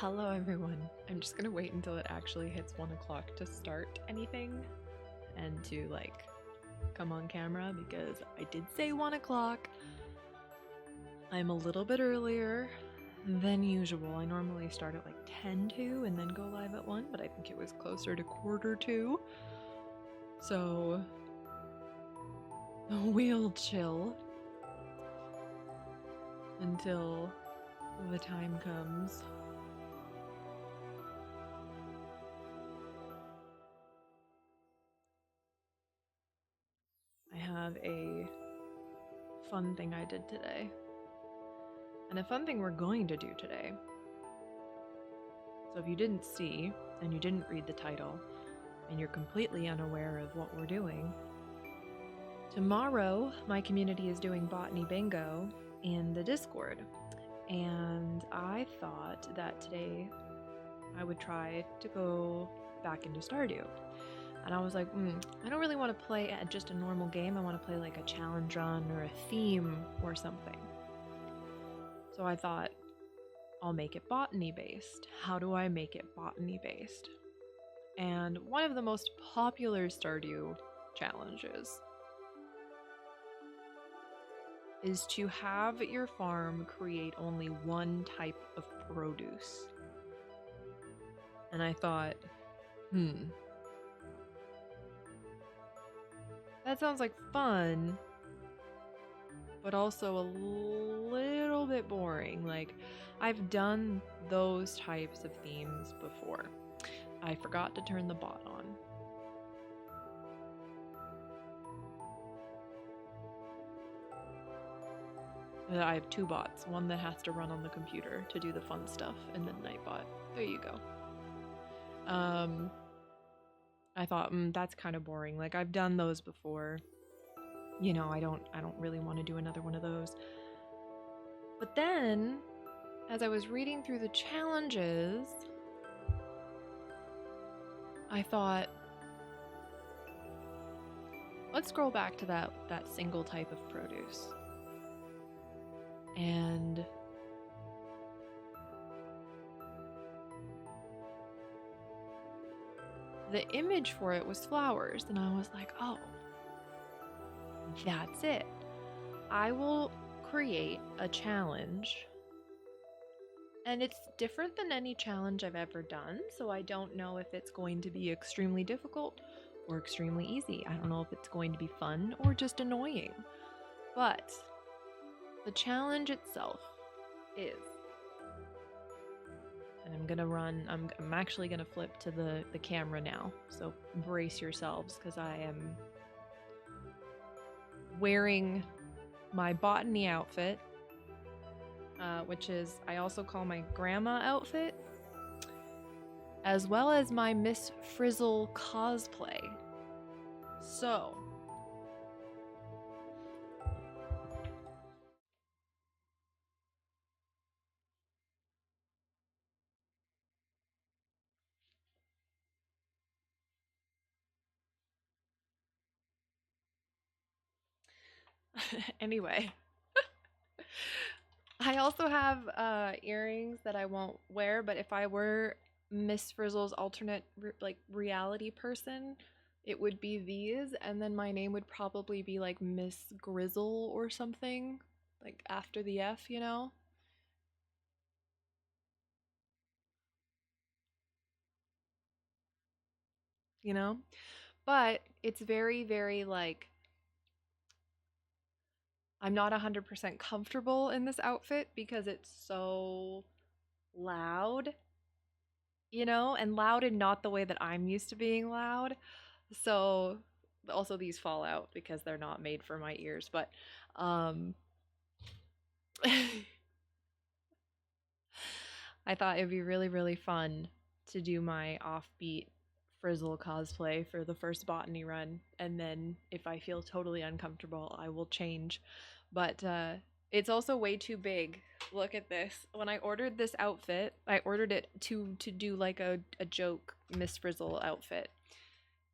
Hello everyone. I'm just gonna wait until it actually hits 1 o'clock to start anything and to come on camera because I did say 1 o'clock. I'm a little bit earlier than usual. I normally start at 10 to and then go live at 1, but I think it was closer to quarter to. So we'll chill until the time comes. I have a fun thing I did today. And a fun thing we're going to do today. So if you didn't see, and you didn't read the title, and you're completely unaware of what we're doing, tomorrow my community is doing Botany Bingo in the Discord. And I thought that today I would try to go back into Stardew. And I was like, I don't really want to play just a normal game. I want to play like a challenge run or a theme or something. So I thought, I'll make it botany based. How do I make it botany based? And one of the most popular Stardew challenges is to have your farm create only one type of produce. And I thought, that sounds like fun, but also a little bit boring. I've done those types of themes before. I forgot to turn the bot on. I have two bots, one that has to run on the computer to do the fun stuff, and then Nightbot. There you go. I thought, that's kind of boring. I've done those before. You know, I don't really want to do another one of those. But then, as I was reading through the challenges, I thought, let's scroll back to that single type of produce. And the image for it was flowers, and I was like, oh, that's it. I will create a challenge. And it's different than any challenge I've ever done, so I don't know if it's going to be extremely difficult or extremely easy. I don't know if it's going to be fun or just annoying. But the challenge itself is, and I'm actually gonna flip to the camera now, so brace yourselves because I am wearing my botany outfit, which is, I also call my grandma outfit, as well as my Miss Frizzle cosplay. So, anyway, I also have earrings that I won't wear, but if I were Miss Frizzle's alternate reality person, it would be these, and then my name would probably be Miss Grizzle or something, after the F, you know? You know? But it's very, very I'm not 100% comfortable in this outfit because it's so loud, you know, and loud in not the way that I'm used to being loud. So also these fall out because they're not made for my ears, but I thought it'd be really, really fun to do my offbeat Frizzle cosplay for the first botany run, and then if I feel totally uncomfortable, I will change. But it's also way too big. Look at this. When I ordered this outfit, I ordered it to do a joke Miss Frizzle outfit.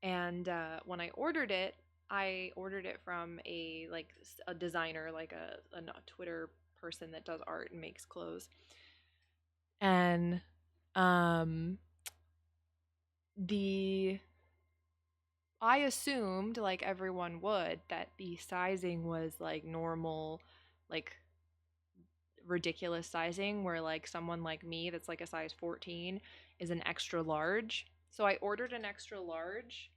And when I ordered it from a designer, a Twitter person that does art and makes clothes. And Um, the I assumed, like everyone would, that the sizing was like normal, like ridiculous sizing, where like someone like me that's like a size 14 is an extra large. So I ordered an extra large.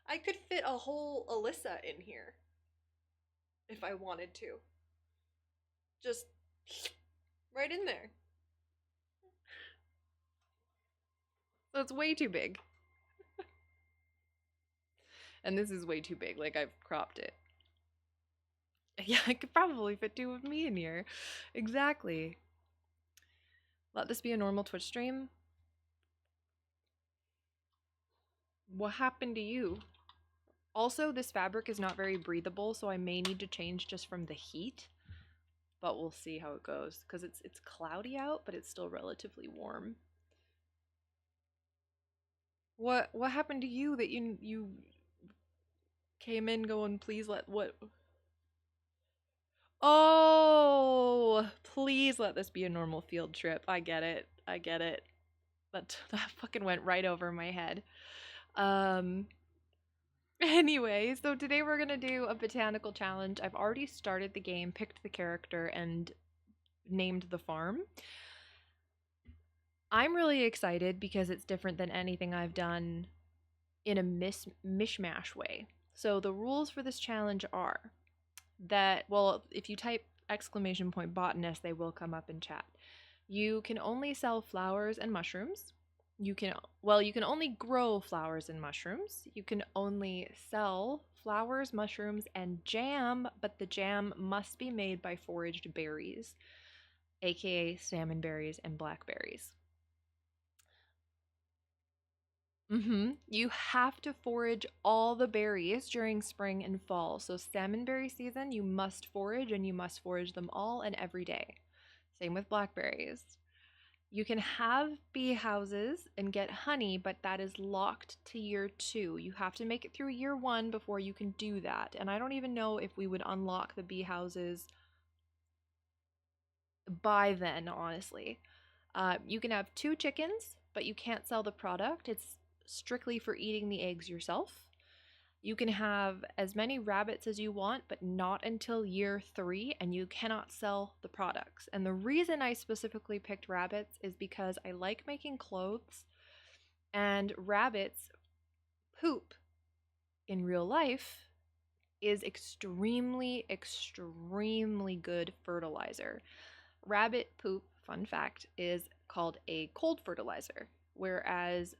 I could fit a whole Alyssa in here if I wanted to. Just right in there. So it's way too big. And this is way too big. Like I've cropped it. Yeah, I could probably fit two of me in here. Exactly. Let this be a normal Twitch stream. What happened to you? Also, this fabric is not very breathable, so I may need to change just from the heat. But we'll see how it goes, because it's cloudy out, but it's still relatively warm. What happened to you that you came in going, please let what? Oh, please let this be a normal field trip. I get it. I get it. That fucking went right over my head. Anyway, so today we're gonna do a botanical challenge. I've already started the game, picked the character, and named the farm. I'm really excited because it's different than anything I've done in a mishmash way. So the rules for this challenge are that, well, if you type exclamation point botanist, they will come up in chat. You can only sell flowers and mushrooms. You can only grow flowers and mushrooms. You can only sell flowers, mushrooms, and jam, but the jam must be made by foraged berries, aka salmon berries and blackberries. You have to forage all the berries during spring and fall. So salmonberry season, you must forage, and you must forage them all and every day. Same with blackberries. You can have bee houses and get honey, but that is locked to year 2. You have to make it through year 1 before you can do that. And I don't even know if we would unlock the bee houses by then, honestly. You can have 2 chickens, but you can't sell the product. It's strictly for eating the eggs yourself. You can have as many rabbits as you want, but not until year 3, and you cannot sell the products. And the reason I specifically picked rabbits is because I like making clothes, and rabbits' poop in real life is extremely, extremely good fertilizer. Rabbit poop, fun fact, is called a cold fertilizer, whereas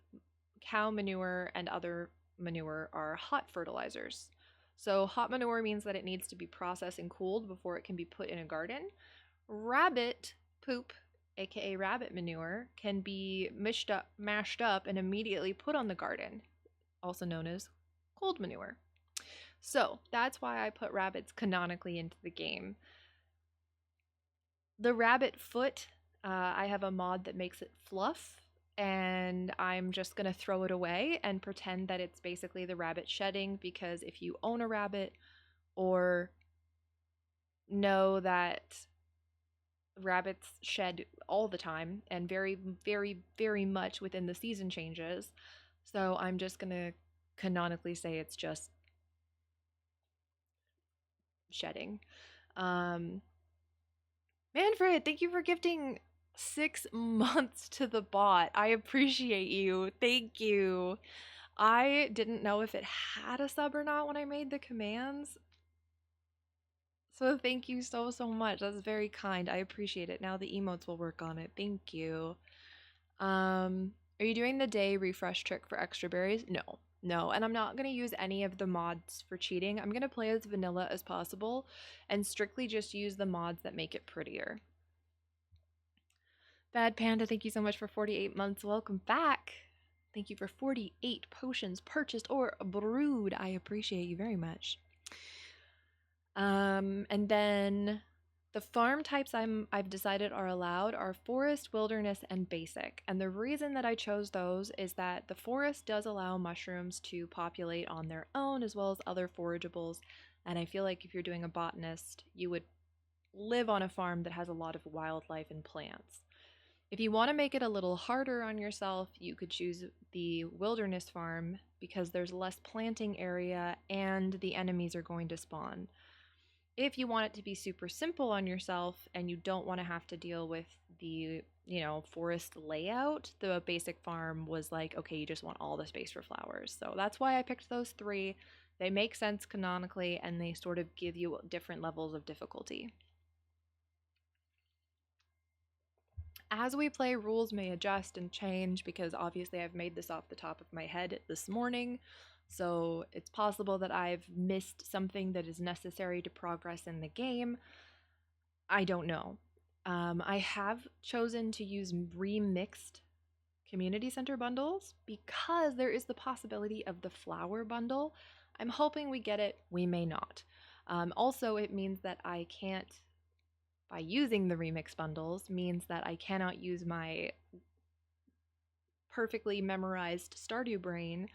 cow manure and other manure are hot fertilizers. So hot manure means that it needs to be processed and cooled before it can be put in a garden. Rabbit poop, aka rabbit manure, can be mashed up and immediately put on the garden, also known as cold manure. So that's why I put rabbits canonically into the game. The rabbit foot, I have a mod that makes it fluff, and I'm just going to throw it away and pretend that it's basically the rabbit shedding, because if you own a rabbit or know that rabbits shed all the time and very, very, very much within the season changes, so I'm just going to canonically say it's just shedding. Manfred, thank you for gifting 6 months to the bot. I appreciate you. Thank you. I didn't know if it had a sub or not when I made the commands. So thank you so, so much. That's very kind. I appreciate it. Now the emotes will work on it. Thank you. Are you doing the day refresh trick for extra berries? No. No, and I'm not going to use any of the mods for cheating. I'm going to play as vanilla as possible and strictly just use the mods that make it prettier. Bad Panda, thank you so much for 48 months. Welcome back. Thank you for 48 potions purchased or brewed. I appreciate you very much. And then the farm types I've decided are allowed are forest, wilderness, and basic. And the reason that I chose those is that the forest does allow mushrooms to populate on their own, as well as other forageables And I feel like if you're doing a botanist, you would live on a farm that has a lot of wildlife and plants. If you want to make it a little harder on yourself, you could choose the wilderness farm because there's less planting area and the enemies are going to spawn. If you want it to be super simple on yourself and you don't want to have to deal with the, forest layout, the basic farm was like, okay, you just want all the space for flowers. So that's why I picked those three. They make sense canonically and they sort of give you different levels of difficulty. As we play, rules may adjust and change because obviously I've made this off the top of my head this morning. So it's possible that I've missed something that is necessary to progress in the game. I don't know. I have chosen to use remixed community center bundles because there is the possibility of the flower bundle. I'm hoping we get it, we may not. Also, it means that I can't, by using the remix bundles, means that I cannot use my perfectly memorized Stardew brain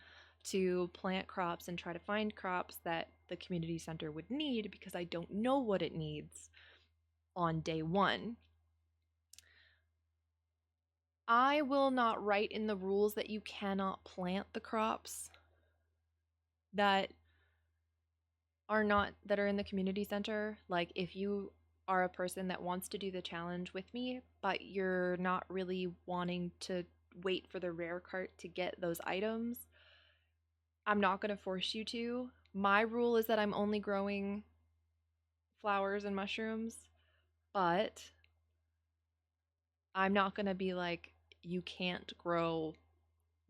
to plant crops and try to find crops that the community center would need because I don't know what it needs on day one. I will not write in the rules that you cannot plant the crops that are in the community center. Like if you are a person that wants to do the challenge with me, but you're not really wanting to wait for the rare cart to get those items, I'm not going to force you to. My rule is that I'm only growing flowers and mushrooms, but I'm not going to be like, you can't grow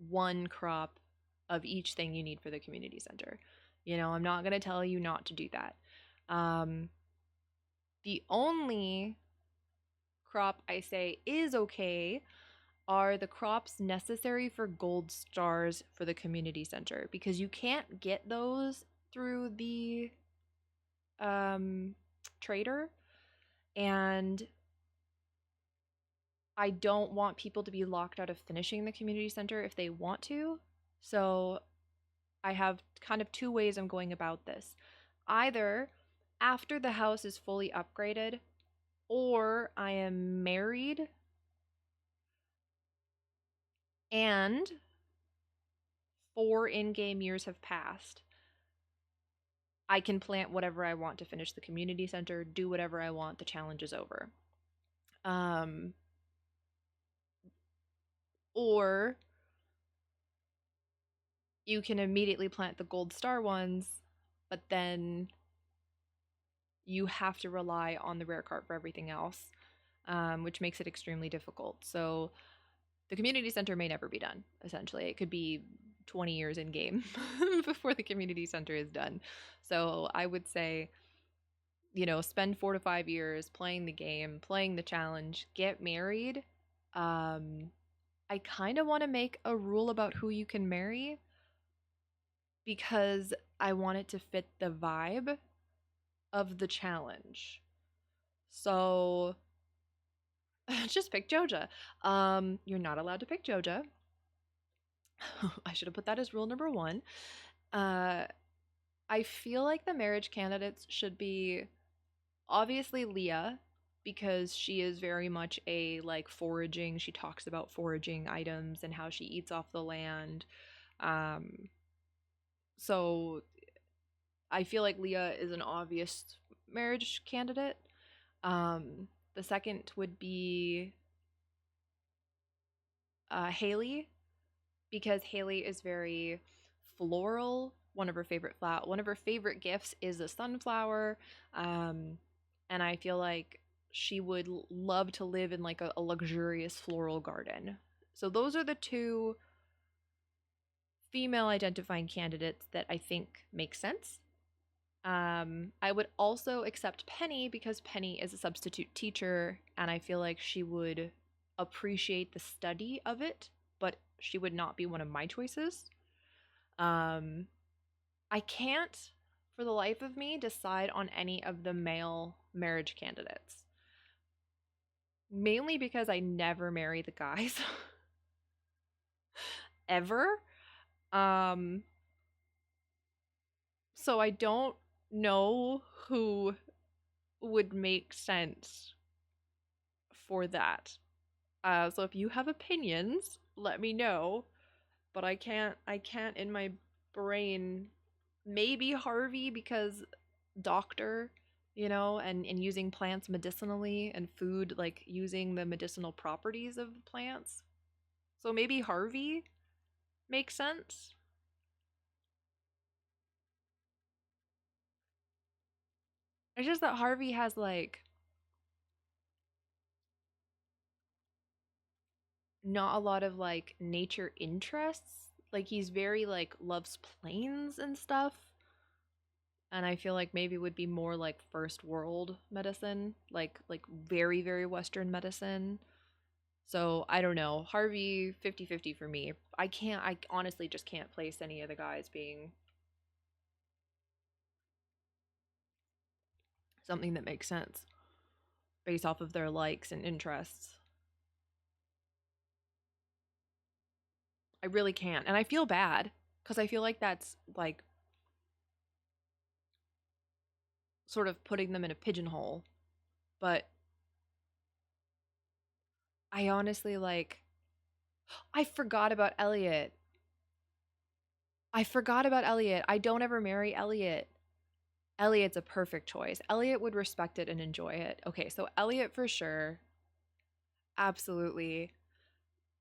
one crop of each thing you need for the community center. I'm not going to tell you not to do that. The only crop I say is okay are the crops necessary for gold stars for the community center because you can't get those through the trader, and I don't want people to be locked out of finishing the community center if they want to. So I have kind of two ways I'm going about this. Either after the house is fully upgraded, or I am married and 4 in-game years have passed. I can plant whatever I want to finish the community center, do whatever I want, the challenge is over. Or you can immediately plant the gold star ones, but then you have to rely on the rare cart for everything else, which makes it extremely difficult. So the community center may never be done, essentially. It could be 20 years in game before the community center is done. So I would say, spend 4 to 5 years playing the game, playing the challenge, get married. I kind of want to make a rule about who you can marry because I want it to fit the vibe of the challenge. So just pick Joja. You're not allowed to pick Joja. I should have put that as rule number 1. I feel like the marriage candidates should be obviously Leah because she is very much a foraging. She talks about foraging items and how she eats off the land. So I feel like Leah is an obvious marriage candidate. The second would be Haley, because Haley is very floral. One of her favorite gifts is a sunflower, and I feel like she would love to live in a luxurious floral garden. So those are the two female identifying candidates that I think make sense. I would also accept Penny because Penny is a substitute teacher, and I feel like she would appreciate the study of it, but she would not be one of my choices. I can't, for the life of me, decide on any of the male marriage candidates. Mainly because I never marry the guys. Ever. So I don't know who would make sense for that. So if you have opinions, let me know. But I can't in my brain. Maybe Harvey because doctor, and using plants medicinally and food, like using the medicinal properties of plants. So maybe Harvey makes sense. It's just that Harvey has like not a lot of like nature interests. Like he's very like loves planes and stuff. And I feel like maybe would be more like first world medicine, like very very western medicine. So I don't know. Harvey 50-50 for me. I honestly just can't place any of the guys being something that makes sense based off of their likes and interests. I really can't. And I feel bad because I feel like that's like sort of putting them in a pigeonhole. But I honestly like I forgot about Elliot. I forgot about Elliot. I don't ever marry Elliot. Elliot's a perfect choice. Elliot would respect it and enjoy it. Okay, so Elliot for sure. Absolutely.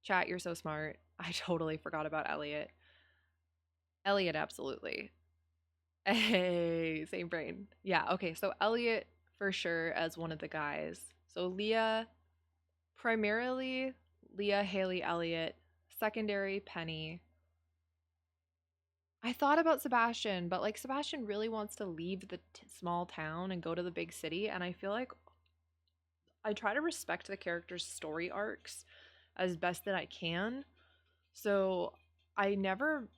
Chat, you're so smart. I totally forgot about Elliot. Elliot, absolutely. Hey, same brain. Yeah, okay, so Elliot for sure as one of the guys. So Leah, primarily Leah, Haley, Elliot, secondary Penny. I thought about Sebastian, but like Sebastian really wants to leave the small town and go to the big city, and I feel like I try to respect the character's story arcs as best that I can. So I never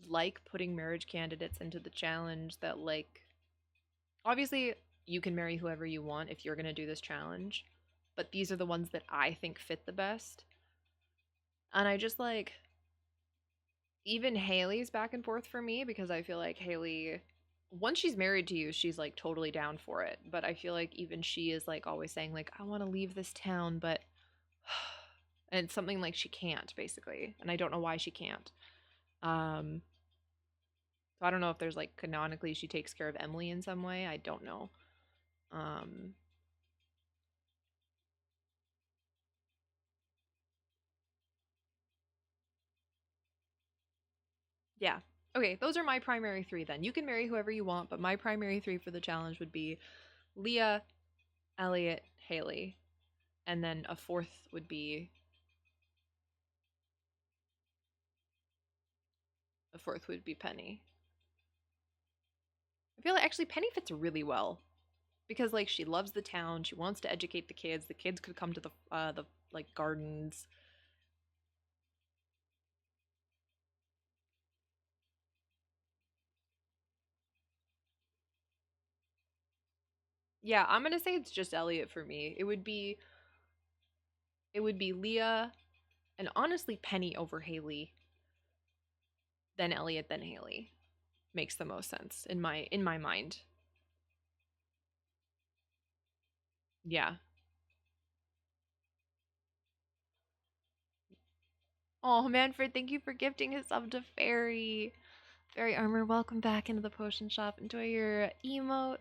like putting marriage candidates into the challenge that like obviously you can marry whoever you want if you're going to do this challenge, but these are the ones that I think fit the best. And I just like even Haley's back and forth for me because I feel like Haley once she's married to you, she's like totally down for it. But I feel like even she is like always saying like I want to leave this town, but and it's something like she can't basically, and I don't know why she can't. Um so I don't know if there's like canonically she takes care of Emily in some way. I don't know. Um yeah. Okay, those are my primary three then. You can marry whoever you want, but my primary three for the challenge would be Leah, Elliot, Haley. And then a fourth would be Penny. I feel like actually Penny fits really well because like she loves the town, she wants to educate the kids. The kids could come to the like gardens. Yeah, I'm going to say it's just Elliot for me. It would be Leah and honestly Penny over Haley, then Elliot, then Haley. Makes the most sense in my mind. Yeah. Oh, Manfred, thank you for gifting his sub to Fairy. Fairy Armor, welcome back into the potion shop. Enjoy your emotes.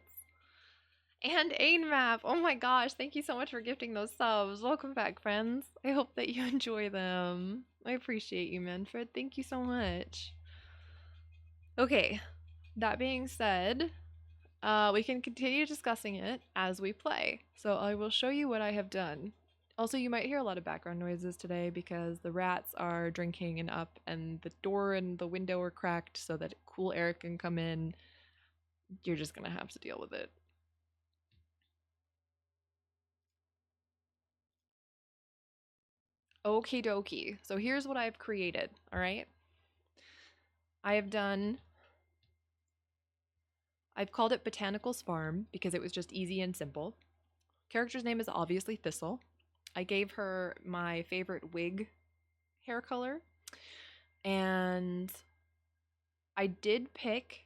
And Ain Map. Oh my gosh, thank you so much for gifting those subs. Welcome back, friends. I hope that you enjoy them. I appreciate you, Manfred. Thank you so much. Okay, that being said, we can continue discussing it as we play. So I will show you what I have done. Also, you might hear a lot of background noises today because the rats are drinking and up, and the door and the window are cracked so that cool air can come in. You're just gonna have to deal with it. Okie dokie. So here's what I've created, all right? I have done, I've called it Botanicals Farm because it was just easy and simple. Character's name is obviously Thistle. I gave her my favorite wig hair color, and I did pick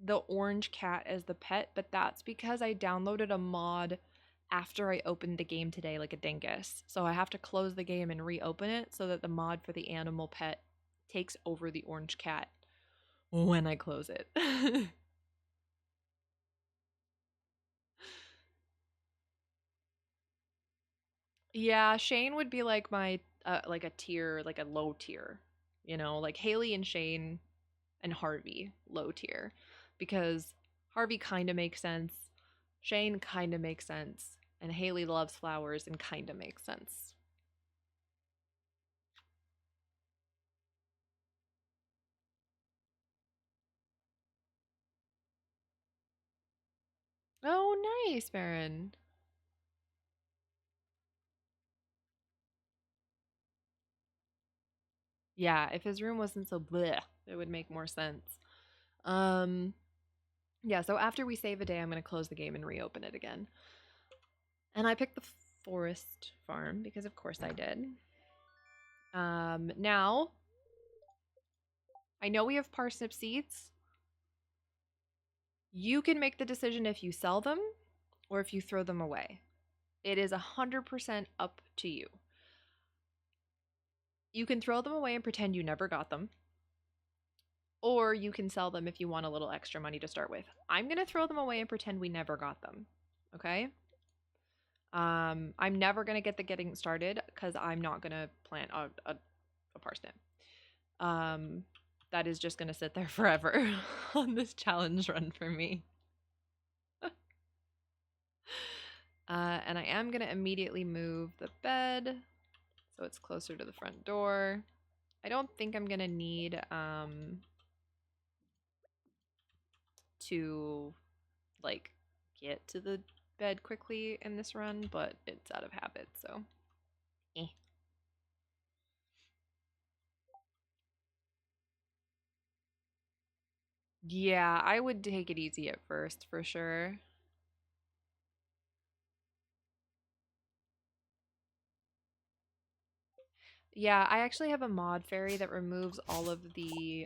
the orange cat as the pet, but that's because I downloaded a mod after I opened the game today, like a dingus. So I have to close the game and reopen it so that the mod for the animal pet takes over the orange cat when I close it. Yeah, Shane would be like my like a tier, like a low tier, you know, like Haley and Shane and Harvey, low tier, because Harvey kind of makes sense, Shane kind of makes sense, and Haley loves flowers and kind of makes sense. Oh, nice, Baron. Yeah, if his room wasn't so bleh, it would make more sense. Um, yeah, so after we save a day, I'm going to close the game and reopen it again. And I picked the forest farm because, of course, I did. Now, I know we have parsnip seeds. You can make the decision if you sell them or if you throw them away. It is 100% up to you. You can throw them away and pretend you never got them, or you can sell them if you want a little extra money to start with. I'm going to throw them away and pretend we never got them. Okay? I'm never going to get the getting started because I'm not going to plant a parsnip. Um, that is just going to sit there forever on this challenge run for me. And I am going to immediately move the bed so it's closer to the front door. I don't think I'm going to need to like get to the bed quickly in this run, but it's out of habit, so eh. Yeah, I would take it easy at first for sure. Yeah, I actually have a mod fairy that removes all of the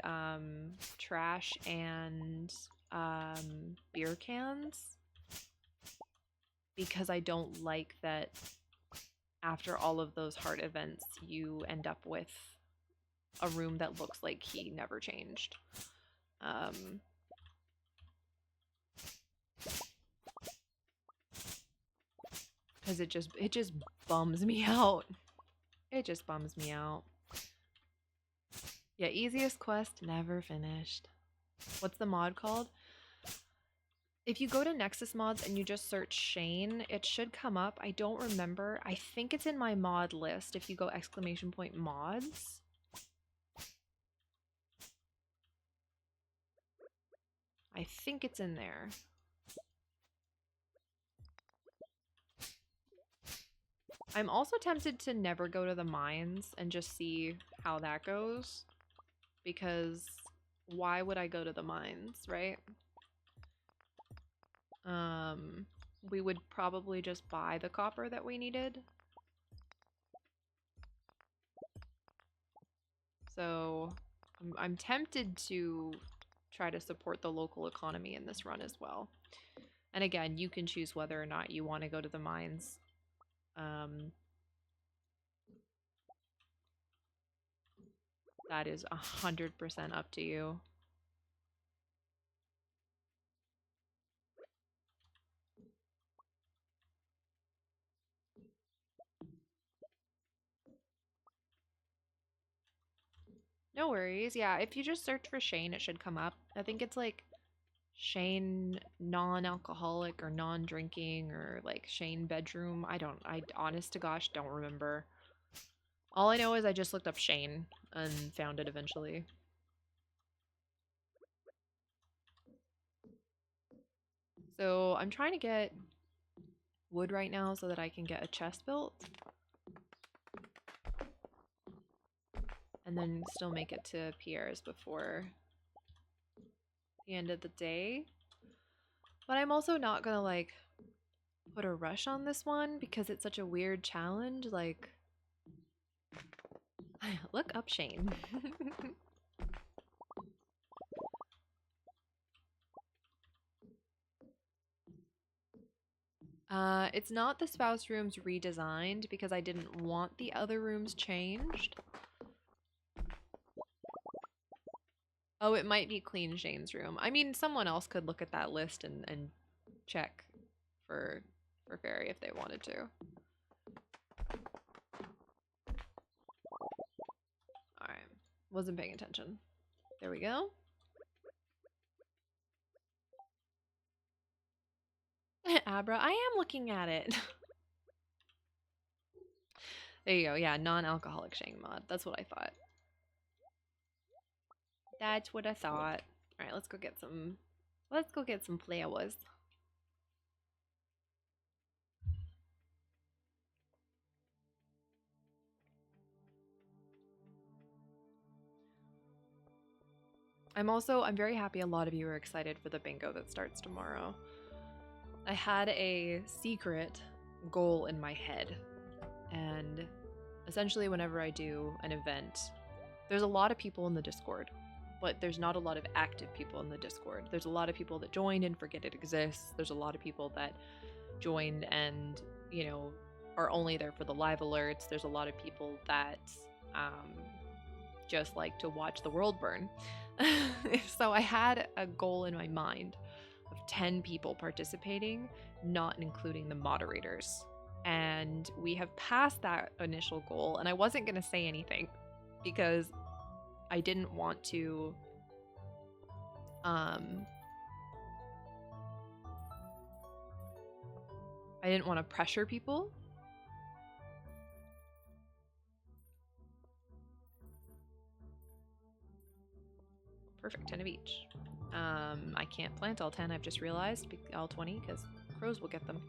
trash and beer cans because I don't like that after all of those heart events you end up with a room that looks like he never changed. Um, because it just bums me out. It just bums me out. Yeah, easiest quest never finished. What's the mod called? If you go to Nexus Mods and you just search Shane, it should come up. I don't remember. I think it's in my mod list if you go !mods. I think it's in there. I'm also tempted to never go to the mines and just see how that goes. Because why would I go to the mines, right? We would probably just buy the copper that we needed. So I'm tempted to try to support the local economy in this run as well. And again, you can choose whether or not you want to go to the mines. That is 100% up to you. No worries. Yeah, if you just search for Shane, it should come up. I think it's like Shane non-alcoholic or non-drinking or like Shane bedroom. I honest to gosh don't remember. All I know is I just looked up Shane and found it eventually. So I'm trying to get wood right now so that I can get a chest built. And then still make it to Pierre's before the end of the day. But I'm also not gonna like put a rush on this one because it's such a weird challenge. Like, look up Shane. It's not the spouse rooms redesigned because I didn't want the other rooms changed. Oh, it might be Clean Shane's room. I mean, someone else could look at that list and check for Fairy if they wanted to. Alright. Wasn't paying attention. There we go. Abra, I am looking at it. There you go. Yeah, non-alcoholic Shang mod. That's what I thought. That's what I thought. Alright, let's go get some flowers. I'm very happy a lot of you are excited for the bingo that starts tomorrow. I had a secret goal in my head, and essentially whenever I do an event, there's a lot of people in the Discord, but there's not a lot of active people in the Discord. There's a lot of people that joined and forget it exists. There's a lot of people that joined and, you know, are only there for the live alerts. There's a lot of people that just like to watch the world burn. So I had a goal in my mind of 10 people participating, not including the moderators. And we have passed that initial goal, and I wasn't going to say anything because I didn't want to pressure people. Perfect, 10 of each. I can't plant all 10, I've just realized, all 20, because crows will get them.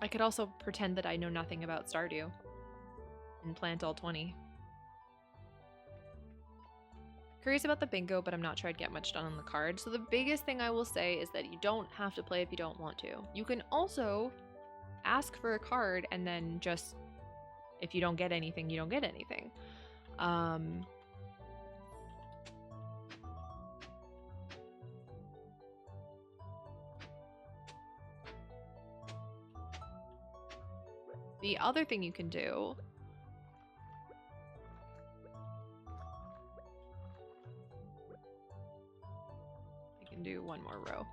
I could also pretend that I know nothing about Stardew and plant all 20. Curious about the bingo, but I'm not sure I'd get much done on the card. So the biggest thing I will say is that you don't have to play if you don't want to. You can also ask for a card and then just, if you don't get anything, you don't get anything. The other thing you can do do one more row,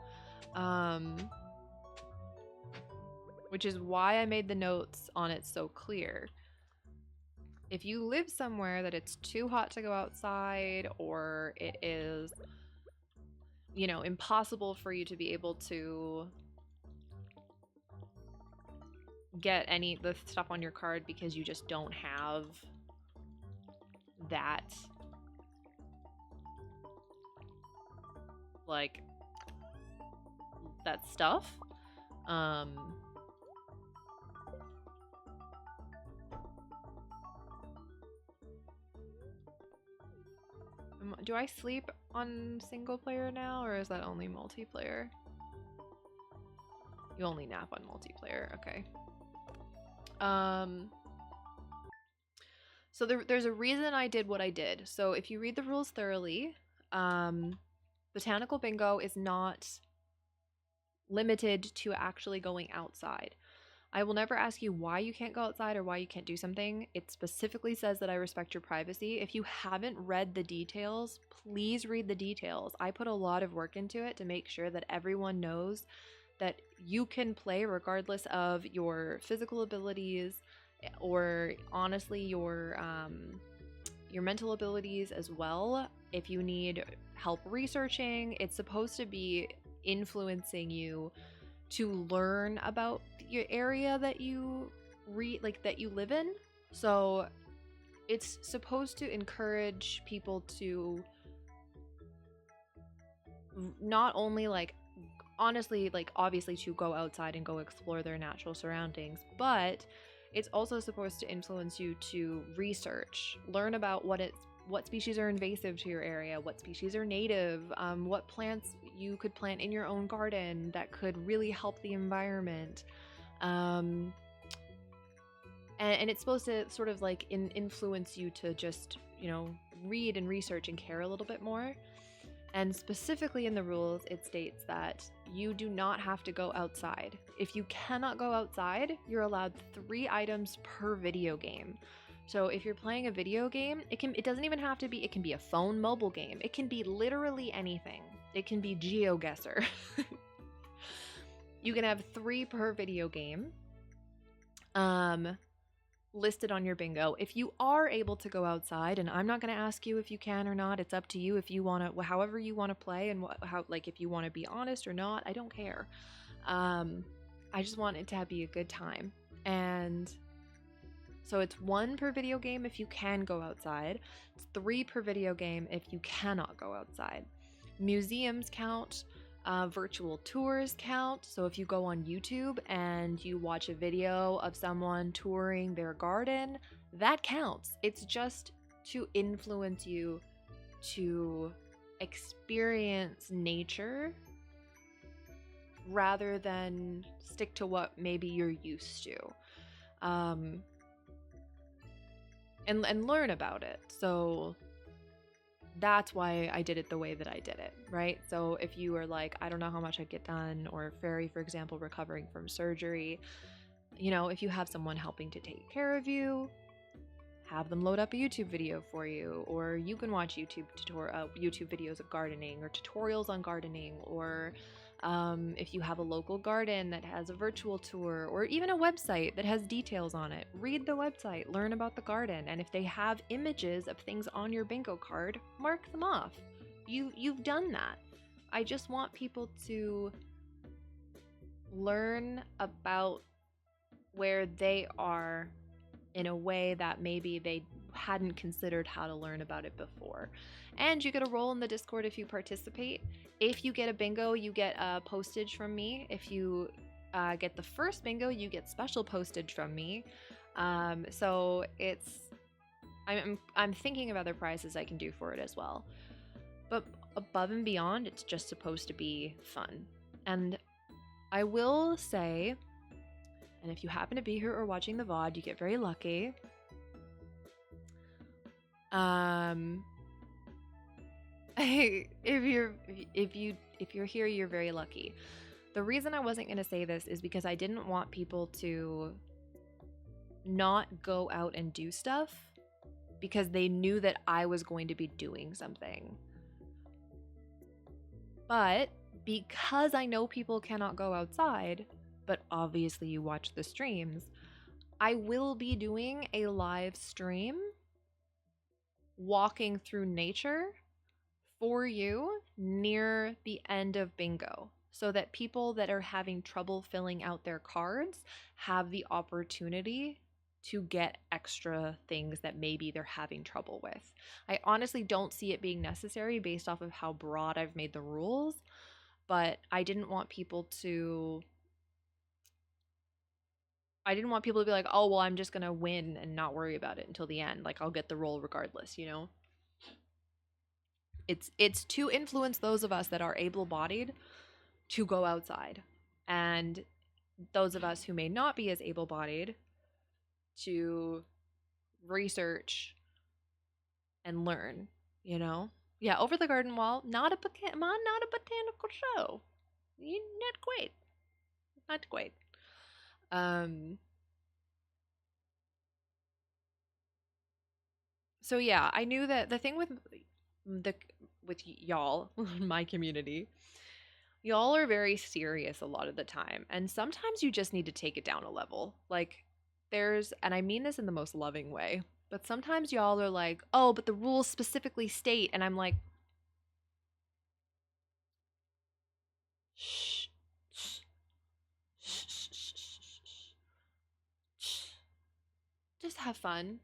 which is why I made the notes on it so clear. If you live somewhere that it's too hot to go outside, or it is, you know, impossible for you to be able to get any the stuff on your card because you just don't have that, like, that stuff, do I sleep on single player now, or is that only multiplayer? You only nap on multiplayer, okay. So there's a reason I did what I did. So if you read the rules thoroughly, Botanical Bingo is not limited to actually going outside. I will never ask you why you can't go outside or why you can't do something. It specifically says that I respect your privacy. If you haven't read the details, please read the details. I put a lot of work into it to make sure that everyone knows that you can play regardless of your physical abilities, or honestly your mental abilities as well. If you need help researching, it's supposed to be influencing you to learn about your area that you that you live in. So it's supposed to encourage people to not only, like, honestly, like, obviously to go outside and go explore their natural surroundings, but it's also supposed to influence you to research, learn about what species are invasive to your area, what species are native, what plants you could plant in your own garden that could really help the environment. And it's supposed to sort of like influence you to just, you know, read and research and care a little bit more. And specifically in the rules, it states that you do not have to go outside. If you cannot go outside, you're allowed 3 items per video game. So if you're playing a video game, it doesn't even have to be, it can be a phone mobile game. It can be literally anything. It can be GeoGuessr. You can have 3 per video game. Listed on your bingo. If you are able to go outside, and I'm not going to ask you if you can or not, it's up to you if you want to, however you want to play, and like if you want to be honest or not, I don't care. I just want it to be a good time. And so it's 1 per video game if you can go outside. It's 3 per video game if you cannot go outside. Museums count. Virtual tours count. So if you go on YouTube and you watch a video of someone touring their garden, that counts. It's just to influence you to experience nature rather than stick to what maybe you're used to. And learn about it. So that's why I did it the way that I did it, right? So if you are like, I don't know how much I'd get done, or Fairy, for example, recovering from surgery, you know, if you have someone helping to take care of you, have them load up a YouTube video for you, or you can watch YouTube videos of gardening or tutorials on gardening, or if you have a local garden that has a virtual tour, or even a website that has details on it, read the website, learn about the garden, and if they have images of things on your bingo card, mark them off. You've done that. I just want people to learn about where they are in a way that maybe they hadn't considered how to learn about it before. And you get a role in the Discord if you participate. If you get a bingo, you get postage from me. If you get the first bingo, you get special postage from me. So I'm thinking of other prizes I can do for it as well. But above and beyond, it's just supposed to be fun. And I will say, and if you happen to be here or watching the VOD, you get very lucky. If you're here, you're very lucky. The reason I wasn't going to say this is because I didn't want people to not go out and do stuff because they knew that I was going to be doing something. But because I know people cannot go outside, but obviously you watch the streams, I will be doing a live stream walking through nature for you near the end of bingo, so that people that are having trouble filling out their cards have the opportunity to get extra things that maybe they're having trouble with. I honestly don't see it being necessary based off of how broad I've made the rules, but I didn't want people to be like, oh, well, I'm just going to win and not worry about it until the end. Like, I'll get the role regardless, you know? It's to influence those of us that are able-bodied to go outside, and those of us who may not be as able-bodied to research and learn, you know? Yeah, Over the Garden Wall, not a botanical show. Not quite. Not quite. So yeah, I knew that the thing with y'all, my community, y'all are very serious a lot of the time, and sometimes you just need to take it down a level. Like, and I mean this in the most loving way, but sometimes y'all are like, oh, but the rules specifically state, and I'm like, shh, shh, shh, shh, shh, shh. Just have fun.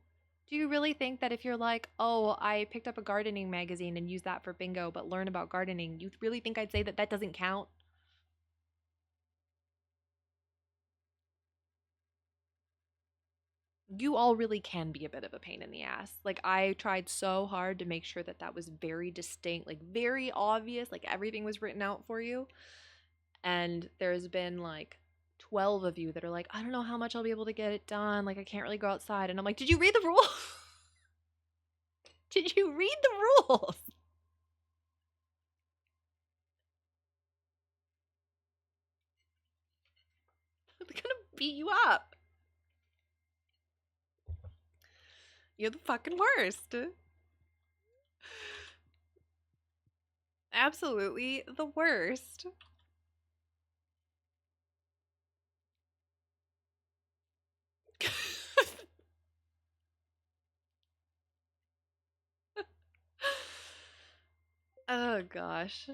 Do you really think that if you're like, oh, I picked up a gardening magazine and used that for bingo, but learn about gardening, you really think I'd say that that doesn't count? You all really can be a bit of a pain in the ass. Like, I tried so hard to make sure that that was very distinct, like very obvious, like everything was written out for you. And there's been like 12 of you that are like, I don't know how much I'll be able to get it done. Like, I can't really go outside. And I'm like, did you read the rules? Did you read the rules? beat you up. You're the fucking worst. Absolutely the worst. Oh gosh.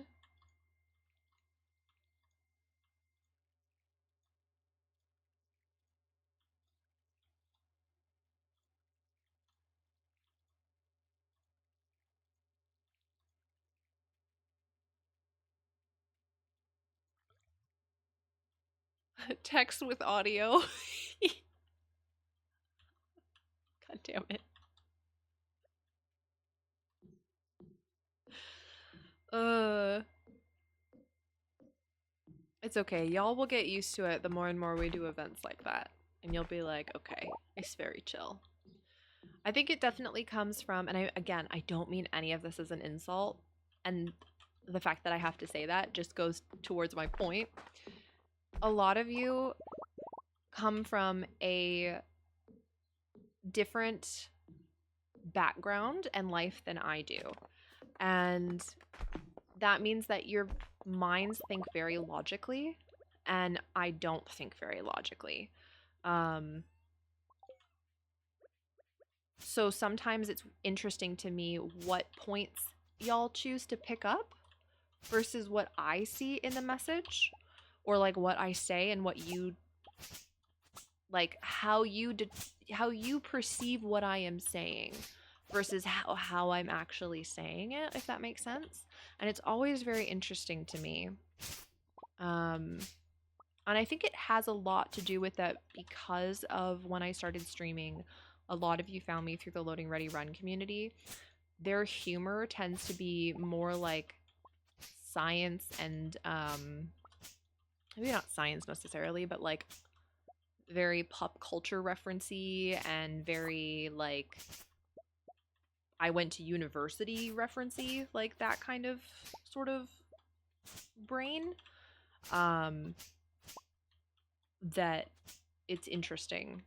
Text with audio. God damn it. It's okay. Y'all will get used to it the more and more we do events like that. And you'll be like, okay, it's very chill. I think it definitely comes from, and I don't mean any of this as an insult. And the fact that I have to say that just goes towards my point. A lot of you come from a different background and life than I do. And that means that your minds think very logically, and I don't think very logically. So sometimes it's interesting to me what points y'all choose to pick up versus what I see in the message, or like what I say and what you like, how you perceive what I am saying versus how I'm actually saying it, if that makes sense. And it's always very interesting to me. And I think it has a lot to do with that because of when I started streaming, a lot of you found me through the Loading Ready Run community. Their humor tends to be more like science and maybe not science necessarily, but like very pop culture referencey and very like I went to university referencey, like that kind of sort of brain. That it's interesting.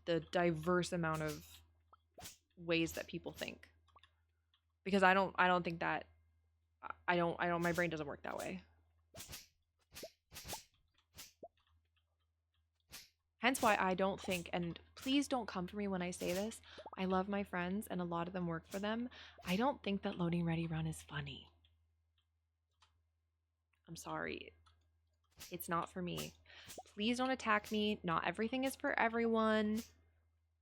The diverse amount of ways that people think. Because I don't think that I don't my brain doesn't work that way. Hence why I don't think, and please don't come for me when I say this, I love my friends and a lot of them work for them. I don't think that Loading Ready Run is funny. I'm sorry. It's not for me. Please don't attack me. Not everything is for everyone.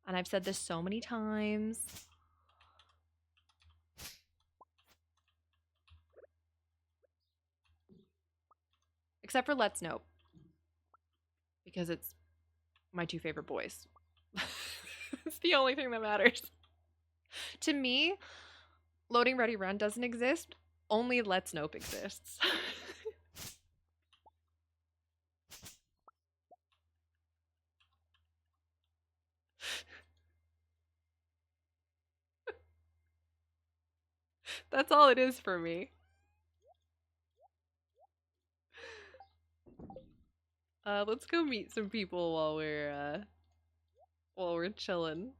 And I've said this so many times. Except for Let's Nope. Because it's my two favorite boys. It's the only thing that matters. To me, Loading Ready Run doesn't exist. Only Let's Nope exists. That's all it is for me. Let's go meet some people while we're chilling.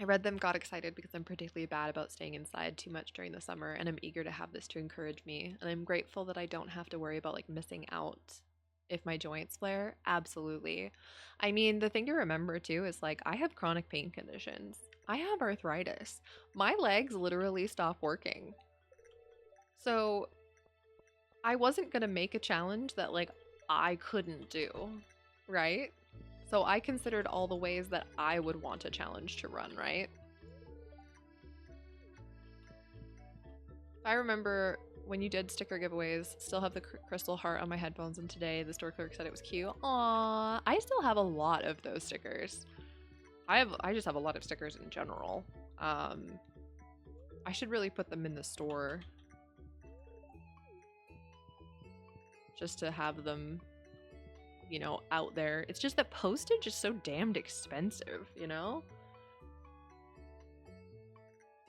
I read them, got excited because I'm particularly bad about staying inside too much during the summer, and I'm eager to have this to encourage me. And I'm grateful that I don't have to worry about like missing out if my joints flare. Absolutely. I mean, the thing to remember too is like I have chronic pain conditions. I have arthritis. My legs literally stop working. So I wasn't gonna make a challenge that like I couldn't do, right? So I considered all the ways that I would want a challenge to run, right? I remember when you did sticker giveaways, still have the crystal heart on my headphones, and today the store clerk said it was cute. Aww, I still have a lot of those stickers. I just have a lot of stickers in general. I should really put them in the store. Just to have them, you know, out there. It's just that postage is so damned expensive, you know?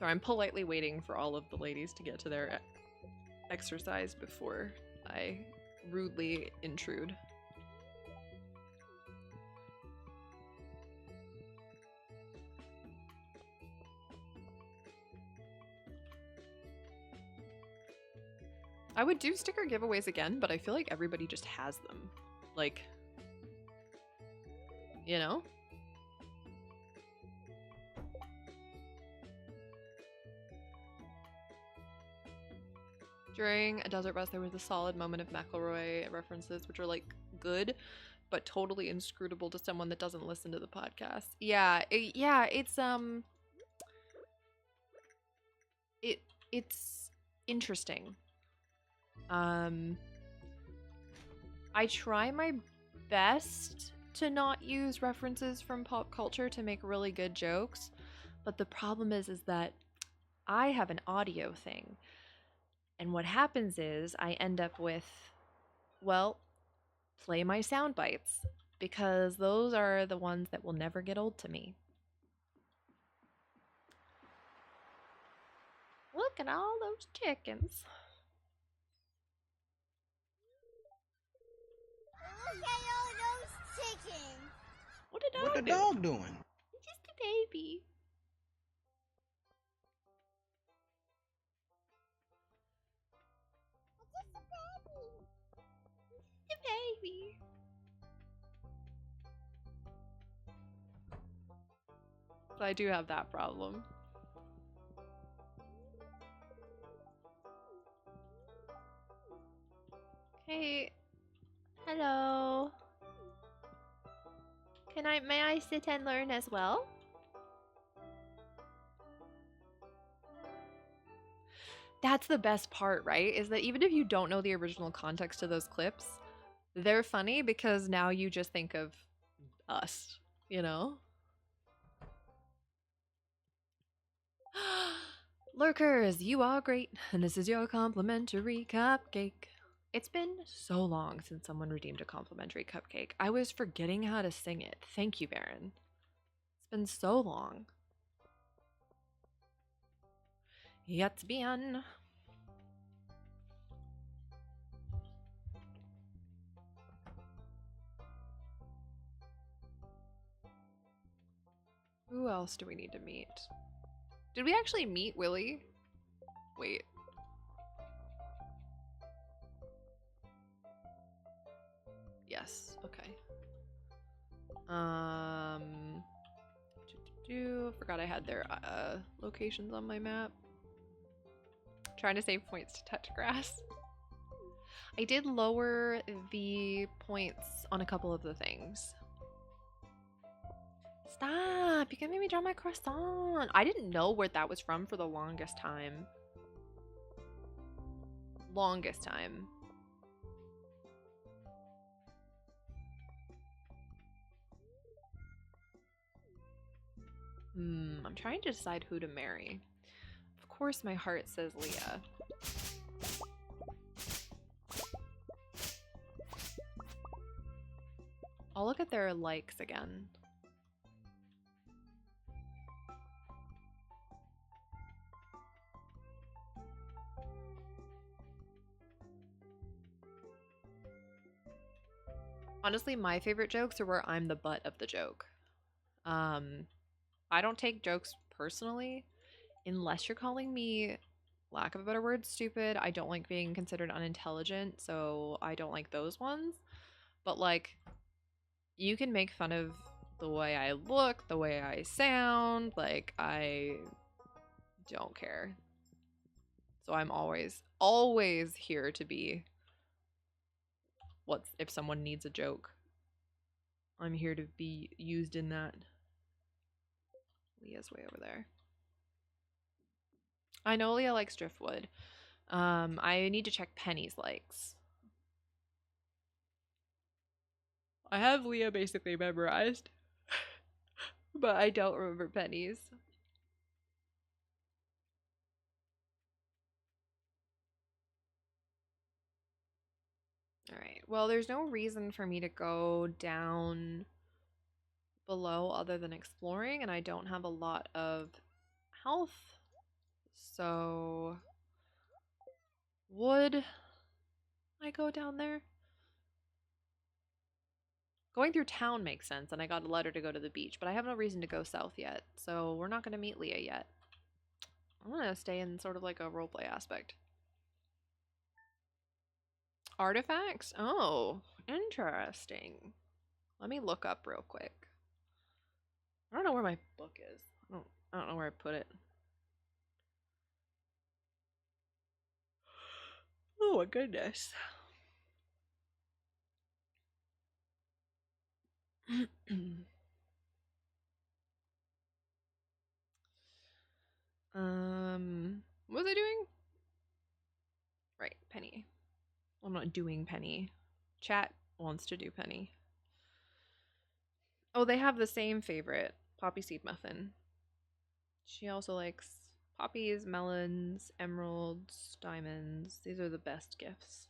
So I'm politely waiting for all of the ladies to get to their exercise before I rudely intrude. I would do sticker giveaways again, but I feel like everybody just has them. Like, you know? During a desert bus, there was a solid moment of McElroy references, which are like good, but totally inscrutable to someone that doesn't listen to the podcast. Yeah, it's interesting. I try my best to not use references from pop culture to make really good jokes, but the problem is that I have an audio thing. And what happens is I end up with, well, play my sound bites, because those are the ones that will never get old to me. Look at all those chickens. Look at all those chickens. What a dog What the do? dog doing? Just a baby. A baby. So I do have that problem. Hey, hello. May I sit and learn as well? That's the best part, right? Is that even if you don't know the original context to those clips, they're funny because now you just think of us, you know? Lurkers, you are great, and this is your complimentary cupcake. It's been so long since someone redeemed a complimentary cupcake. I was forgetting how to sing it. Thank you, Baron. It's been so long. Jetzt bien. Who else do we need to meet? Did we actually meet Willie? Wait. Yes, okay. Forgot I had their locations on my map. Trying to save points to touch grass. I did lower the points on a couple of the things. Stop! You can make me draw my croissant. I didn't know where that was from for the longest time. Longest time. I'm trying to decide who to marry. Of course my heart says Leah. I'll look at their likes again. Honestly, my favorite jokes are where I'm the butt of the joke. I don't take jokes personally, unless you're calling me, lack of a better word, stupid. I don't like being considered unintelligent, so I don't like those ones. But like, you can make fun of the way I look, the way I sound, like, I don't care. So I'm always here to be if someone needs a joke. I'm here to be used in that. Leah's way over there. I know Leah likes driftwood. I need to check Penny's likes. I have Leah basically memorized, but I don't remember Penny's. Alright, well, there's no reason for me to go down below other than exploring, and I don't have a lot of health So, would I go down there? Going through town makes sense, and I got a letter to go to the beach, but I have no reason to go south yet, so we're not going to meet Leah yet. I'm going to stay in sort of like a roleplay aspect. Artifacts? Oh, interesting. Let me look up real quick. I don't know where my book is. I don't know where I put it. Oh my goodness. What was I doing? Right, Penny. Well, I'm not doing Penny. Chat wants to do Penny. Oh, they have the same favorite, poppy seed muffin. She also likes poppies, melons, emeralds, diamonds. These are the best gifts.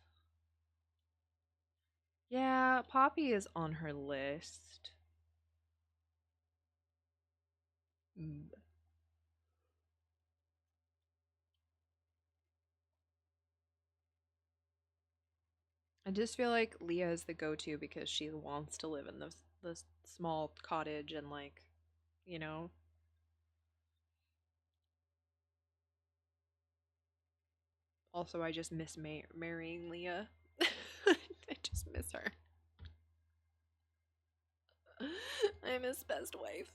Yeah, Poppy is on her list. I just feel like Leah is the go-to because she wants to live in this small cottage and like, you know. Also, I just miss marrying Leah. I just miss her. I'm his best wife.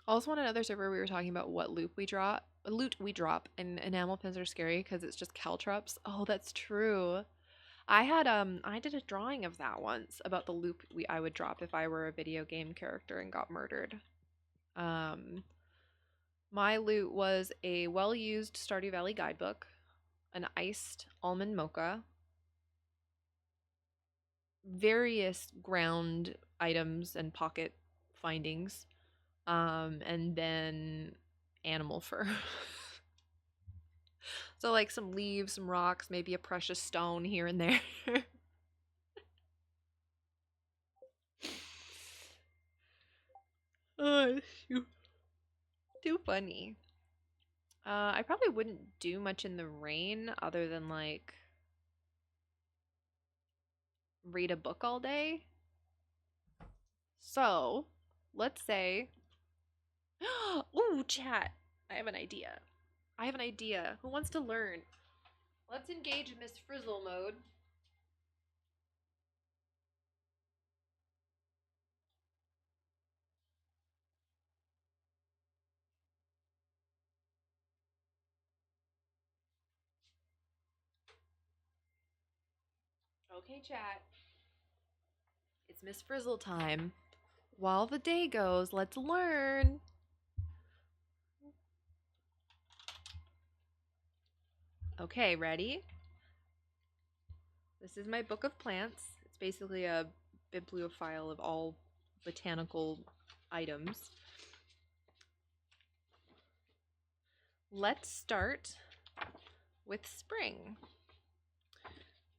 Also, on another server, we were talking about what loot we drop, and enamel pins are scary because it's just caltrops. Oh, that's true. I did a drawing of that once about the loop I would drop if I were a video game character and got murdered. My loot was a well-used Stardew Valley guidebook, an iced almond mocha, various ground items and pocket findings, and then animal fur. So like some leaves, some rocks, maybe a precious stone here and there. Oh, too funny. I probably wouldn't do much in the rain other than like read a book all day. So, let's say, ooh, chat. I have an idea. Who wants to learn? Let's engage Miss Frizzle mode. Okay, chat. It's Miss Frizzle time. While the day goes, let's learn. Okay, ready? This is my book of plants. It's basically a bibliophile of all botanical items. Let's start with spring.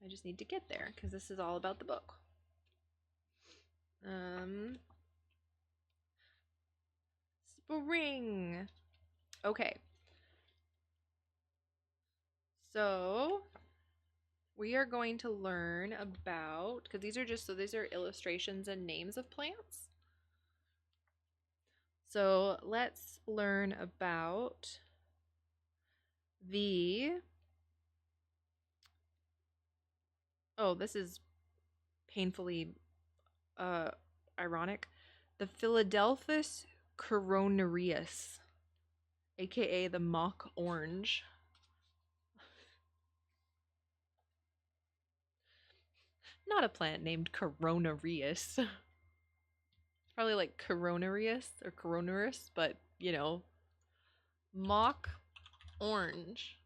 I just need to get there because this is all about the book. Spring. Okay. So we are going to learn about, because these are illustrations and names of plants. So let's learn about this is painfully ironic. The Philadelphus coronareus, aka the mock orange. Not a plant named coronareus. Probably like coronareus or coronaris, but you know, mock orange.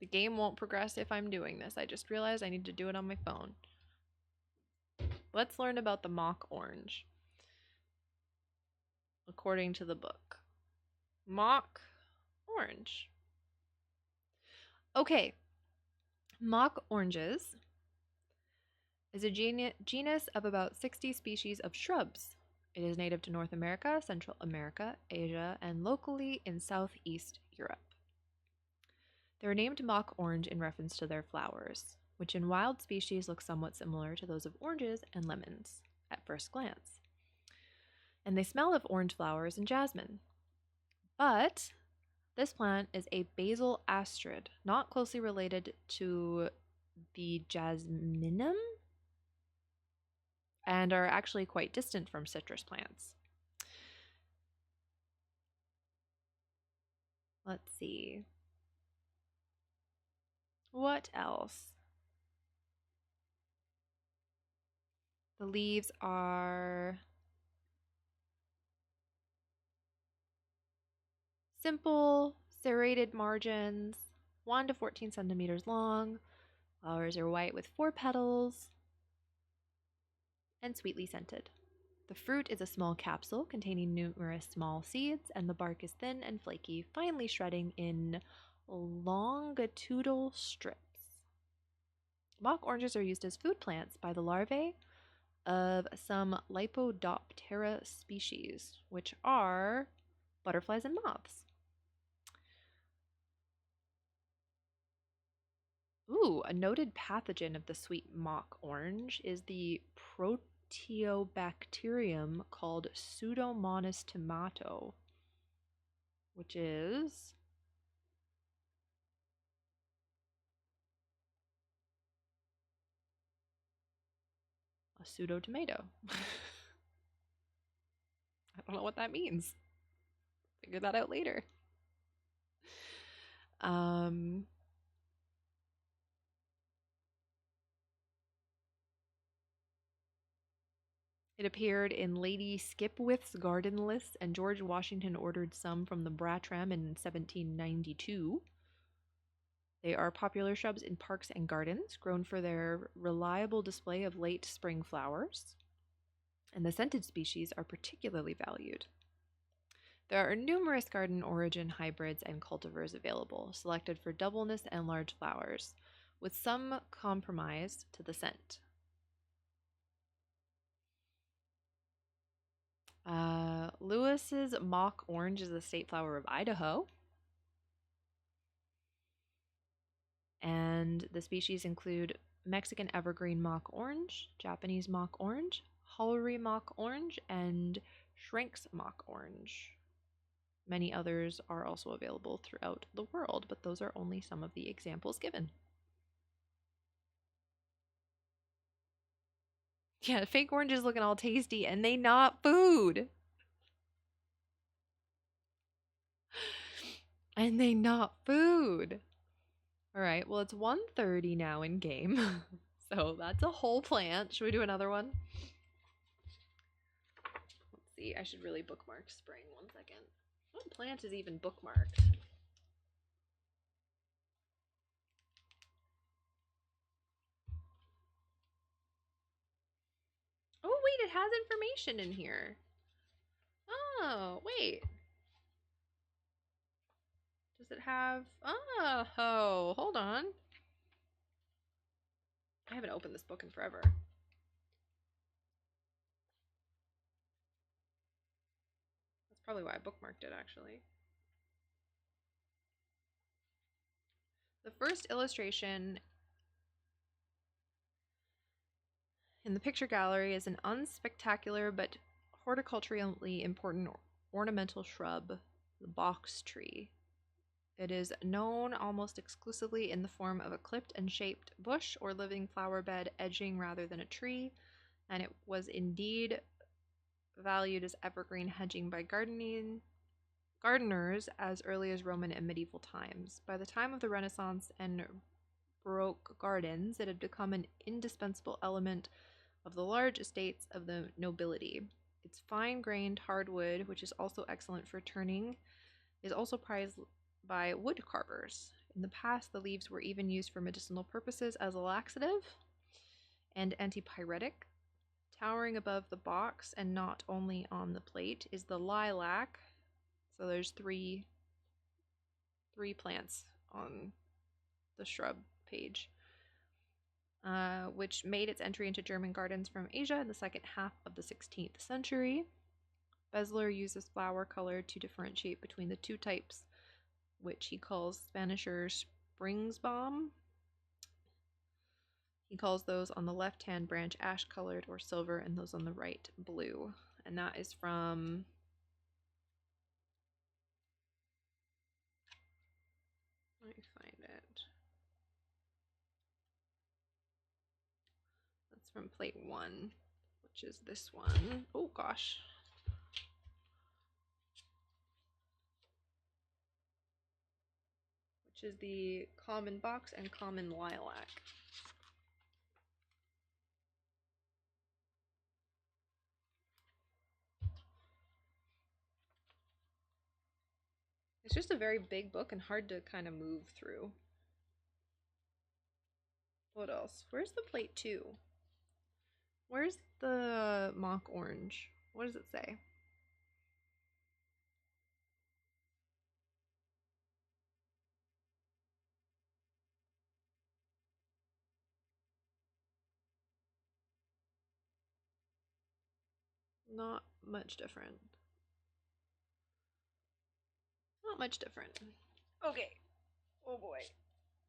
The game won't progress if I'm doing this. I just realized I need to do it on my phone. Let's learn about the mock orange. According to the book. Mock orange. Okay. Mock oranges is a genus of about 60 species of shrubs. It is native to North America, Central America, Asia, and locally in Southeast Europe. They are named mock orange in reference to their flowers, which in wild species look somewhat similar to those of oranges and lemons at first glance. And they smell of orange flowers and jasmine. But this plant is a basil astrid, not closely related to the jasminum, and are actually quite distant from citrus plants. Let's see. What else? The leaves are simple, serrated margins, 1 to 14 centimeters long. Flowers are white with 4 petals and sweetly scented. The fruit is a small capsule containing numerous small seeds, and the bark is thin and flaky, finely shredding in longitudinal strips. Mock oranges are used as food plants by the larvae of some Lepidoptera species, which are butterflies and moths. Ooh, a noted pathogen of the sweet mock orange is the proteobacterium called Pseudomonas tomato, which is a pseudo tomato. I don't know what that means. Figure that out later. It appeared in Lady Skipwith's garden list, and George Washington ordered some from the Bartram in 1792. They are popular shrubs in parks and gardens, grown for their reliable display of late spring flowers, and the scented species are particularly valued. There are numerous garden origin hybrids and cultivars available, selected for doubleness and large flowers, with some compromise to the scent. Lewis's mock orange is the state flower of Idaho. And the species include Mexican evergreen mock orange, Japanese mock orange, Hawley mock orange, and Shrink's mock orange. Many others are also available throughout the world, but those are only some of the examples given. Yeah, the fake orange is looking all tasty, and they not food. And they not food. All right, well, it's 1:30 now in game. So that's a whole plant. Should we do another one? Let's see. I should really bookmark spring. 1 second. What plant is even bookmarked? Oh, wait, it has information in here. Oh, wait. Does it have... Oh, hold on. I haven't opened this book in forever. That's probably why I bookmarked it, actually. The first illustration in the picture gallery is an unspectacular but horticulturally important ornamental shrub, the box tree. It is known almost exclusively in the form of a clipped and shaped bush or living flower bed edging rather than a tree, and it was indeed valued as evergreen hedging by gardeners as early as Roman and medieval times. By the time of the Renaissance and Baroque gardens, it had become an indispensable element of the large estates of the nobility. Its fine-grained hardwood, which is also excellent for turning, is also prized by wood carvers. In the past, the leaves were even used for medicinal purposes as a laxative and antipyretic. Towering above the box and not only on the plate is the lilac. So there's three plants on the shrub page. which made its entry into German gardens from Asia in the second half of the 16th century. Besler uses flower color to differentiate between the two types, which he calls Spanisher Springsbaum. He calls those on the left-hand branch ash-colored or silver, and those on the right blue. And that is from... let me find it. That's from plate 1, which is this one. Oh, gosh. Which is the common box and common lilac. It's just a very big book and hard to kind of move through. What else? Where's the plate 2? Where's the mock orange? What does it say? Not much different. Not much different. Okay. Oh boy.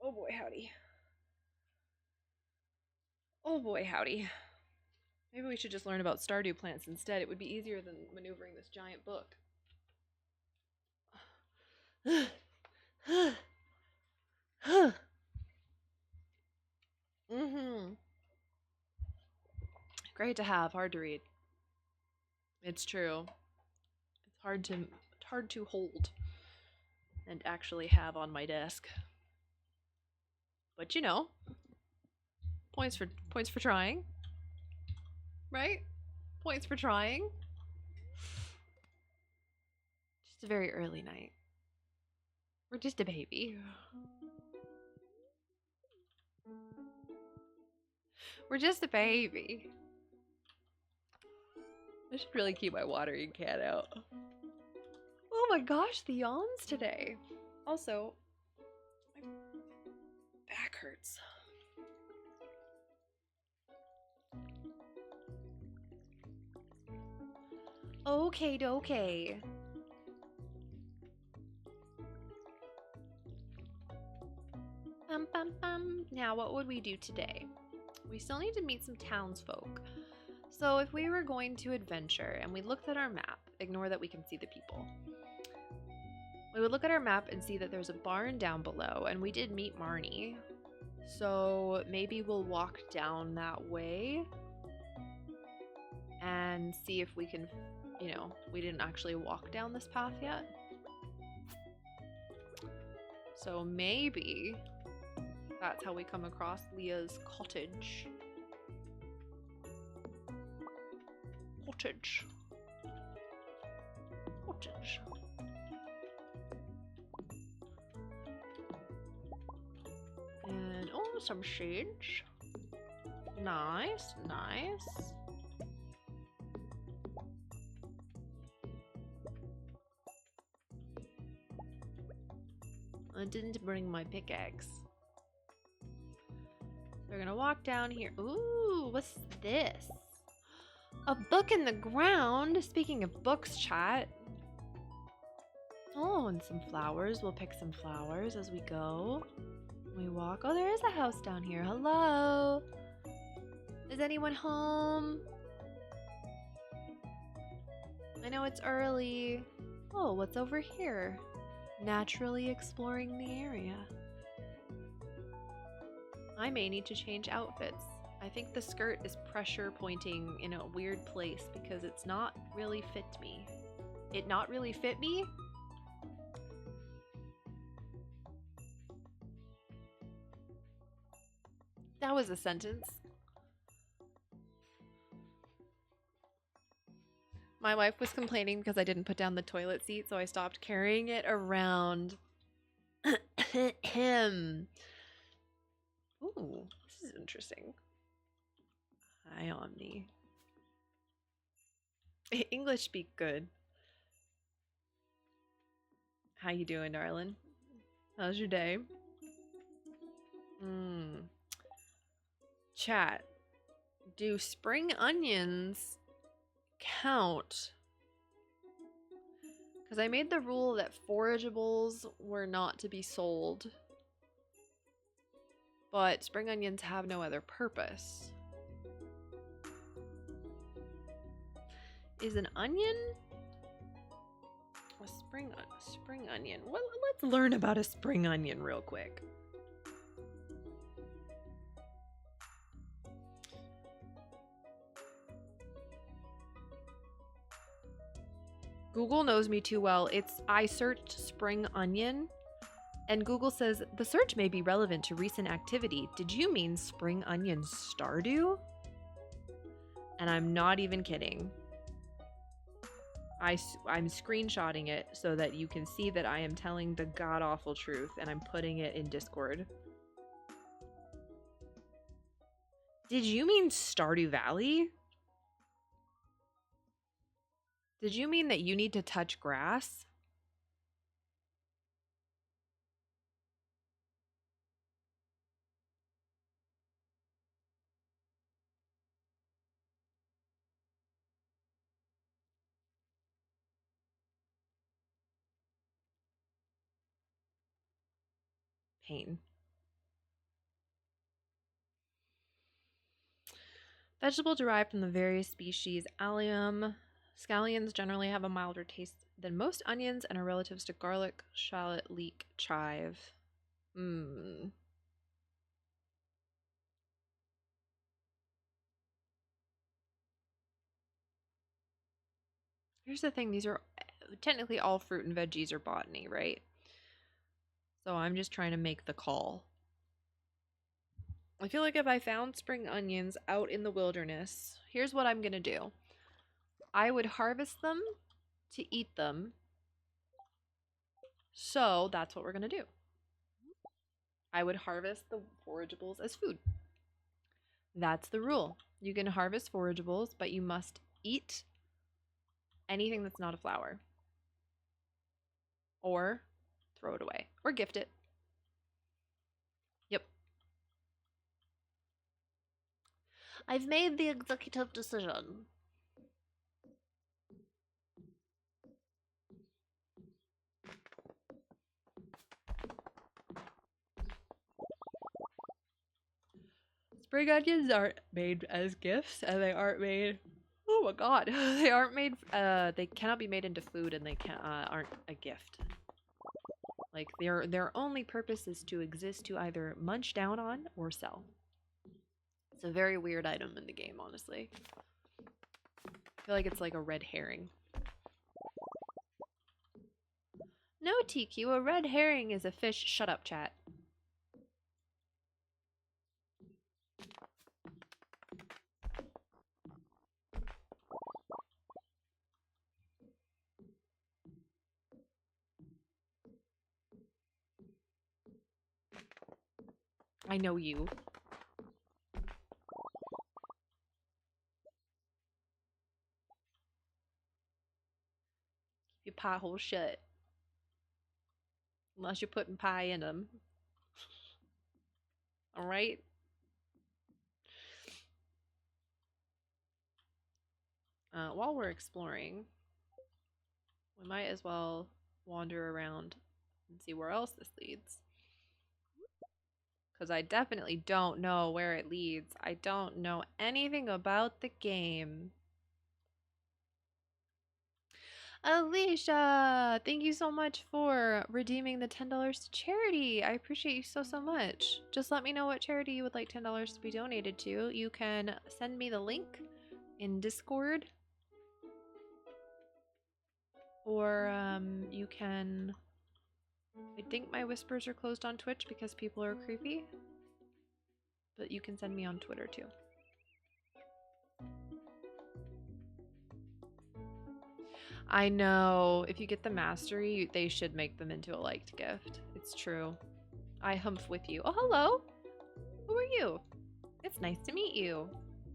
Oh boy, howdy. Oh boy, howdy. Maybe we should just learn about Stardew plants instead. It would be easier than maneuvering this giant book. Great to have, hard to read. It's true. It's hard to hold and actually have on my desk. But you know, points for trying. Right? Points for trying. Just a very early night. We're just a baby. We're just a baby. I should really keep my watering can out. Oh my gosh, the yawns today. Also, my back hurts. Okay, okay. Now, what would we do today? We still need to meet some townsfolk. So if we were going to adventure and we looked at our map, ignore that we can see the people. We would look at our map and see that there's a barn down below, and we did meet Marnie. So maybe we'll walk down that way and see if we can, you know, we didn't actually walk down this path yet. So maybe that's how we come across Leah's cottage. Cottage. And oh, some shades. Nice, nice. I didn't bring my pickaxe. We're gonna walk down here. Ooh, what's this? A book in the ground. Speaking of books, chat. Oh, and some flowers. We'll pick some flowers as we go. We walk. Oh, there is a house down here. Hello. Is anyone home? I know it's early. Oh, what's over here? Naturally exploring the area. I may need to change outfits. I think the skirt is pressure pointing in a weird place because it's not really fit me. It not really fit me? That was a sentence. My wife was complaining because I didn't put down the toilet seat, so I stopped carrying it around. Ooh, this is interesting. Hi, Omni. English speak good. How you doing, darling? How's your day? Chat. Do spring onions count? Because I made the rule that forageables were not to be sold. But spring onions have no other purpose. Is an onion a spring onion? Well, let's learn about a spring onion real quick. Google knows me too well. I searched spring onion and Google says the search may be relevant to recent activity. Did you mean spring onion Stardew? And I'm not even kidding. I'm screenshotting it so that you can see that I am telling the god-awful truth, and I'm putting it in Discord. Did you mean Stardew Valley? Did you mean that you need to touch grass? Pain. Vegetable derived from the various species allium. Scallions generally have a milder taste than most onions and are relatives to garlic, shallot, leek, chive. Here's the thing, these are technically all fruit and veggies or botany, right? So I'm just trying to make the call. I feel like if I found spring onions out in the wilderness, here's what I'm gonna do. I would harvest them to eat them. So that's what we're gonna do. I would harvest the forageables as food. That's the rule. You can harvest forageables, but you must eat anything that's not a flower. Or throw it away. Or gift it. Yep. I've made the executive decision. Spring onions aren't made as gifts, and they aren't made. Oh my god, they aren't made. They cannot be made into food, and they aren't a gift. Like their only purpose is to exist to either munch down on or sell. It's a very weird item in the game, honestly. I feel like it's like a red herring. No, TQ, a red herring is a fish. Shut up, chat. I know you. Keep your pie hole shut. Unless you're putting pie in them. Alright? While we're exploring, we might as well wander around and see where else this leads. Because I definitely don't know where it leads. I don't know anything about the game. Alicia! Thank you so much for redeeming the $10 to charity. I appreciate you so, so much. Just let me know what charity you would like $10 to be donated to. You can send me the link in Discord. Or you can... I think my whispers are closed on Twitch because people are creepy. But you can send me on Twitter too. I know. If you get the mastery, they should make them into a liked gift. It's true. I humph with you. Oh, hello. Who are you? It's nice to meet you.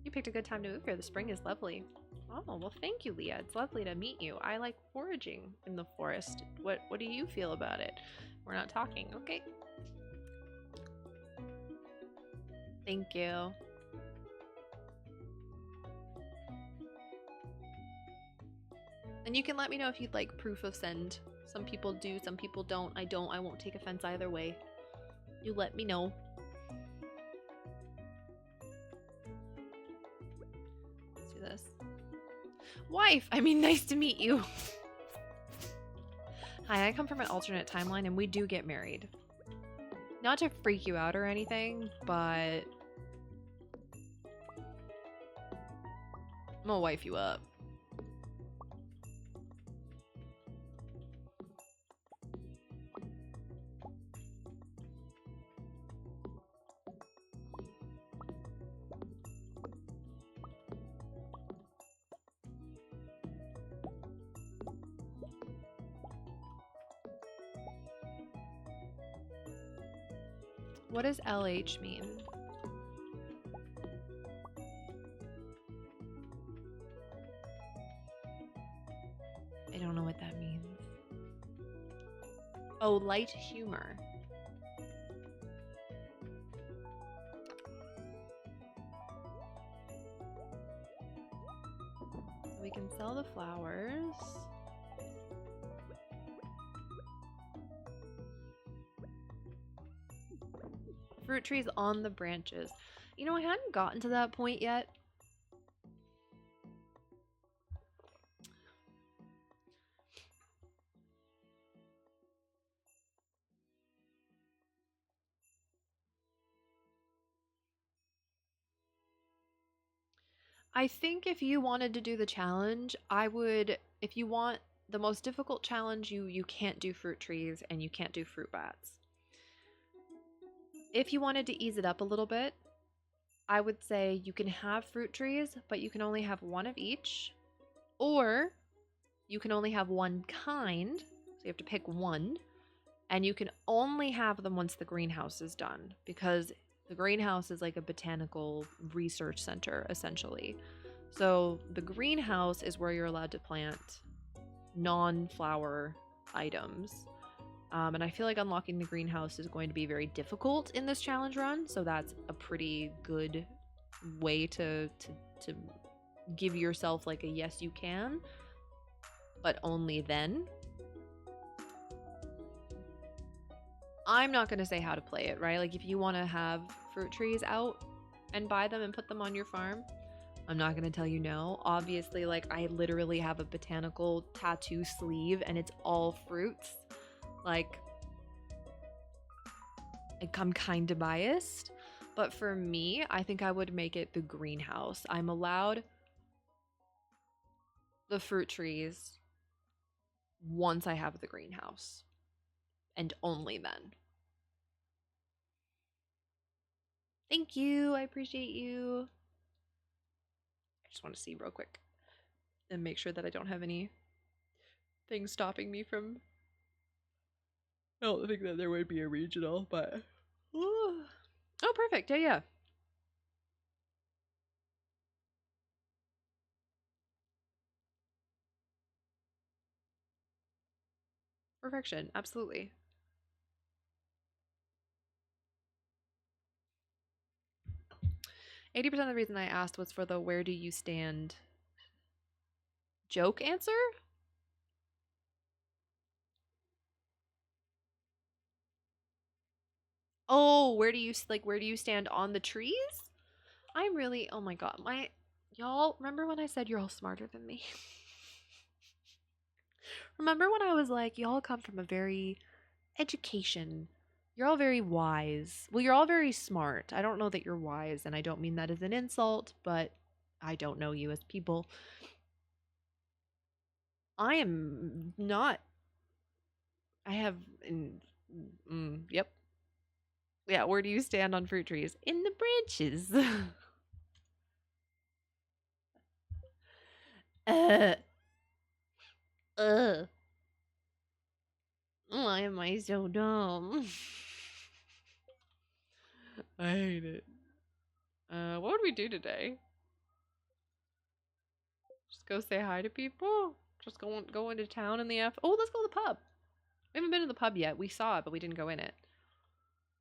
You picked a good time to move here. The spring is lovely. Oh, well, thank you, Leah. It's lovely to meet you. I like foraging in the forest. What do you feel about it? We're not talking. Okay. Thank you. And you can let me know if you'd like proof of send. Some people do, some people don't. I don't. I won't take offense either way. You let me know. Let's do this. Wife! I mean, nice to meet you. Hi, I come from an alternate timeline and we do get married. Not to freak you out or anything, but I'm gonna wife you up. What does LH mean? I don't know what that means. Oh, light humor. So we can sell the flowers. Fruit trees on the branches. You know, I hadn't gotten to that point yet. I think if you wanted to do the challenge, I would, if you want the most difficult challenge, you can't do fruit trees and you can't do fruit bats. If you wanted to ease it up a little bit, I would say you can have fruit trees, but you can only have one of each, or you can only have one kind, so you have to pick one, and you can only have them once the greenhouse is done, because the greenhouse is like a botanical research center, essentially. So the greenhouse is where you're allowed to plant non-flower items. And I feel like unlocking the greenhouse is going to be very difficult in this challenge run, so that's a pretty good way to give yourself like a yes you can, but only then. I'm not going to say how to play it, right? Like if you want to have fruit trees out and buy them and put them on your farm, I'm not going to tell you no. Obviously, like I literally have a botanical tattoo sleeve and it's all fruits. Like, I'm kind of biased, but for me, I think I would make it the greenhouse. I'm allowed the fruit trees once I have the greenhouse, and only then. Thank you. I appreciate you. I just want to see real quick and make sure that I don't have any things stopping me from. I don't think that there would be a regional, but oh, perfect. Yeah. Perfection. Absolutely. 80% of the reason I asked was for the where do you stand joke answer? Oh, where do you stand on the trees? I'm really, oh my god, y'all remember when I said you're all smarter than me? Remember when I was like, y'all come from a very education. You're all very wise. Well, you're all very smart. I don't know that you're wise, and I don't mean that as an insult, but I don't know you as people. I am not. I have. Yep. Yeah, where do you stand on fruit trees? In the branches. uh. Uh. Why am I so dumb? I hate it. What would we do today? Just go say hi to people? Just go into town in the F. Oh, let's go to the pub. We haven't been to the pub yet. We saw it, but we didn't go in it.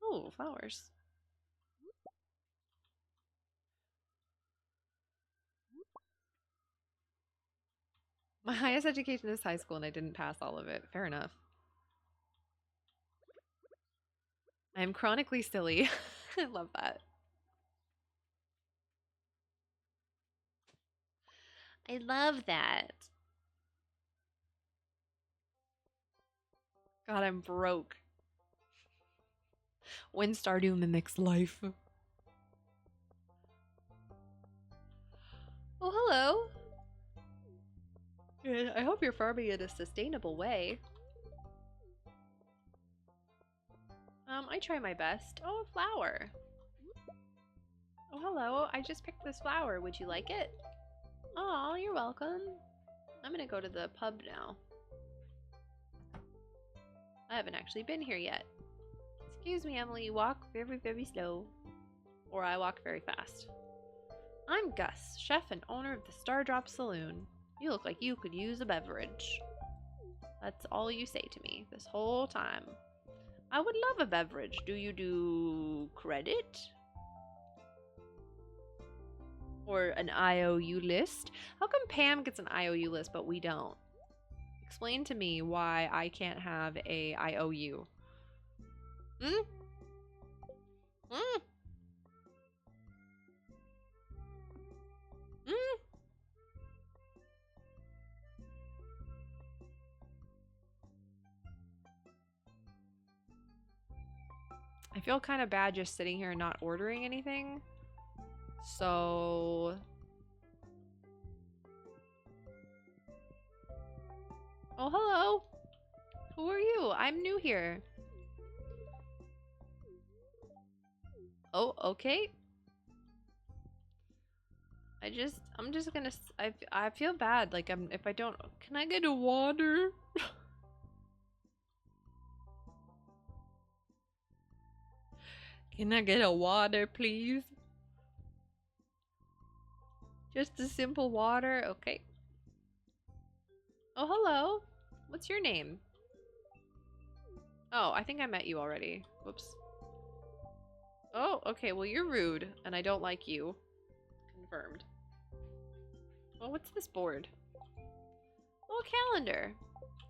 Oh, flowers. My highest education is high school and I didn't pass all of it. Fair enough. I am chronically silly. I love that. I love that. God, I'm broke. When Stardew mimics life. Oh, hello. Yeah, I hope you're farming in a sustainable way. I try my best. Oh, a flower. Oh, hello. I just picked this flower. Would you like it? Oh, you're welcome. I'm gonna go to the pub now. I haven't actually been here yet. Excuse me, Emily. You walk very, very slow. Or I walk very fast. I'm Gus, chef and owner of the Stardrop Saloon. You look like you could use a beverage. That's all you say to me this whole time. I would love a beverage. Do you do credit? Or an IOU list? How come Pam gets an IOU list but we don't? Explain to me why I can't have a IOU. Hmm? Hmm? Hmm? I feel kind of bad just sitting here and not ordering anything. So... Oh, hello. Who are you? I'm new here. Oh, okay. I'm just gonna, I feel bad. Like, if I don't, can I get a water? Can I get a water, please? Just a simple water? Okay. Oh, hello. What's your name? Oh, I think I met you already. Whoops. Oh, okay. Well, you're rude, and I don't like you. Confirmed. Well, what's this board? Oh, a calendar.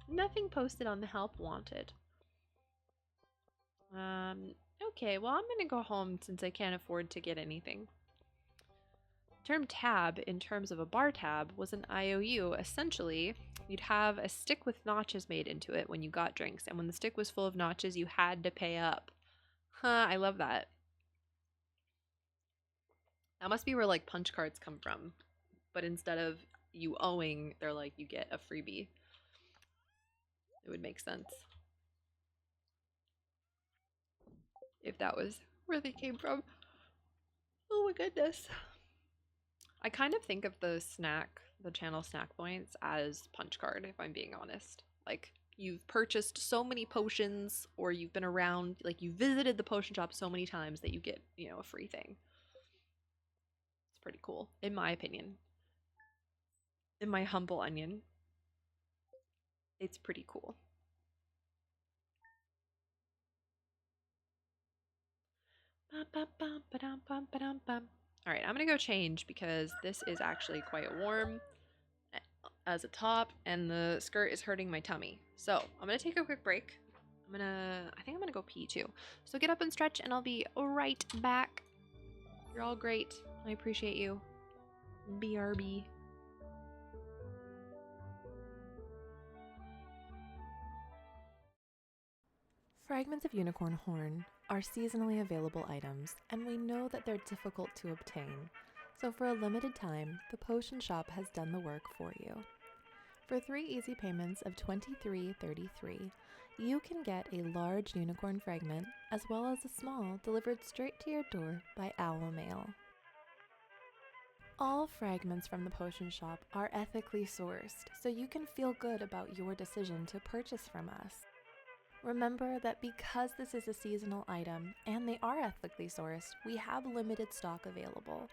Nothing posted on the help wanted. Okay. Well, I'm gonna go home since I can't afford to get anything. Term tab, in terms of a bar tab, was an IOU. Essentially, you'd have a stick with notches made into it when you got drinks, and when the stick was full of notches, you had to pay up. Huh, I love that. That must be where, like, punch cards come from. But instead of you owing, they're like, you get a freebie. It would make sense. If that was where they came from. Oh my goodness. I kind of think of the channel snack points as punch card, if I'm being honest. Like, you've purchased so many potions, or you've been around, like, you visited the potion shop so many times that you get, a free thing. It's pretty cool, in my opinion. In my humble onion. It's pretty cool. Alright, I'm gonna go change because this is actually quite warm as a top, and the skirt is hurting my tummy. So I'm gonna take a quick break. I think I'm gonna go pee too. So get up and stretch, and I'll be right back. You're all great. I appreciate you. BRB. Fragments of unicorn horn are seasonally available items, and we know that they're difficult to obtain. So for a limited time, the Potion Shop has done the work for you. For 3 easy payments of $23.33, you can get a large unicorn fragment as well as a small delivered straight to your door by owl mail. All fragments from the Potion Shop are ethically sourced, so you can feel good about your decision to purchase from us. Remember that because this is a seasonal item and they are ethically sourced, we have limited stock available.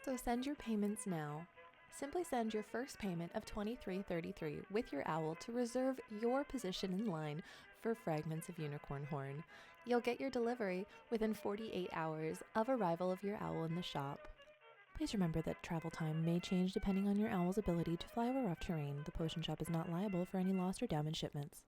So send your payments now. Simply send your first payment of $23.33 with your owl to reserve your position in line for Fragments of Unicorn Horn. You'll get your delivery within 48 hours of arrival of your owl in the shop. Please remember that travel time may change depending on your owl's ability to fly over rough terrain. The potion shop is not liable for any lost or damaged shipments.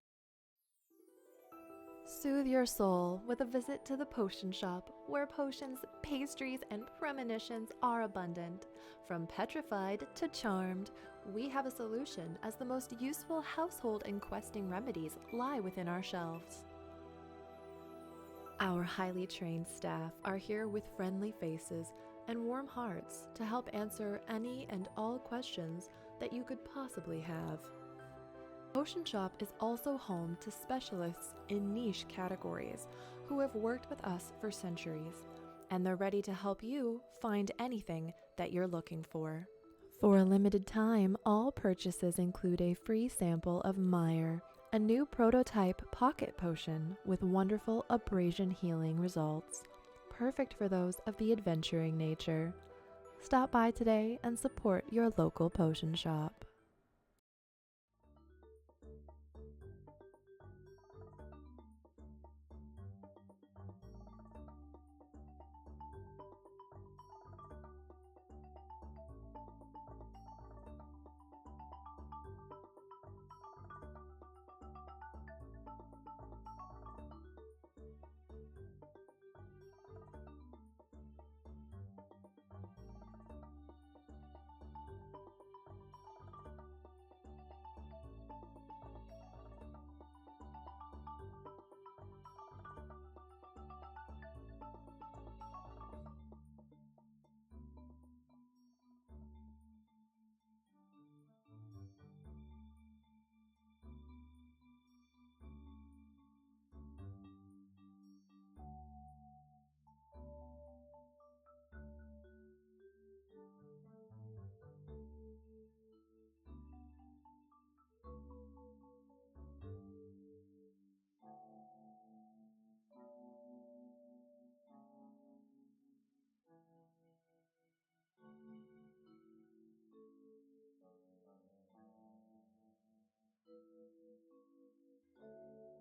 Soothe your soul with a visit to the potion shop, where potions, pastries, and premonitions are abundant. From petrified to charmed, we have a solution, as the most useful household and questing remedies lie within our shelves. Our highly trained staff are here with friendly faces and warm hearts to help answer any and all questions that you could possibly have. Potion Shop is also home to specialists in niche categories who have worked with us for centuries, and they're ready to help you find anything that you're looking for. For a limited time, all purchases include a free sample of Mire, a new prototype pocket potion with wonderful abrasion healing results, perfect for those of the adventuring nature. Stop by today and support your local potion shop.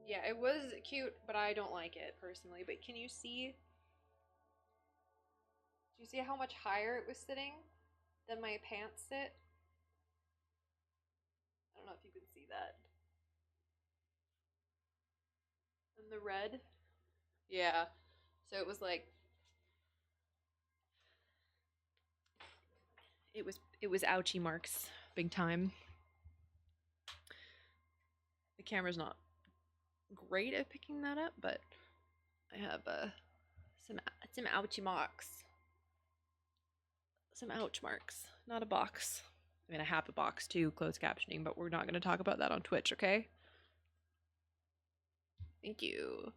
Yeah, it was cute, but I don't like it personally. But can you see? Do you see how much higher it was sitting than my pants sit? I don't know if you can see that. And the red? Yeah. So it was like it was ouchie marks big time. The camera's not great at picking that up, but I have some ouchie marks. Some ouch marks. Not a box. I mean, I have a box too, closed captioning, but we're not going to talk about that on Twitch, okay? Thank you.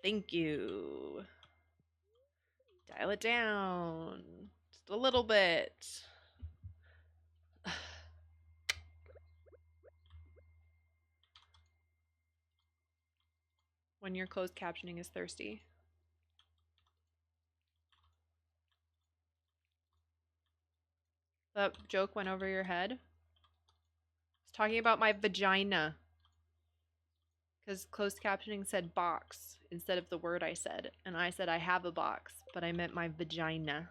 Thank you. Dial it down. Just a little bit. When your closed captioning is thirsty. That joke went over your head? I was talking about my vagina. Because closed captioning said box instead of the word I said. And I said I have a box, but I meant my vagina.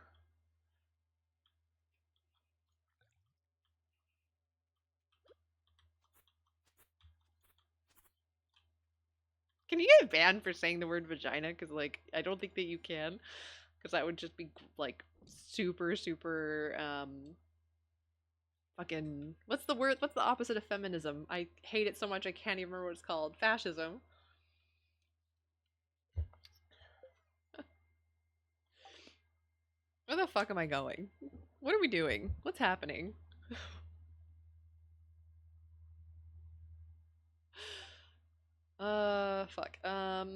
Can you get banned for saying the word vagina? Because, like, I don't think that you can. Because that would just be, like, super, fucking... What's the word? What's the opposite of feminism? I hate it so much I can't even remember what it's called. Fascism. Where the fuck am I going? What are we doing? What's happening? Fuck. God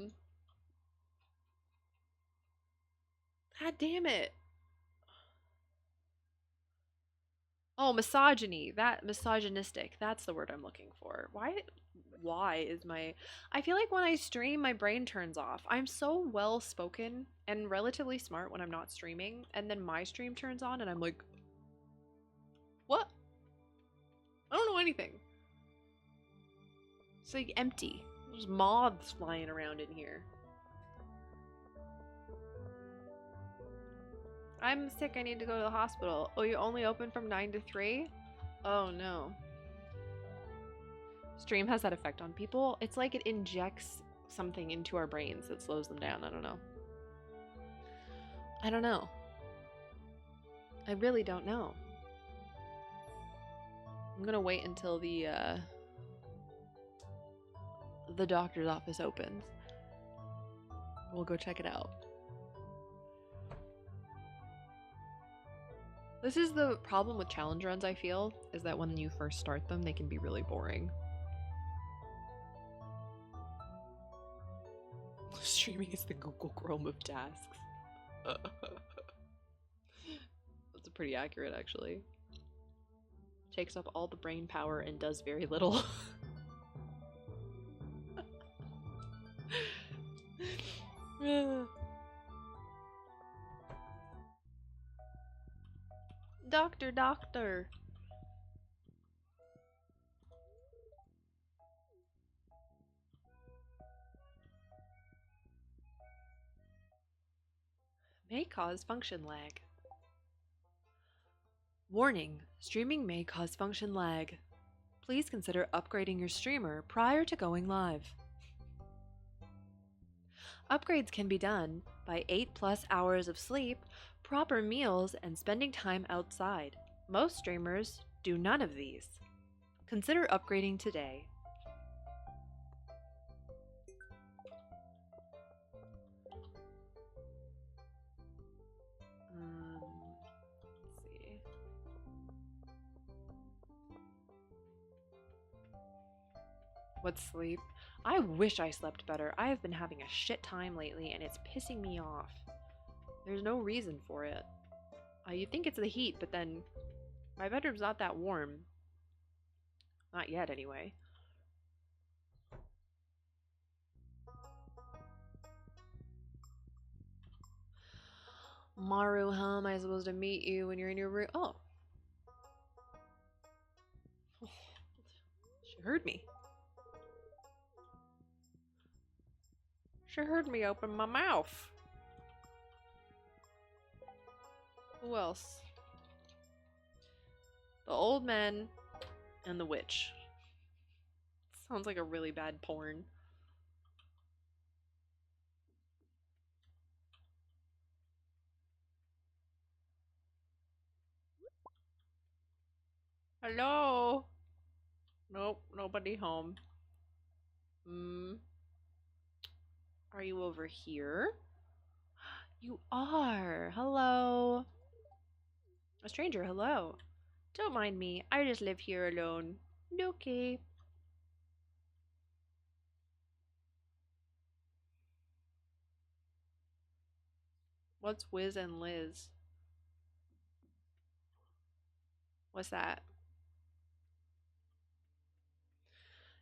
damn it. Oh, misogyny. That misogynistic. That's the word I'm looking for. Why is my... I feel like when I stream, my brain turns off. I'm so well spoken and relatively smart when I'm not streaming, and then my stream turns on and I'm like, what? I don't know anything. It's like empty. There's moths flying around in here. I'm sick, I need to go to the hospital. Oh, you only open from 9 to 3? Oh no. Stream has that effect on people. It's like it injects something into our brains that slows them down. I don't know. I don't know. I really don't know. I'm gonna wait until the doctor's office opens. We'll go check it out. This is the problem with challenge runs, I feel, is that when you first start them, they can be really boring. Streaming is the Google Chrome of tasks. That's pretty accurate, actually. Takes up all the brain power and does very little. Doctor. May cause function lag. Warning, streaming may cause function lag. Please consider upgrading your streamer prior to going live. Upgrades can be done by 8+ hours of sleep, proper meals, and spending time outside. Most streamers do none of these. Consider upgrading today. Let's see. What's sleep? I wish I slept better. I have been having a shit time lately and it's pissing me off. There's no reason for it. You'd think it's the heat, but then my bedroom's not that warm. Not yet, anyway. Maru, how am I supposed to meet you when you're in your room? Oh. She heard me. She heard me open my mouth. Who else? The old man and the witch. Sounds like a really bad porn. Hello? Nope, nobody home. Are you over here? You are. Hello. A stranger, hello. Don't mind me. I just live here alone. Okay. What's Wiz and Liz? What's that?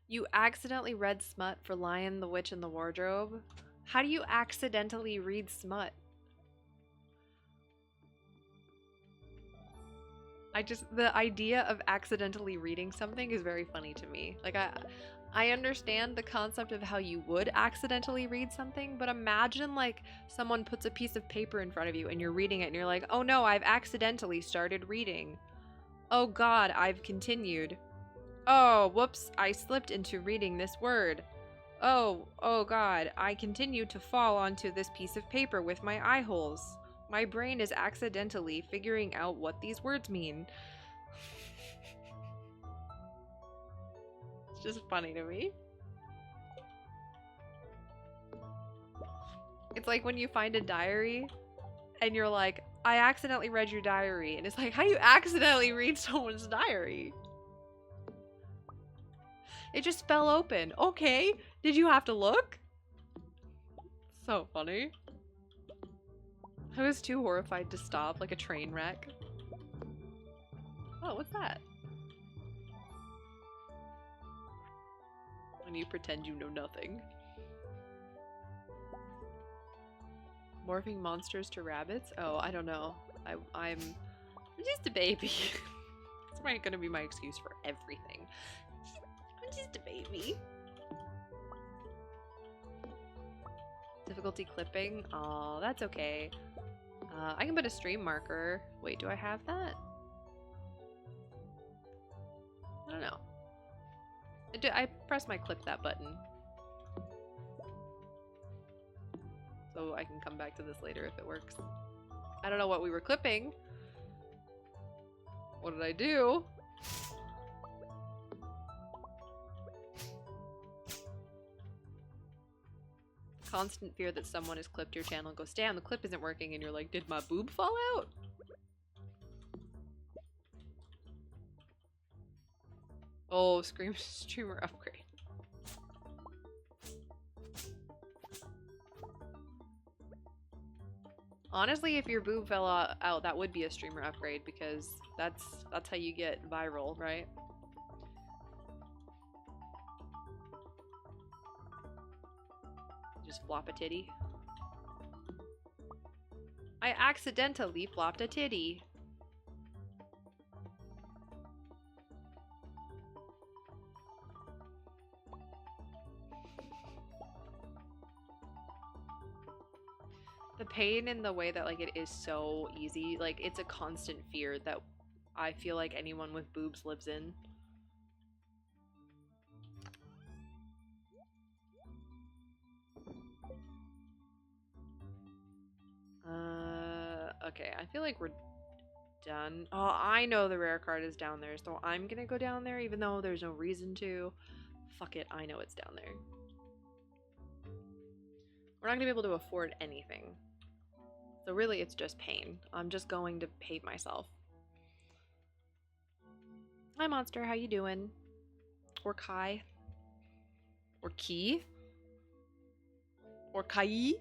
You accidentally read smut for Lion, the Witch, and the Wardrobe? How do you accidentally read smut? The idea of accidentally reading something is very funny to me. Like, I understand the concept of how you would accidentally read something, but imagine, like, someone puts a piece of paper in front of you and you're reading it and you're like, oh no, I've accidentally started reading. Oh god, I've continued. Oh, whoops, I slipped into reading this word. Oh god, I continue to fall onto this piece of paper with my eye holes. My brain is accidentally figuring out what these words mean. It's just funny to me. It's like when you find a diary and you're like, I accidentally read your diary. And it's like, how do you accidentally read someone's diary? It just fell open. Okay. Did you have to look? So funny. I was too horrified to stop, like a train wreck. Oh, what's that? When you pretend you know nothing. Morphing monsters to rabbits? Oh, I don't know. I'm just a baby. That's gonna be my excuse for everything. I'm just a baby. Difficulty clipping? Oh, that's okay. I can put a stream marker. Wait, do I have that? I don't know. I press my clip that button. So I can come back to this later if it works. I don't know what we were clipping. What did I do? Constant fear that someone has clipped your channel and goes, damn, the clip isn't working, and you're like, did my boob fall out? Oh, streamer upgrade. Honestly, if your boob fell out, that would be a streamer upgrade, because that's how you get viral, right? Just flop a titty. I accidentally flopped a titty. The pain in the way that, like, it is so easy. Like, it's a constant fear that I feel like anyone with boobs lives in. Okay, I feel like we're done. Oh, I know the rare card is down there, so I'm gonna go down there even though there's no reason to. Fuck it, I know it's down there. We're not gonna be able to afford anything. So really, it's just pain. I'm just going to hate myself. Hi, Monster. How you doing? Or Kai? Or Ki? Or Kai?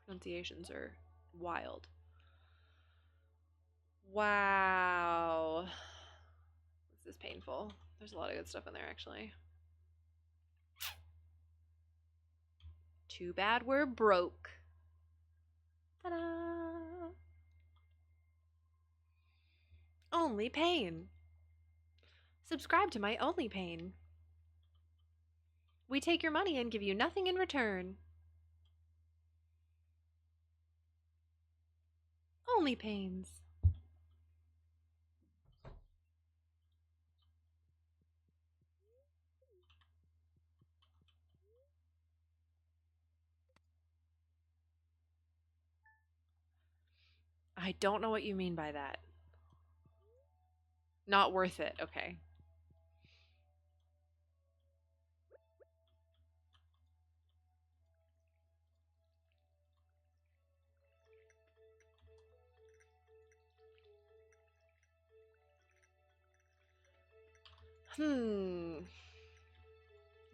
Pronunciations are wild. Wow. This is painful. There's a lot of good stuff in there, actually. Too bad we're broke. Ta-da! Only Pain. Subscribe to my Only Pain. We take your money and give you nothing in return. Only Pains. I don't know what you mean by that. Not worth it. Okay.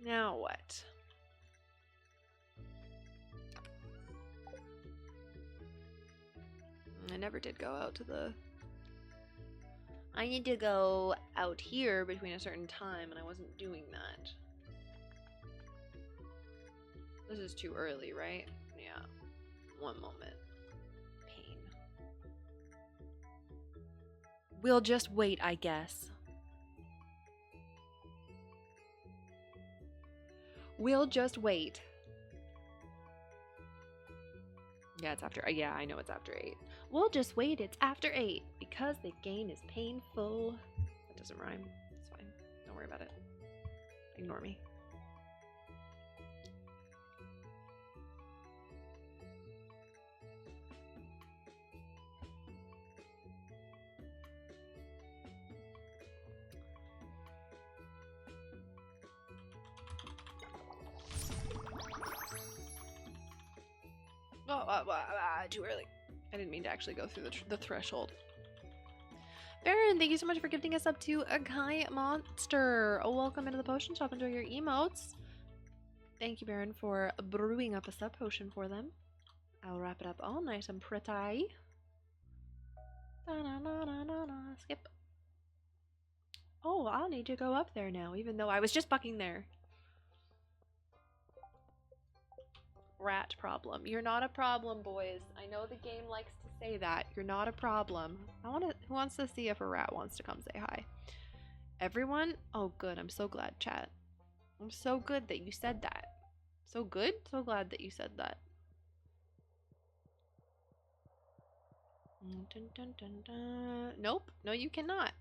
Now what? I never did go out to the... I need to go out here between a certain time, and I wasn't doing that. This is too early, right? Yeah. One moment. Pain. We'll just wait, I guess. We'll just wait. Yeah, it's after... Yeah, I know it's after 8. We'll just wait, it's after 8. Because the game is painful. That doesn't rhyme. It's fine. Don't worry about it. Ignore me. Too early. I didn't mean to actually go through the threshold. Baron, thank you so much for gifting us up to a Kai Monster. Oh, welcome into the potion shop. Enjoy your emotes. Thank you, Baron, for brewing up a sub potion for them. I'll wrap it up all nice and pretty. Skip. Oh, I'll need to go up there now, even though I was just bucking there. Rat problem. You're not a problem, boys. I know the game likes to say that. You're not a problem. Who wants to see if a rat wants to come say hi? Everyone? Oh, good. I'm so glad, chat. I'm so good that you said that. So good. So glad that you said that. Dun, dun, dun, dun. Nope. No, you cannot.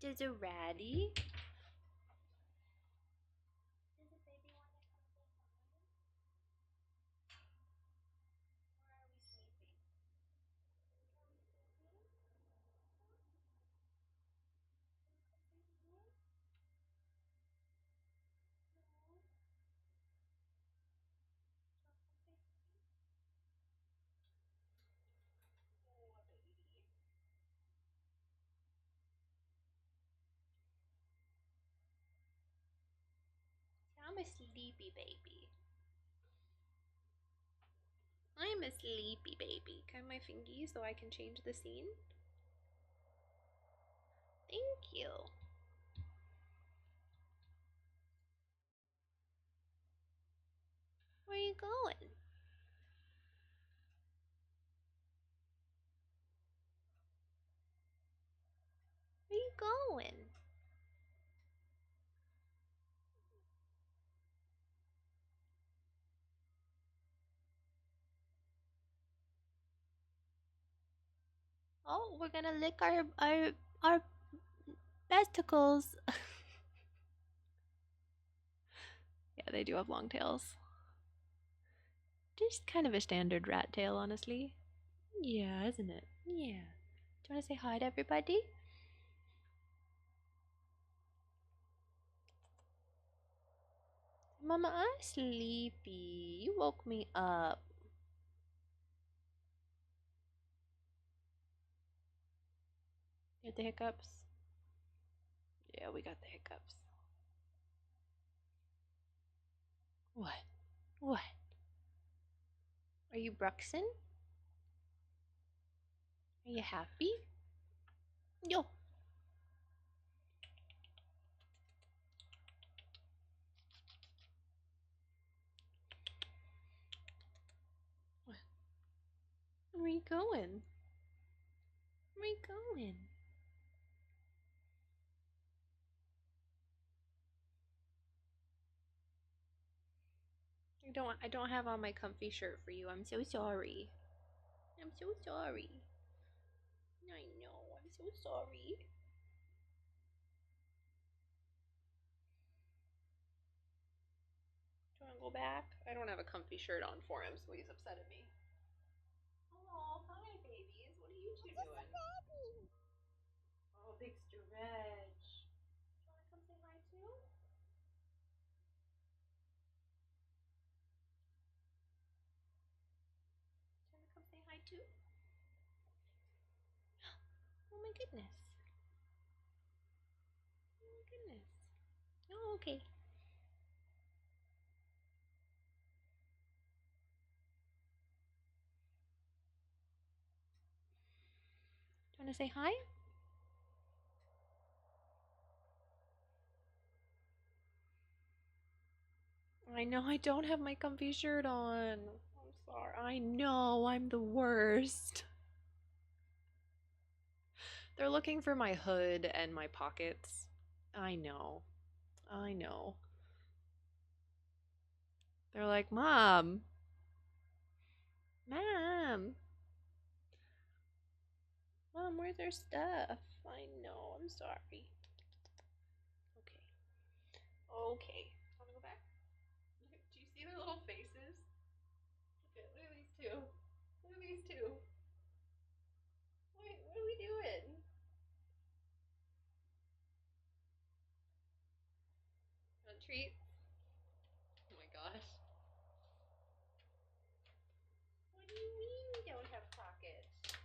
There's a ratty. I'm a sleepy baby. I'm a sleepy baby. Can I have my fingies so I can change the scene? Thank you. Where are you going? Where are you going? Oh, we're gonna lick our testicles. Yeah, they do have long tails. Just kind of a standard rat tail, honestly. Yeah, isn't it? Yeah. Do you want to say hi to everybody? Mama, I'm sleepy. You woke me up. You had the hiccups? Yeah, we got the hiccups. What? What? Are you Bruxin? Are you happy? Yo. What? Where are you going? Where are you going? I don't have on my comfy shirt for you. I'm so sorry. I'm so sorry. I know. I'm so sorry. Do you want to go back? I don't have a comfy shirt on for him, so he's upset at me. Oh, hi, babies. What are you two doing? Oh, big stretch. Do you want to come say hi too? Do you want to come say hi too? Oh my goodness. Oh my goodness. Oh, okay. Do you want to say hi? I know I don't have my comfy shirt on. I'm sorry. I know I'm the worst. They're looking for my hood and my pockets. I know. I know. They're like, Mom. Mom. Mom, where's our stuff? I know. I'm sorry. Okay. Okay. Want to go back? Do you see their little faces? Look at these two. Look at these two. Wait, what are we doing? Want treats? Oh my gosh. What do you mean we don't have pockets?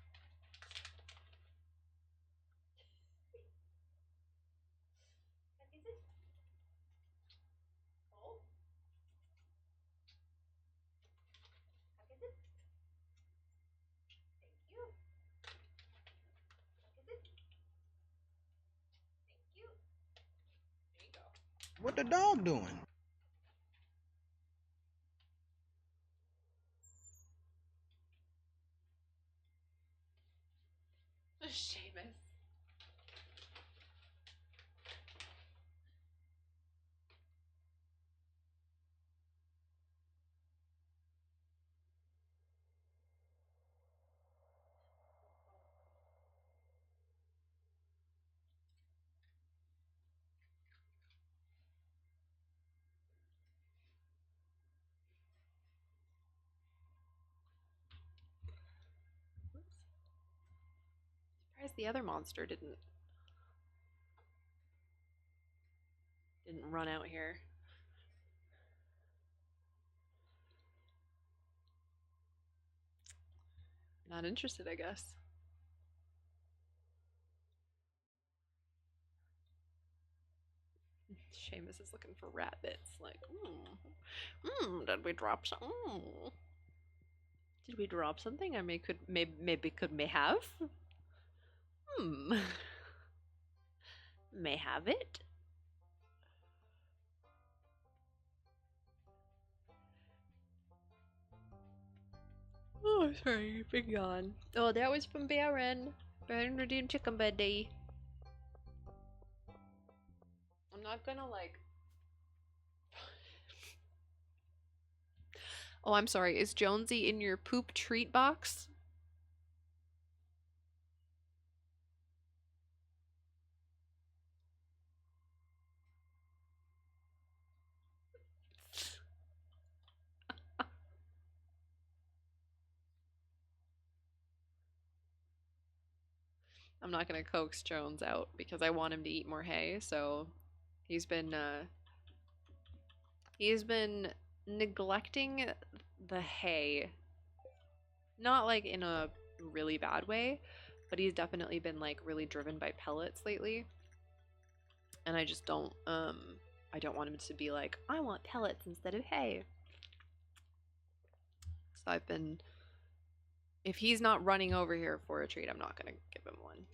What is it? Oh? What is it? Thank you. What is it? Thank you. There you go. What the dog doing? Seamus. surprised the other monster didn't run out here. Not interested, I guess. Seamus is looking for rat bits. Like, did we drop some? Did we drop something? I maybe may have. May have it. Oh, sorry, big yawn. Oh, that was from Baron. Baron redeemed chicken buddy. I'm not gonna like. Oh, I'm sorry. Is Jonesy in your poop treat box? I'm not gonna coax Jones out because I want him to eat more hay. So he's been neglecting the hay, not like in a really bad way, but he's definitely been like really driven by pellets lately, and I just don't I don't want him to be like, I want pellets instead of hay. So I've been, if he's not running over here for a treat, I'm not gonna give him one.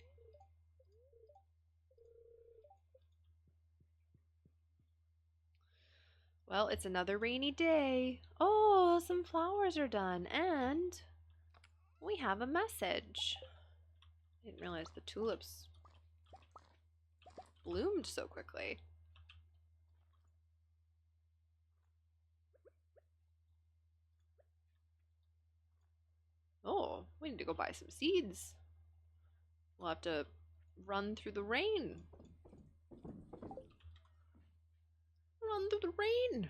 Well, it's another rainy day. Oh, some flowers are done, and we have a message. Didn't realize the tulips bloomed so quickly. Oh, we need to go buy some seeds. We'll have to run through the rain. Run through the rain.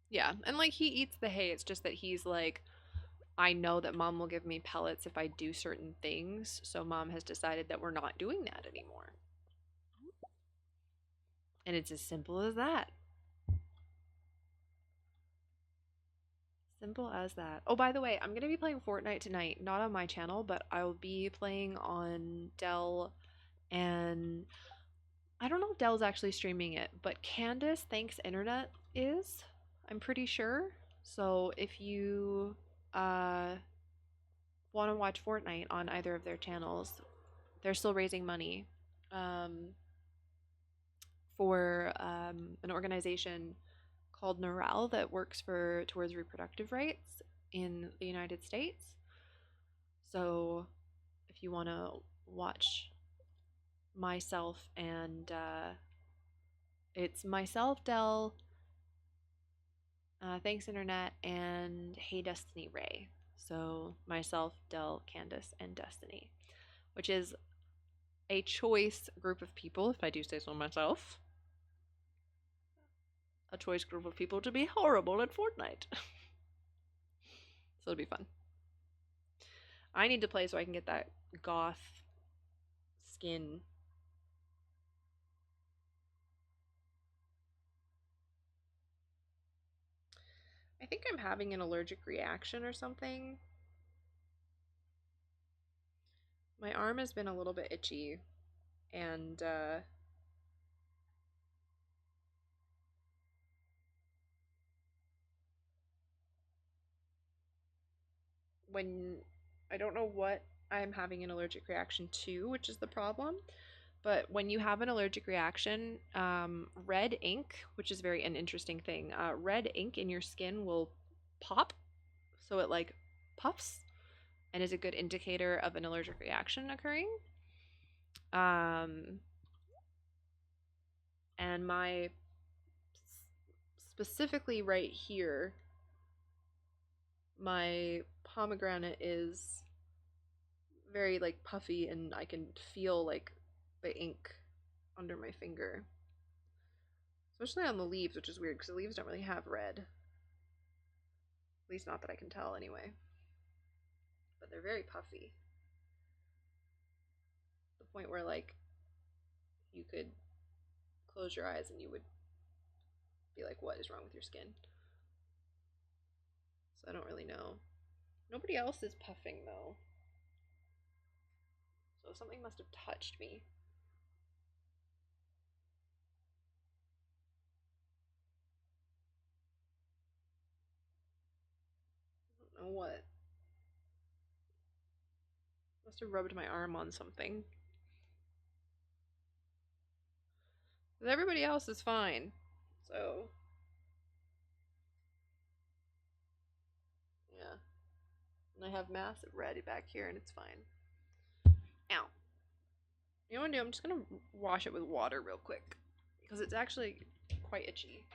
Yeah, and like he eats the hay. It's just that he's like, I know that mom will give me pellets if I do certain things. So mom has decided that we're not doing that anymore. And it's as simple as that. Simple as that. Oh, by the way, I'm going to be playing Fortnite tonight. Not on my channel, but I'll be playing on Dell, and I don't know if Dell's actually streaming it, but Candace Thanks Internet is. I'm pretty sure. So if you want to watch Fortnite on either of their channels, they're still raising money for an organization called NORAL that works towards reproductive rights in the United States. So if you want to watch myself and it's myself, Dell, Thanks Internet, and Hey Destiny Ray. So myself, Dell, Candace, and Destiny, which is a choice group of people, if I do say so myself. A choice group of people to be horrible at Fortnite. So it'll be fun. I need to play so I can get that goth skin. I think I'm having an allergic reaction or something. My arm has been a little bit itchy, and when I don't know what I'm having an allergic reaction to, which is the problem. But when you have an allergic reaction, red ink, which is an interesting thing, red ink in your skin will pop. So it like puffs and is a good indicator of an allergic reaction occurring. And my, specifically right here, my pomegranate is very like puffy, and I can feel like the ink under my finger, especially on the leaves, which is weird because the leaves don't really have red, at least not that I can tell anyway, but they're very puffy. the point where like you could close your eyes and you would be like, what is wrong with your skin? So I don't really know. Nobody else is puffing though. So something must have touched me. I don't know what. Must have rubbed my arm on something. But everybody else is fine. So yeah. And I have massive red back here and it's fine. Ow. You know what I'm gonna do? I'm just gonna wash it with water real quick. Because it's actually quite itchy.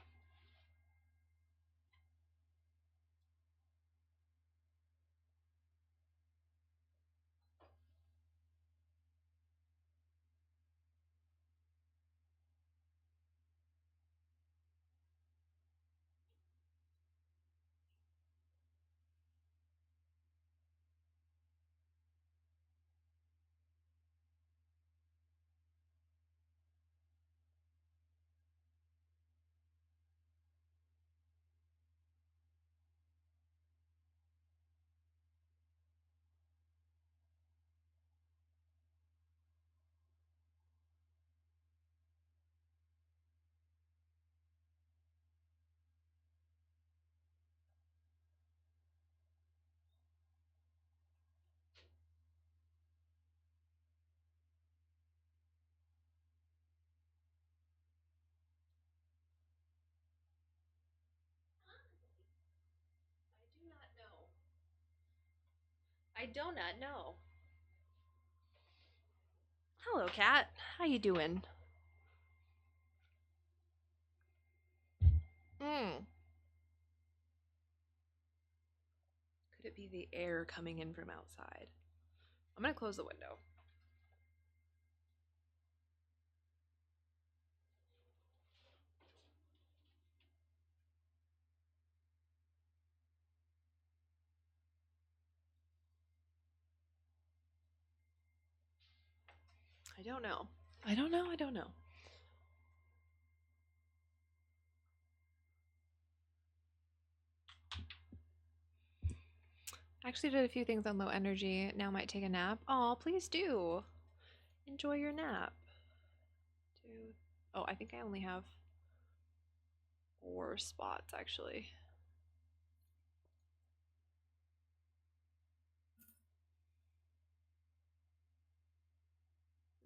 I do not know. Hello, cat. How you doing? Could it be the air coming in from outside? I'm gonna close the window. I don't know. I don't know. I don't know. I actually did a few things on low energy. Now might take a nap. Oh, please do. Enjoy your nap. Oh, I think I only have 4 spots actually.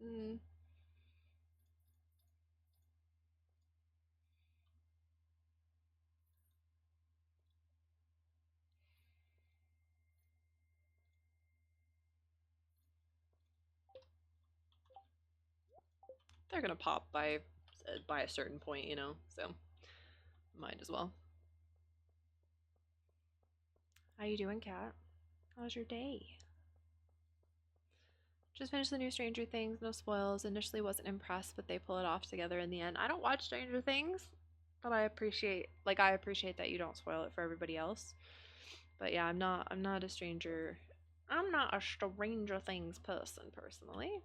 Mm. They're gonna pop by a certain point, you know, so might as well. How you doing, cat? How's your day? Just finished the new Stranger Things, no spoils. Initially wasn't impressed, but they pull it off together in the end. I don't watch Stranger Things, but I appreciate that you don't spoil it for everybody else. But yeah, I'm not a stranger. I'm not a Stranger Things person personally.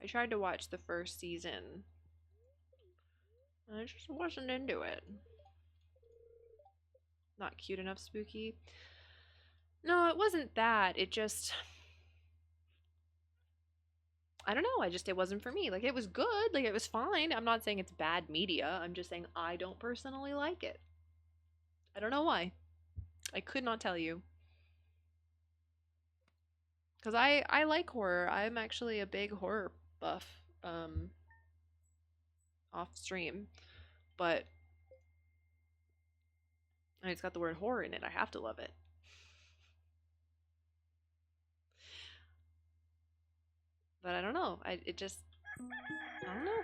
I tried to watch the first season. I just wasn't into it. Not cute enough spooky. No, it wasn't that. It just, I don't know. It wasn't for me. Like, it was good. Like, it was fine. I'm not saying it's bad media. I'm just saying I don't personally like it. I don't know why. I could not tell you. Because I like horror. I'm actually a big horror buff. Off stream. But I mean, it's got the word horror in it. I have to love it. But I don't know. I don't know.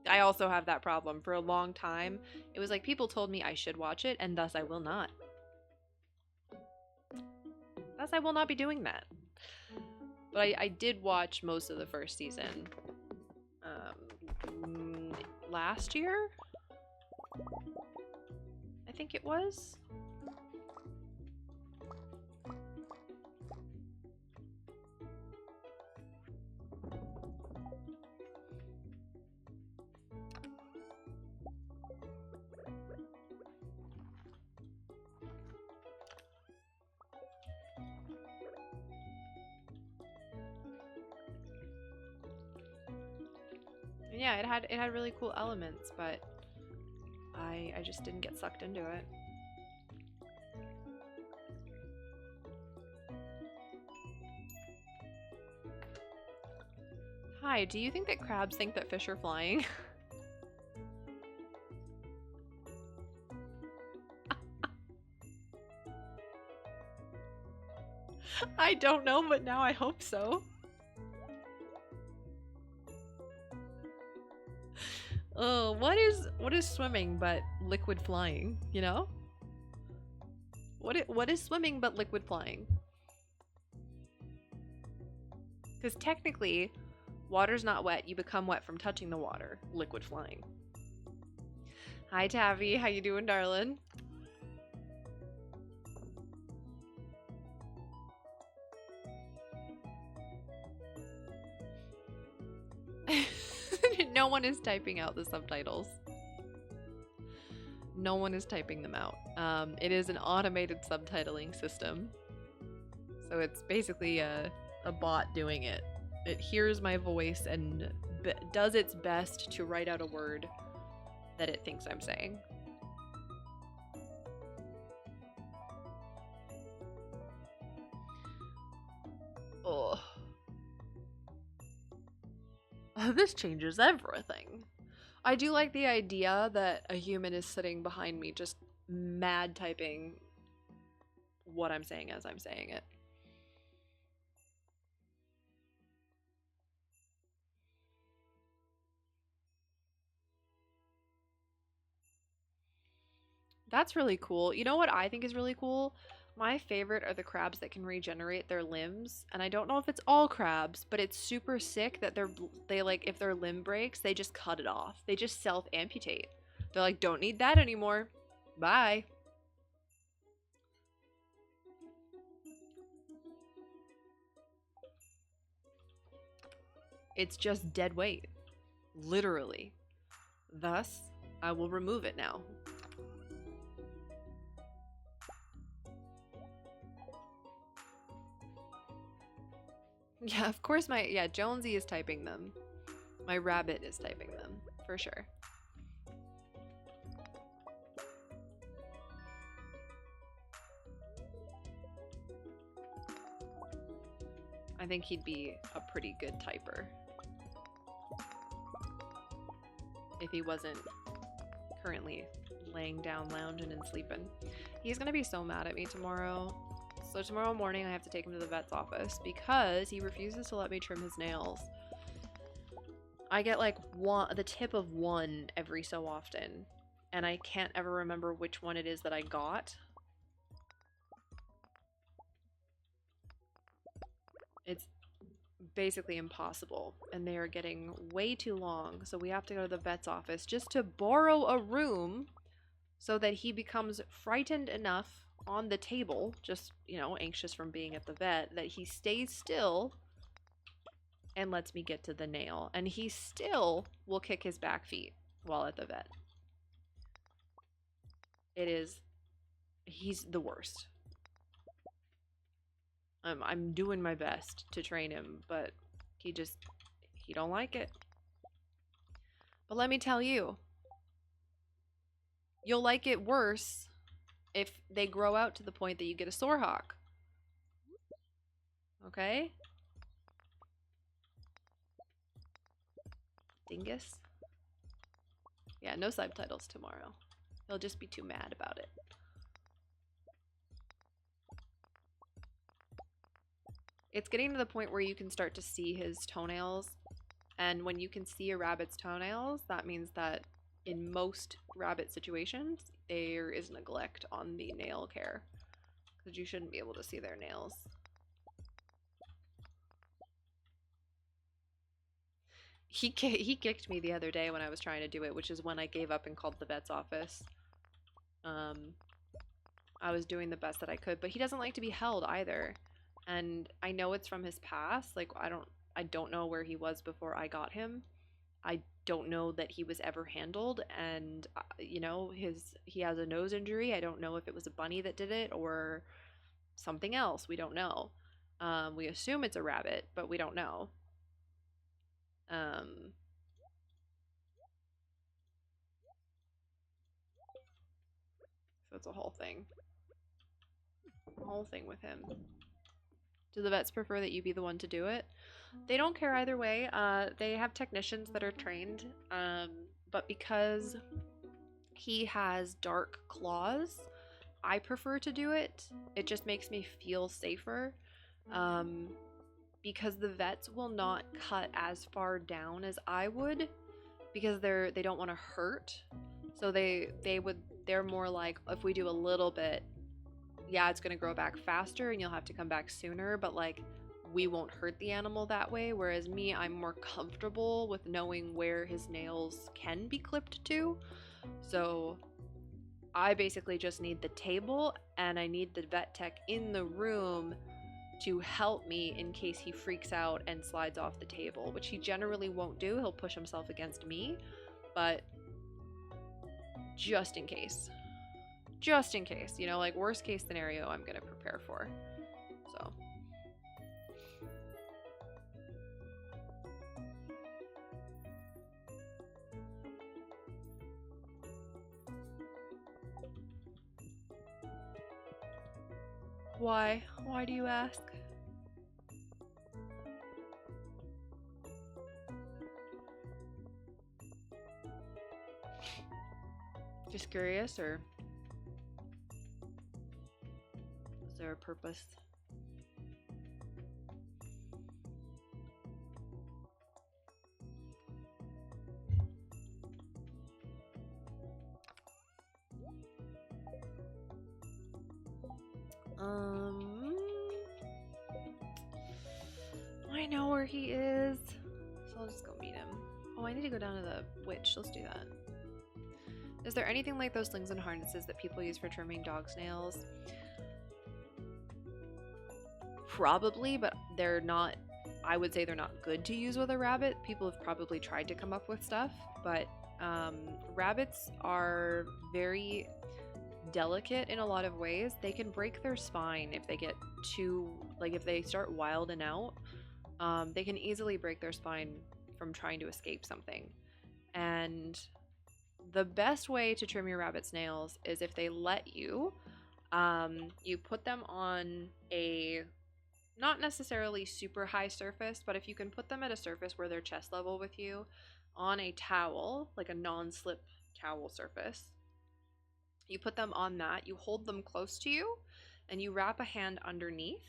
I also have that problem. For a long time, it was like people told me I should watch it, and thus I will not. Thus I will not be doing that. But I did watch most of the first season last year? think it was. Yeah, it had really cool elements, but I just didn't get sucked into it. Hi, do you think that crabs think that fish are flying? I don't know, but now I hope so. What is swimming but liquid flying, you know? What is swimming but liquid flying? Because technically, water's not wet. You become wet from touching the water. Liquid flying. Hi, Tavi. How you doing, darling? No one is typing out the subtitles. No one is typing them out. It is an automated subtitling system. So it's basically a bot doing it. It hears my voice and does its best to write out a word that it thinks I'm saying. Oh. This changes everything. I do like the idea that a human is sitting behind me just mad typing what I'm saying as I'm saying it. That's really cool. You know what I think is really cool? My favorite are the crabs that can regenerate their limbs, and I don't know if it's all crabs, but it's super sick that they like if their limb breaks, they just cut it off. They just self-amputate. They're like, don't need that anymore. Bye. It's just dead weight. Literally. Thus, I will remove it now. Yeah, of course Jonesy is typing them. My rabbit is typing them, for sure. I think he'd be a pretty good typer. If he wasn't currently laying down, lounging, and sleeping. He's gonna be so mad at me tomorrow. So tomorrow morning I have to take him to the vet's office because he refuses to let me trim his nails. I get like the tip of one every so often, and I can't ever remember which one it is that I got. It's basically impossible, and they are getting way too long, so we have to go to the vet's office just to borrow a room so that he becomes frightened enough on the table, just, you know, anxious from being at the vet, that he stays still and lets me get to the nail. And he still will kick his back feet while at the vet. He's the worst. I'm doing my best to train him, but he don't like it. But let me tell you, you'll like it worse if they grow out to the point that you get a sore hawk. Okay? Dingus? Yeah, no subtitles tomorrow. He'll just be too mad about it. It's getting to the point where you can start to see his toenails, and when you can see a rabbit's toenails, that means that in most rabbit situations, there is neglect on the nail care, because you shouldn't be able to see their nails. He kicked me the other day when I was trying to do it, which is when I gave up and called the vet's office. I was doing the best that I could, but he doesn't like to be held either. And I know it's from his past. Like, I don't know where he was before I got him. I don't know that he was ever handled, and you know, he has a nose injury. I don't know if it was a bunny that did it or something else. We don't know. We assume it's a rabbit, but we don't know. So it's a whole thing. A whole thing with him. Do the vets prefer that you be the one to do it? They don't care either way. They have technicians that are trained, but because he has dark claws, I prefer to do it. It just makes me feel safer, because the vets will not cut as far down as I would, because they don't want to hurt. So they're more like, if we do a little bit, yeah, it's gonna grow back faster and you'll have to come back sooner, but like, we won't hurt the animal that way. Whereas me, I'm more comfortable with knowing where his nails can be clipped to. So I basically just need the table, and I need the vet tech in the room to help me in case he freaks out and slides off the table, which he generally won't do. He'll push himself against me, but just in case, you know, like worst case scenario, I'm gonna prepare for. So why do you ask? Just curious, or is there a purpose? I know where he is, so I'll just go meet him. Oh, I need to go down to the witch. Let's do that. Is there anything like those slings and harnesses that people use for trimming dog's nails? Probably, but they're not, I would say they're not good to use with a rabbit. People have probably tried to come up with stuff, but rabbits are very delicate in a lot of ways. They can break their spine if they get too, like if they start wilding out. They can easily break their spine from trying to escape something. And the best way to trim your rabbit's nails is if they let you, you put them on a not necessarily super high surface, but if you can put them at a surface where they're chest level with you, on a towel, like a non-slip towel surface, you put them on that, you hold them close to you, and you wrap a hand underneath,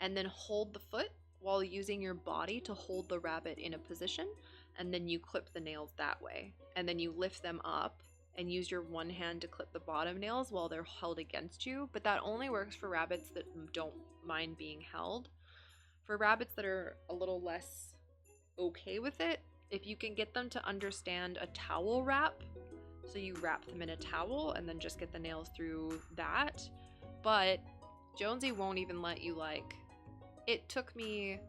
and then hold the foot while using your body to hold the rabbit in a position, and then you clip the nails that way. And then you lift them up and use your one hand to clip the bottom nails while they're held against you. But that only works for rabbits that don't mind being held. For rabbits that are a little less okay with it, if you can get them to understand a towel wrap, so you wrap them in a towel and then just get the nails through that. But Jonesy won't even let you, like, it took me,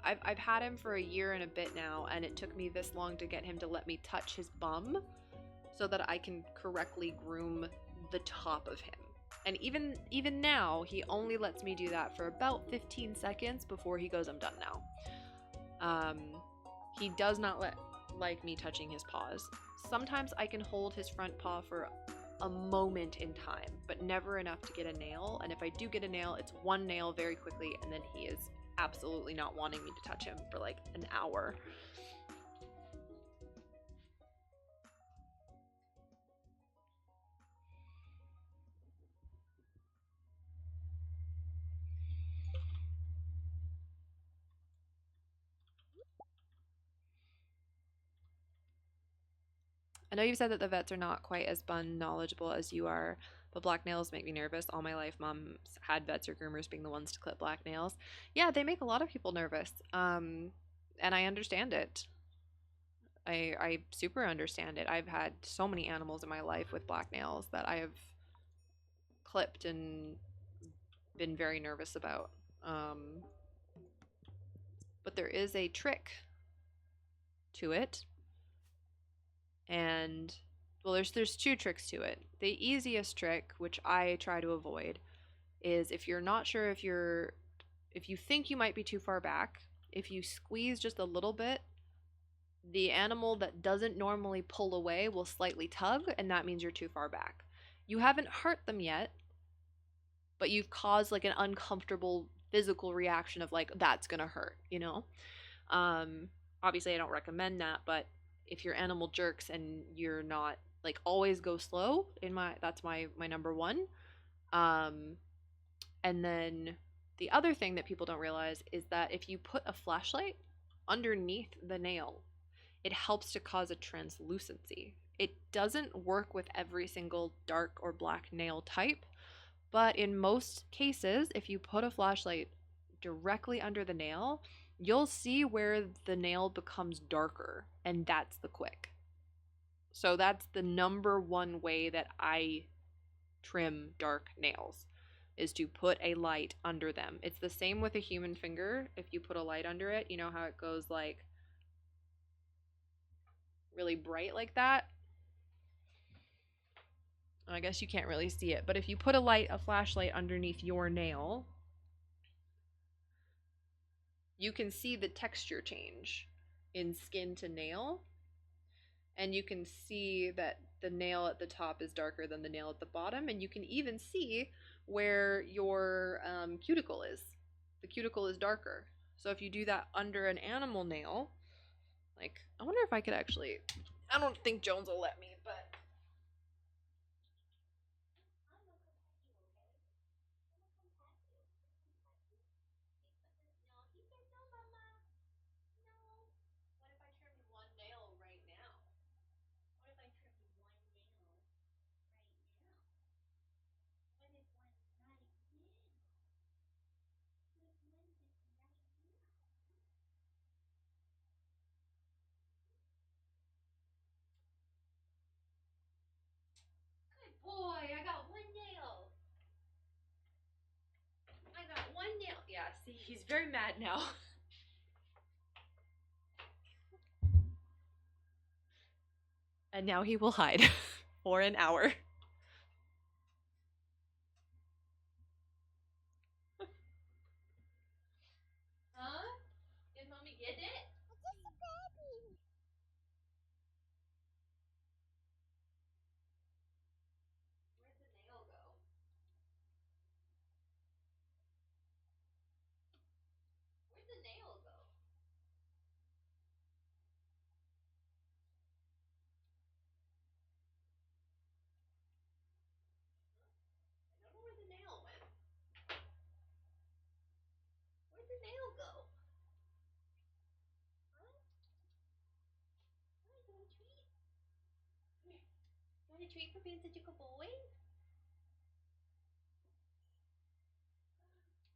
I've had him for a year and a bit now, and it took me this long to get him to let me touch his bum so that I can correctly groom the top of him. And even now, he only lets me do that for about 15 seconds before he goes, I'm done now. He does not like me touching his paws. Sometimes I can hold his front paw for a moment in time, but never enough to get a nail. And if I do get a nail, it's one nail very quickly, and then he is absolutely not wanting me to touch him for like an hour. I know you've said that the vets are not quite as bun knowledgeable as you are, but black nails make me nervous. All my life, mom's had vets or groomers being the ones to clip black nails. Yeah, they make a lot of people nervous. And I understand it. I super understand it. I've had so many animals in my life with black nails that I have clipped and been very nervous about. But there is a trick to it. And well, there's two tricks to it. The easiest trick, which I try to avoid, is if you're not sure if you think you might be too far back, if you squeeze just a little bit, the animal that doesn't normally pull away will slightly tug, and that means you're too far back. You haven't hurt them yet, but you've caused like an uncomfortable physical reaction of like, that's gonna hurt, you know? Obviously I don't recommend that, but if your animal jerks and you're not like, always go slow, that's my number one. And then the other thing that people don't realize is that if you put a flashlight underneath the nail, it helps to cause a translucency. It doesn't work with every single dark or black nail type, but in most cases, if you put a flashlight directly under the nail, you'll see where the nail becomes darker, and that's the quick. So that's the number one way that I trim dark nails, is to put a light under them. It's the same with a human finger. If you put a light under it, you know how it goes like really bright like that? I guess you can't really see it, but if you put a flashlight underneath your nail, you can see the texture change in skin to nail, and you can see that the nail at the top is darker than the nail at the bottom, and you can even see where your cuticle is. The cuticle is darker. So if you do that under an animal nail, like, I wonder if I could actually, I don't think Jones will let me, but what if I trimmed one nail right now? What if I trimmed one nail right now? What if one's right now? What if one's right now? Good boy, I got one nail. I got one nail. Yeah, see, he's very mad now. And now he will hide for an hour. Huh? Did mommy get it? Just a baby. Where'd the nail go? Where'd the nail go? I don't know where the nail went. Where'd the nail go? Huh? Hi, you want a treat? Come here. You want a treat for being such a good boy?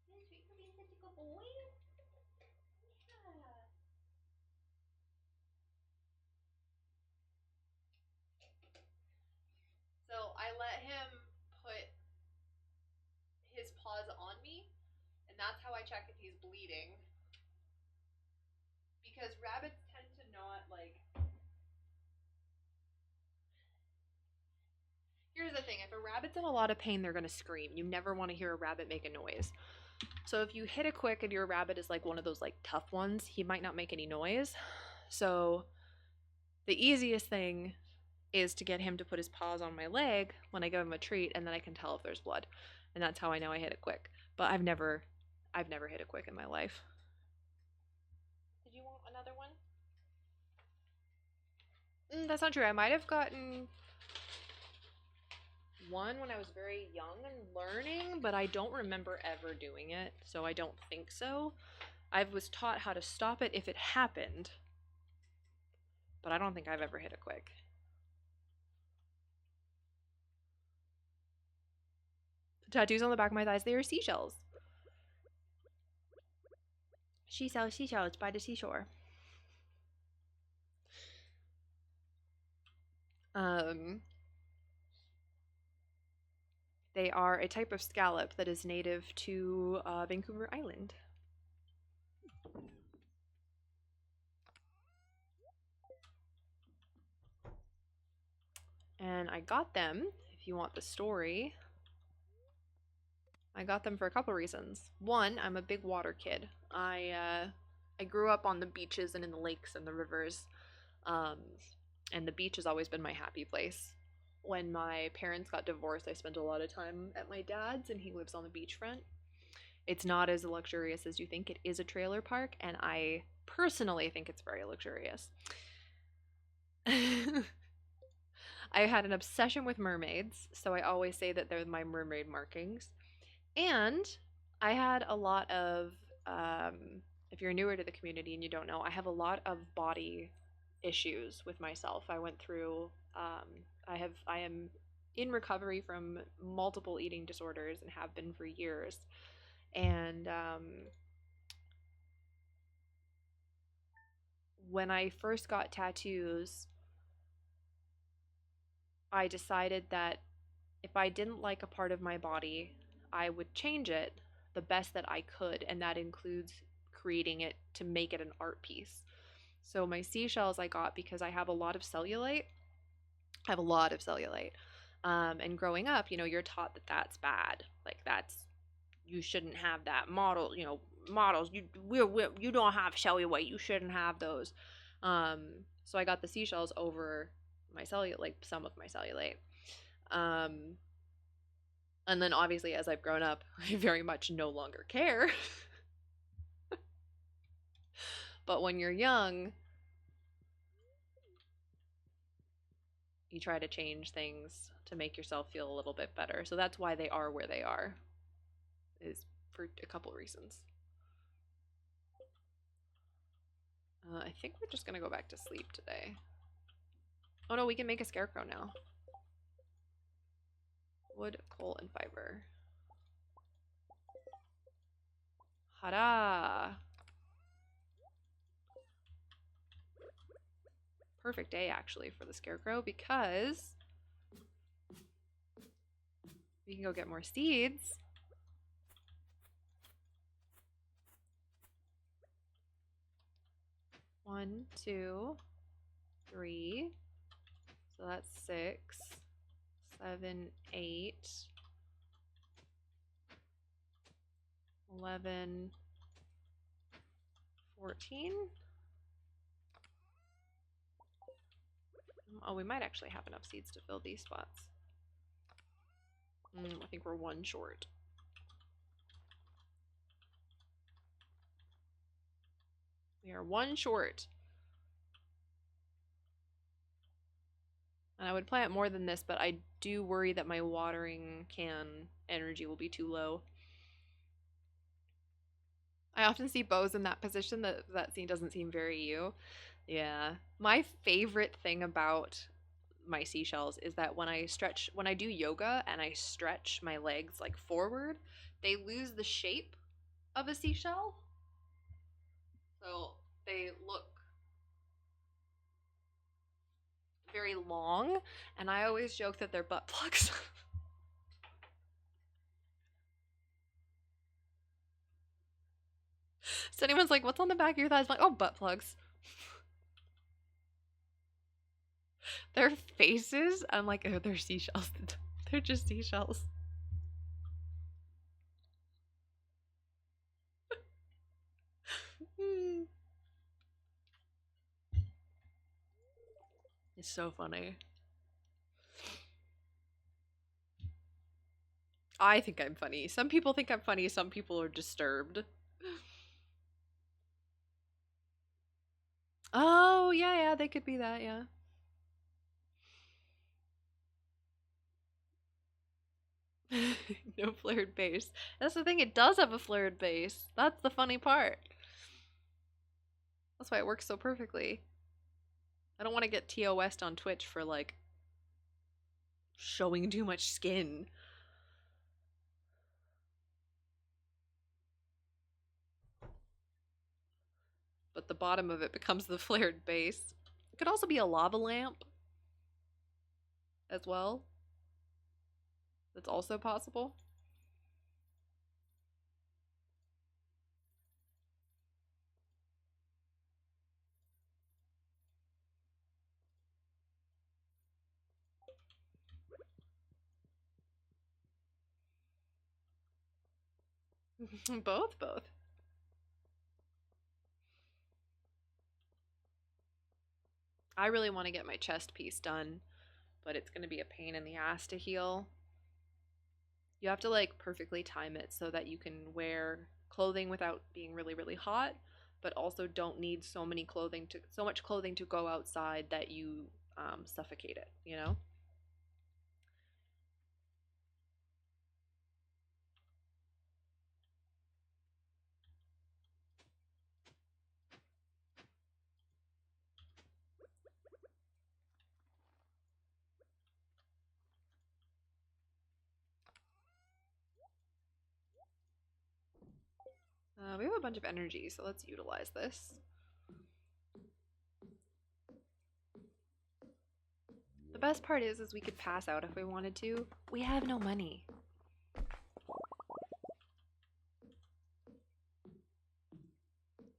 You want a treat for being such a good boy? Yeah. So I let him put his paws on me, and that's how I check if he's bleeding. Because rabbits tend to not like. Here's the thing, if a rabbit's in a lot of pain, they're gonna scream. You never want to hear a rabbit make a noise. So if you hit it quick and your rabbit is like one of those like tough ones, he might not make any noise. So the easiest thing is to get him to put his paws on my leg when I give him a treat, and then I can tell if there's blood. And that's how I know I hit it quick. But I've never hit it quick in my life. Did you want another one? That's not true. I might have gotten one when I was very young and learning, but I don't remember ever doing it, so I don't think so. I was taught how to stop it if it happened, but I don't think I've ever hit it quick. The tattoos on the back of my thighs, they are seashells. She sells seashells by the seashore. They are a type of scallop that is native to Vancouver Island. And I got them, if you want the story, I got them for a couple reasons. One, I'm a big water kid. I grew up on the beaches and in the lakes and the rivers, and the beach has always been my happy place. When my parents got divorced, I spent a lot of time at my dad's, and he lives on the beachfront. It's not as luxurious as you think. It is a trailer park, and I personally think it's very luxurious. I had an obsession with mermaids, so I always say that they're my mermaid markings. And I had a lot of, if you're newer to the community and you don't know, I have a lot of body issues with myself. I went through, I am in recovery from multiple eating disorders and have been for years. And when I first got tattoos, I decided that if I didn't like a part of my body, I would change it the best that I could, and that includes creating it to make it an art piece. So my seashells I got because I have a lot of cellulite. I have a lot of cellulite. And growing up, you're taught that that's bad. Like you shouldn't have that. Models, you don't have cellulite. You shouldn't have those. So I got the seashells over my cellulite, like some of my cellulite. And then obviously as I've grown up, I very much no longer care. But when you're young, you try to change things to make yourself feel a little bit better. So that's why they are where they are, is for a couple reasons. I think we're just gonna go back to sleep today. Oh no, we can make a scarecrow now. Wood, coal, and fiber. Hada! Perfect day actually for the scarecrow because we can go get more seeds. One, two, three. So that's 6, 7, 8, 11, 14. Oh, we might actually have enough seeds to fill these spots. I think we're 1 short. We are 1 short. And I would plant more than this, but I do worry that my watering can energy will be too low. I often see bows in that position. That scene doesn't seem very you. Yeah. My favorite thing about my seashells is that when I do yoga and I stretch my legs like forward, they lose the shape of a seashell. So they look very long, and I always joke that they're butt plugs. So anyone's like, what's on the back of your thighs? I'm like, oh, butt plugs. Their faces, I'm like, oh, they're seashells. They're just seashells. It's so funny. I think I'm funny. Some people think I'm funny, some people are disturbed. Oh, yeah, they could be that, yeah. No flared base. That's the thing, it does have a flared base. That's the funny part. That's why it works so perfectly. I don't want to get TOS on Twitch for, like, showing too much skin. But the bottom of it becomes the flared base. It could also be a lava lamp as well. That's also possible. Both. I really want to get my chest piece done, but it's going to be a pain in the ass to heal. You have to like perfectly time it so that you can wear clothing without being really, really hot, but also don't need so much clothing to go outside that you suffocate it, you know? We have a bunch of energy, so let's utilize this. The best part is we could pass out if we wanted to. We have no money. We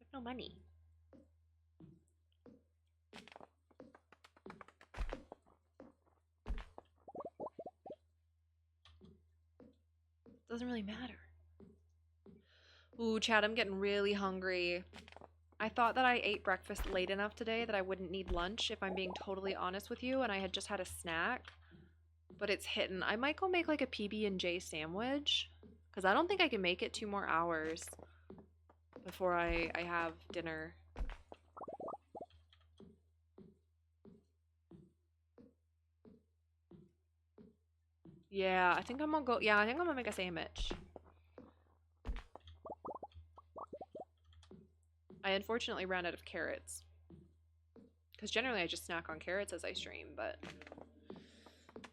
have no money. Doesn't really matter. Ooh, Chad, I'm getting really hungry. I thought that I ate breakfast late enough today that I wouldn't need lunch, if I'm being totally honest with you, and I had just had a snack. But it's hitting. I might go make like a PB&J sandwich, because I don't think I can make it 2 more hours before I have dinner. Yeah, I think I'm gonna go. Yeah, I think I'm gonna make a sandwich. I unfortunately ran out of carrots. Because generally I just snack on carrots as I stream, but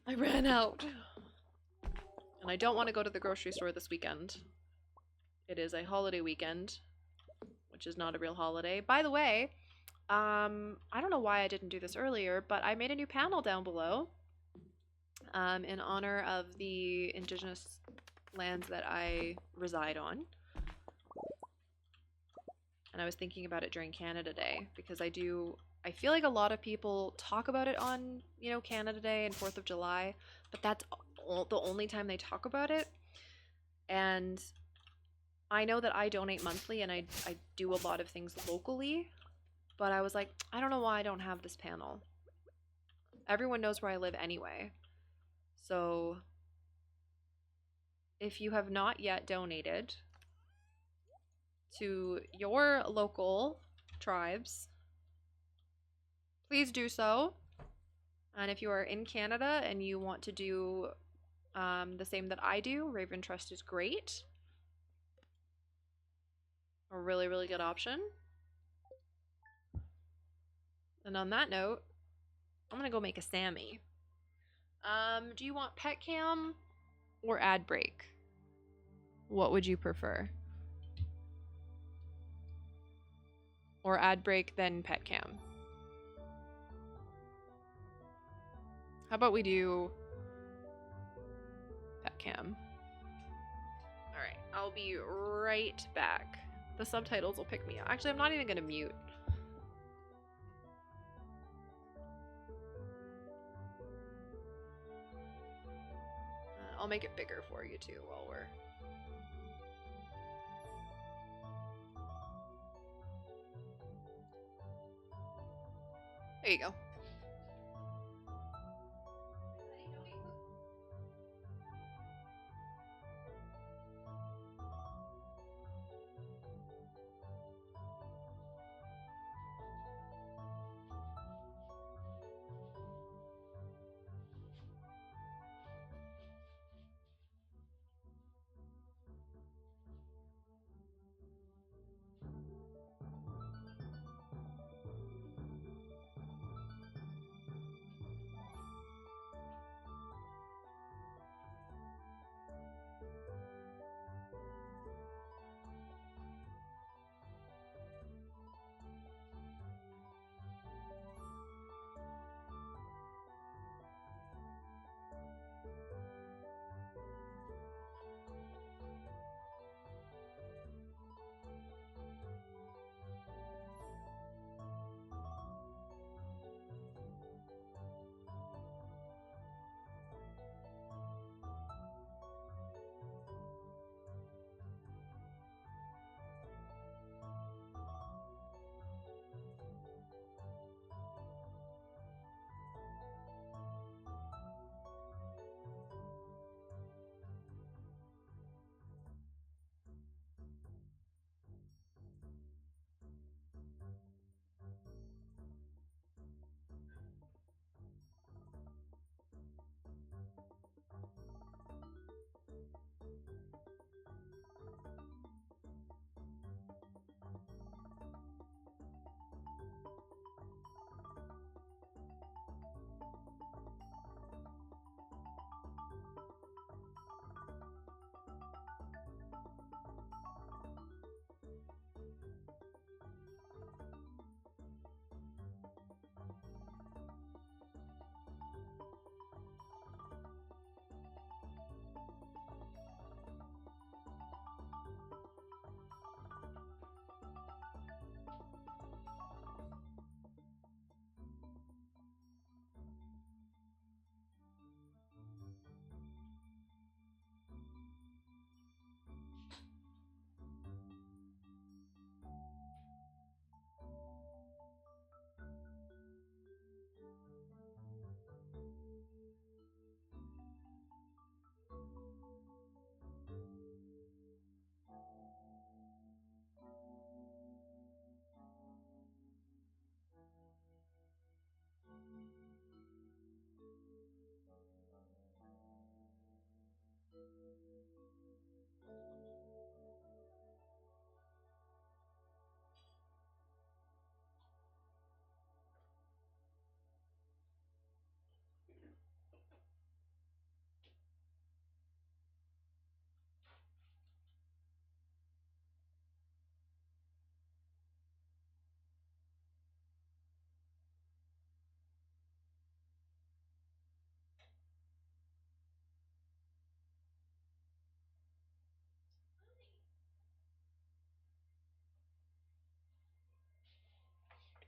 I ran out. And I don't want to go to the grocery store this weekend. It is a holiday weekend, which is not a real holiday. By the way, I don't know why I didn't do this earlier, but I made a new panel down below in honor of the indigenous lands that I reside on. And I was thinking about it during Canada Day because I feel like a lot of people talk about it on, Canada Day and 4th of July, but that's the only time they talk about it. And I know that I donate monthly and I do a lot of things locally, but I was like, I don't know why I don't have this panel. Everyone knows where I live anyway. So if you have not yet donated to your local tribes, please do so. And if you are in Canada and you want to do the same that I do, Raven Trust is great. A really, really good option. And on that note, I'm gonna go make a Sammy. Do you want pet cam or ad break? What would you prefer? Or ad break then pet cam? How about we do pet cam? Alright, I'll be right back. The subtitles will pick me up. Actually, I'm not even gonna mute. I'll make it bigger for you too while we're... There you go.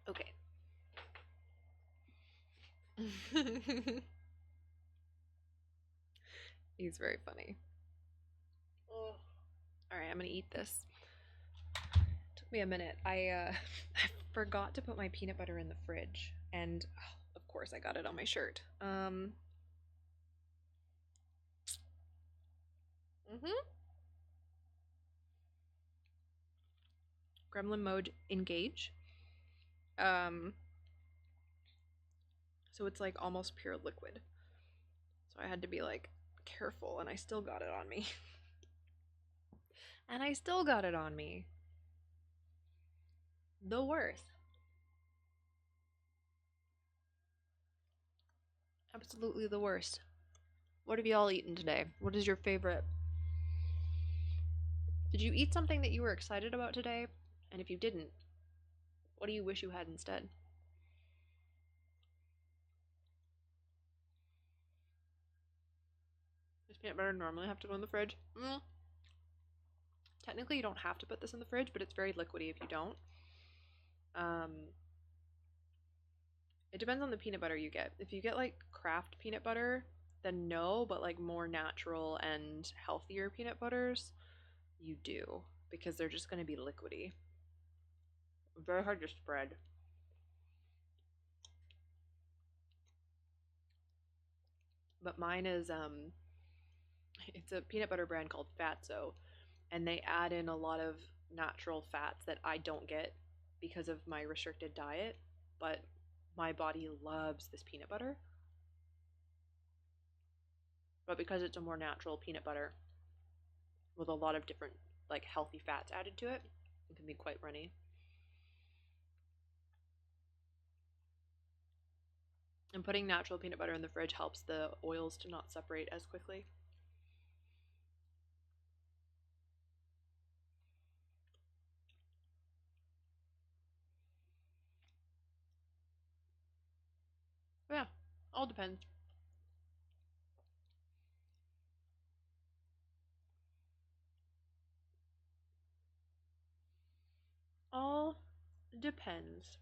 Okay. He's very funny. Oh. All right, I'm gonna eat this. Took me a minute. I I forgot to put my peanut butter in the fridge, and of course I got it on my shirt. Gremlin mode engage. So it's like almost pure liquid. So I had to be like careful, and I still got it on me. And I still got it on me. The worst. Absolutely the worst. What have you all eaten today? What is your favorite? Did you eat something that you were excited about today? And if you didn't, what do you wish you had instead? Does peanut butter normally have to go in the fridge? Technically, you don't have to put this in the fridge, but it's very liquidy if you don't. It depends on the peanut butter you get. If you get like craft peanut butter, then no, but like more natural and healthier peanut butters, you do, because they're just going to be liquidy. Very hard to spread. But mine is it's a peanut butter brand called Fatso, and they add in a lot of natural fats that I don't get because of my restricted diet, but my body loves this peanut butter. But because it's a more natural peanut butter with a lot of different like healthy fats added to it, it can be quite runny. And putting natural peanut butter in the fridge helps the oils to not separate as quickly. Yeah, all depends. All depends.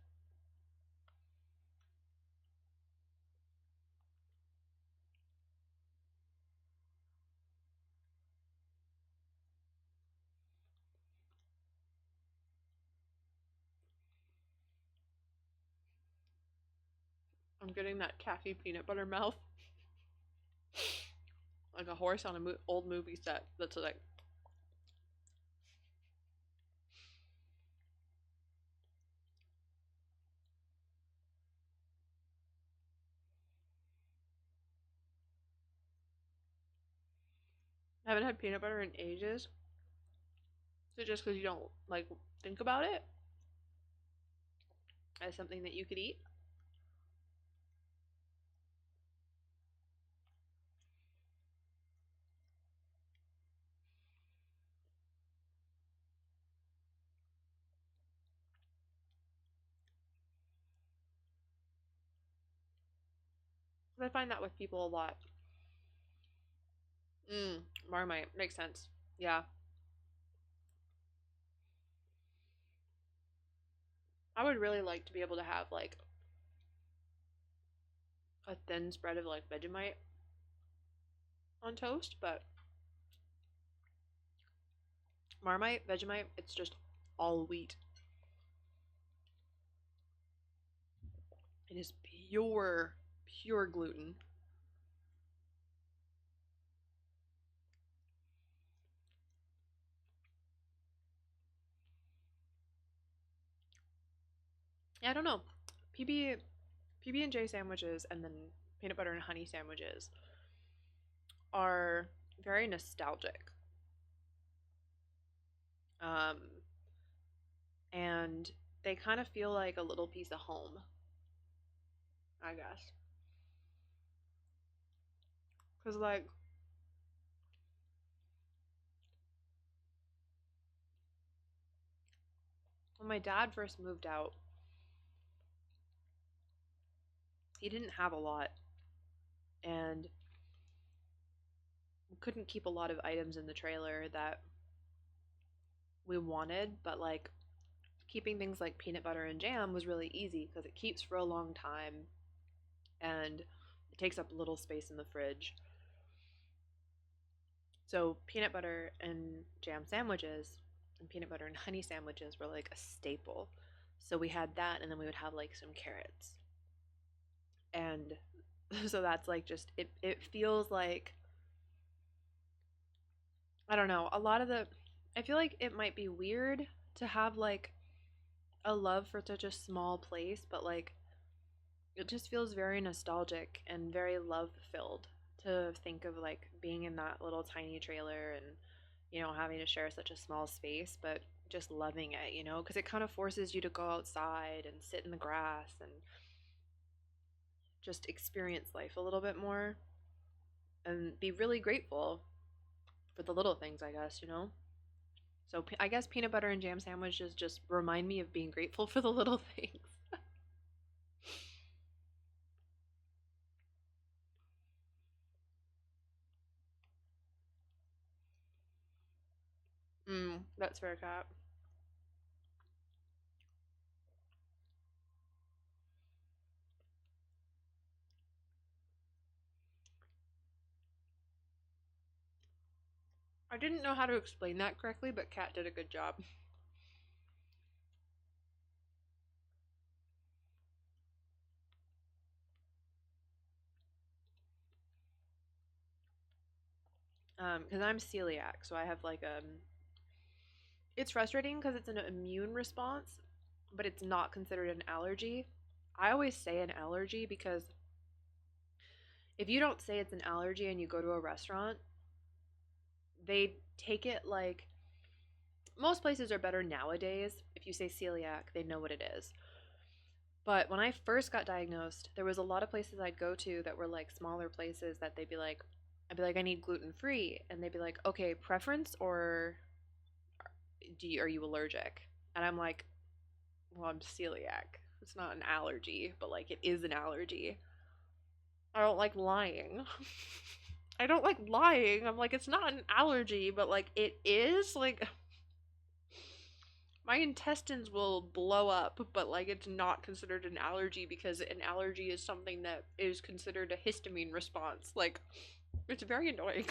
I'm getting that taffy peanut butter mouth. Like a horse on an old movie set that's like. I haven't had peanut butter in ages. So just because you don't like think about it as something that you could eat? I find that with people a lot. Marmite. Makes sense. Yeah. I would really like to be able to have like a thin spread of like Vegemite on toast, but Marmite, Vegemite, it's just all wheat. It is pure gluten. Yeah, I don't know. PB and J sandwiches and then peanut butter and honey sandwiches are very nostalgic. Um, and they kind of feel like a little piece of home, I guess. Because, like, when my dad first moved out, he didn't have a lot and couldn't keep a lot of items in the trailer that we wanted, but like keeping things like peanut butter and jam was really easy because it keeps for a long time and it takes up little space in the fridge. So peanut butter and jam sandwiches and peanut butter and honey sandwiches were like a staple. So we had that, and then we would have like some carrots. And so that's like just it feels like, I don't know, a lot of the I feel like it might be weird to have like a love for such a small place, but like it just feels very nostalgic and very love filled to think of like being in that little tiny trailer and having to share such a small space, but just loving it, because it kind of forces you to go outside and sit in the grass and just experience life a little bit more and be really grateful for the little things, I guess. So I guess peanut butter and jam sandwiches just remind me of being grateful for the little things. That's fair, Cat. I didn't know how to explain that correctly, but Kat did a good job. Because I'm celiac, so I have like it's frustrating because it's an immune response, but it's not considered an allergy. I always say an allergy because if you don't say it's an allergy and you go to a restaurant, they take it like most places are better nowadays. If you say celiac, they know what it is. But when I first got diagnosed, there was a lot of places I'd go to that were like smaller places that I'd be like, I need gluten free, and they'd be like, okay, preference or are you allergic? And I'm like, well, I'm celiac. It's not an allergy, but like it is an allergy. I don't like lying. I don't like lying. I'm like, it's not an allergy, but like it is. Like, my intestines will blow up, but like it's not considered an allergy because an allergy is something that is considered a histamine response. Like, it's very annoying.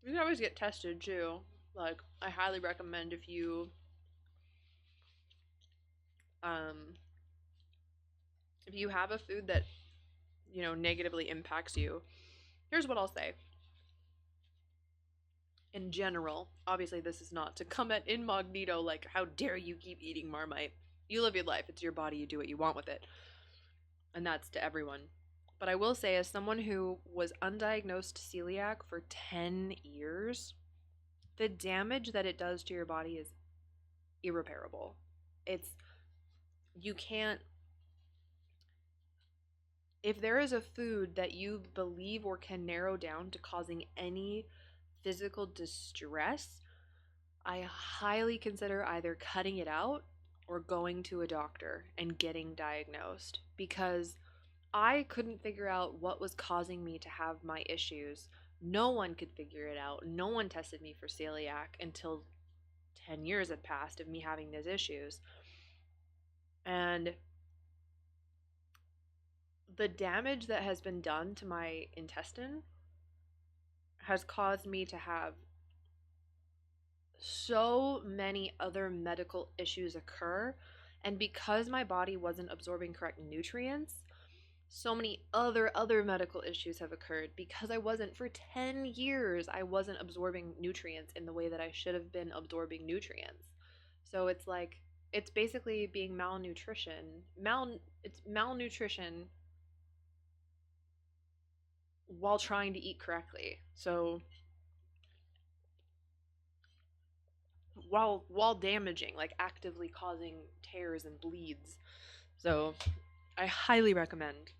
You can always get tested too. Like, I highly recommend um if you have a food that negatively impacts you. Here's what I'll say. In general, obviously this is not to come at incognito like, how dare you keep eating Marmite. You live your life. It's your body. You do what you want with it. And that's to everyone. But I will say, as someone who was undiagnosed celiac for 10 years, the damage that it does to your body is irreparable. You can't, if there is a food that you believe or can narrow down to causing any physical distress, I highly consider either cutting it out or going to a doctor and getting diagnosed, because I couldn't figure out what was causing me to have my issues. No one could figure it out. No one tested me for celiac until 10 years had passed of me having those issues. And the damage that has been done to my intestine has caused me to have so many other medical issues occur. And because my body wasn't absorbing correct nutrients, so many other medical issues have occurred because I wasn't for 10 years I wasn't absorbing nutrients in the way that I should have been absorbing nutrients. So it's like it's basically being it's malnutrition while trying to eat correctly. So while damaging, like actively causing tears and bleeds. So I highly recommend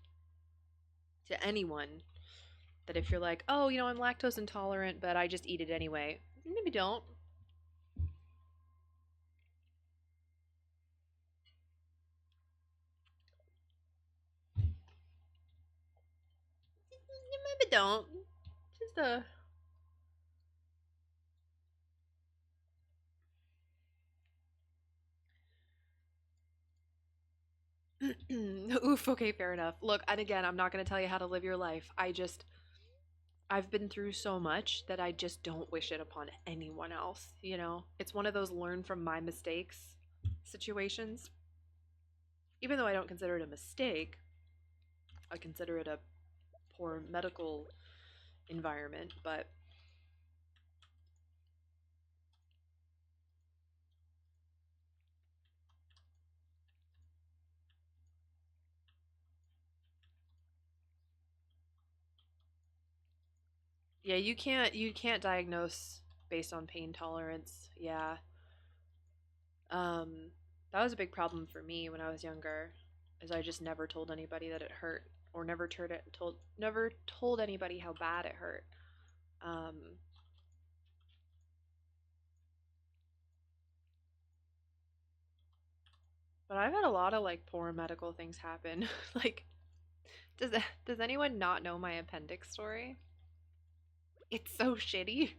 to anyone that if you're like, oh, I'm lactose intolerant, but I just eat it anyway, maybe don't. Maybe don't. Just oof, okay, fair enough. Look, and again, I'm not going to tell you how to live your life. I've been through so much that I just don't wish it upon anyone else. It's one of those learn from my mistakes situations. Even though I don't consider it a mistake, I consider it a poor medical environment, but yeah, you can't diagnose based on pain tolerance. Yeah. Um that was a big problem for me when I was younger, is I just never told anybody that it hurt, or never told anybody how bad it hurt. Um but I've had a lot of like poor medical things happen. Like does anyone not know my appendix story? It's so shitty.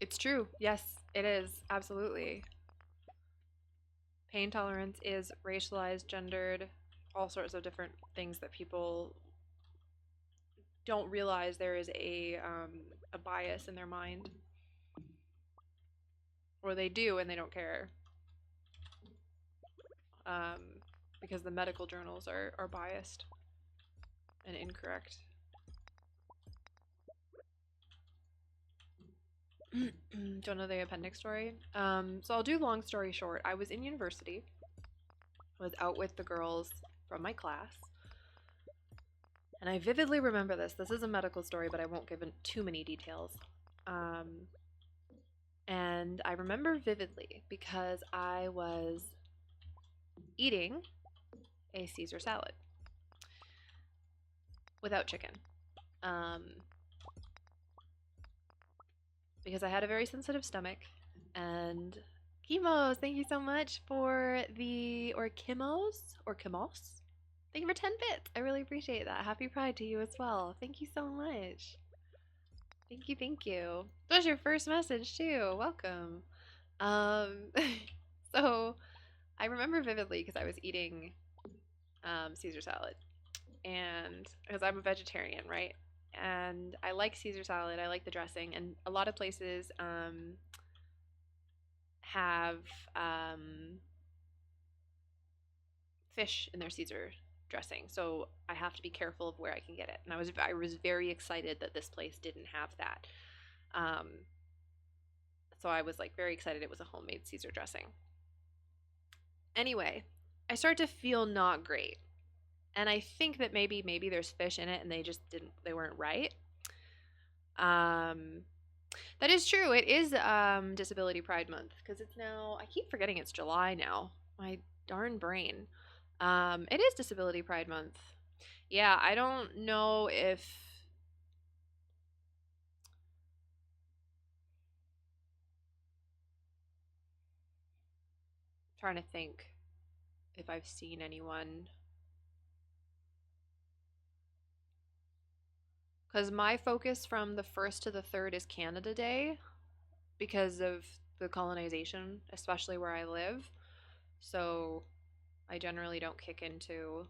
It's true. Yes, it is. Absolutely. Pain tolerance is racialized, gendered, all sorts of different things that people don't realize there is a bias in their mind, or they do and they don't care, um, because the medical journals are biased and incorrect. Don't know the appendix story. So I'll do long story short. I was in university, was out with the girls from my class, and I vividly remember this. This is a medical story, but I won't give too many details. Um, and I remember vividly because I was eating a Caesar salad without chicken. Um, because I had a very sensitive stomach. And Kimos, thank you so much for or Kimos. Thank you for 10 bits. I really appreciate that. Happy Pride to you as well. Thank you so much. Thank you, thank you. That was your first message too. Welcome. Um, so I remember vividly because I was eating Caesar salad, and because I'm a vegetarian, right? And I like Caesar salad. I like the dressing, and a lot of places have fish in their Caesar dressing, so I have to be careful of where I can get it. And I was very excited that this place didn't have that. Um, so I was like very excited it was a homemade Caesar dressing. Anyway, I start to feel not great, and I think that maybe there's fish in it, and they weren't right. Um, that is true. It is Disability Pride Month because it's now. I keep forgetting it's July now. My darn brain. It is Disability Pride Month. Yeah, I don't know if. Trying to think if I've seen anyone. Because my focus from the 1st to the 3rd is Canada Day because of the colonization, especially where I live. So I generally don't kick into